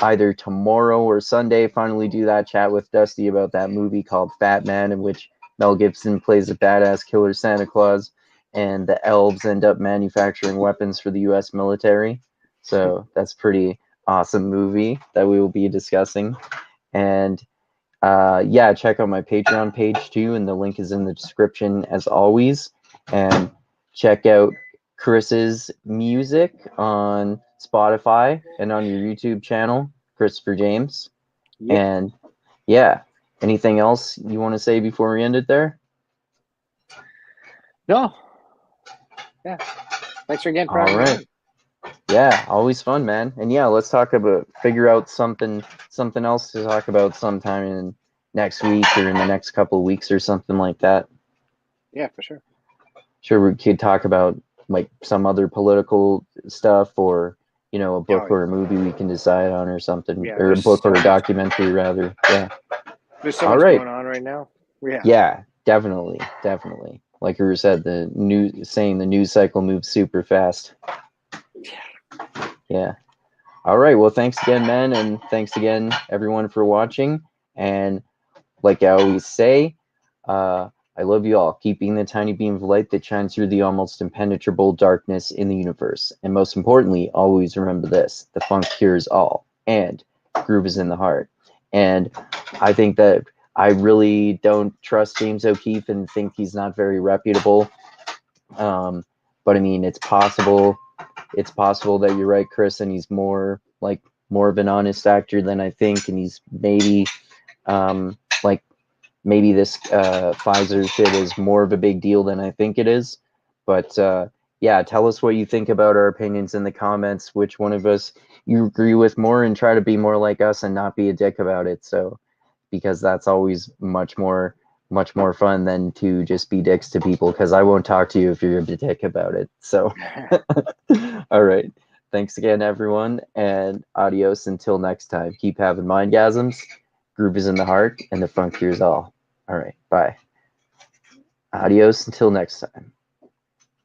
either tomorrow or Sunday, finally do that chat with Dusty about that movie called Fat Man, in which Mel Gibson plays a badass killer Santa Claus, and the elves end up manufacturing weapons for the U.S. military. So that's pretty awesome movie that we will be discussing. And yeah, check out my Patreon page too, and the link is in the description as always. And check out Chris's music on Spotify and on your YouTube channel, Christopher James. Yep. And yeah, anything else you want to say before we end it there? No. Yeah. Thanks for again. All right. Yeah, always fun, man. And yeah, let's figure out something else to talk about sometime in next week or in the next couple of weeks or something like that. Yeah, for sure. Sure, we could talk about like some other political stuff, or a book or a movie we can decide on, or something, or a book or a documentary rather. Yeah. There's so much going on right now. Yeah, definitely. Like you said, the news cycle moves super fast. Yeah. All right. Well, thanks again, man, and thanks again, everyone, for watching. And like I always say, I love you all. Keep being the tiny beam of light that shines through the almost impenetrable darkness in the universe. And most importantly, always remember this: the funk cures all, and groove is in the heart. And I think that I really don't trust James O'Keefe and think he's not very reputable. But I mean, it's possible. It's possible that you're right, Chris, and he's more of an honest actor than I think, and he's maybe maybe this Pfizer shit is more of a big deal than I think it is. But yeah, tell us what you think about our opinions in the comments, which one of us you agree with more, and try to be more like us and not be a dick about it. So, because that's always much more fun than to just be dicks to people, because I won't talk to you if you're a dick about it. So, all right. Thanks again, everyone, and adios until next time. Keep having mindgasms. Groove is in the heart, and the funk cures all. All right. Bye. Adios until next time.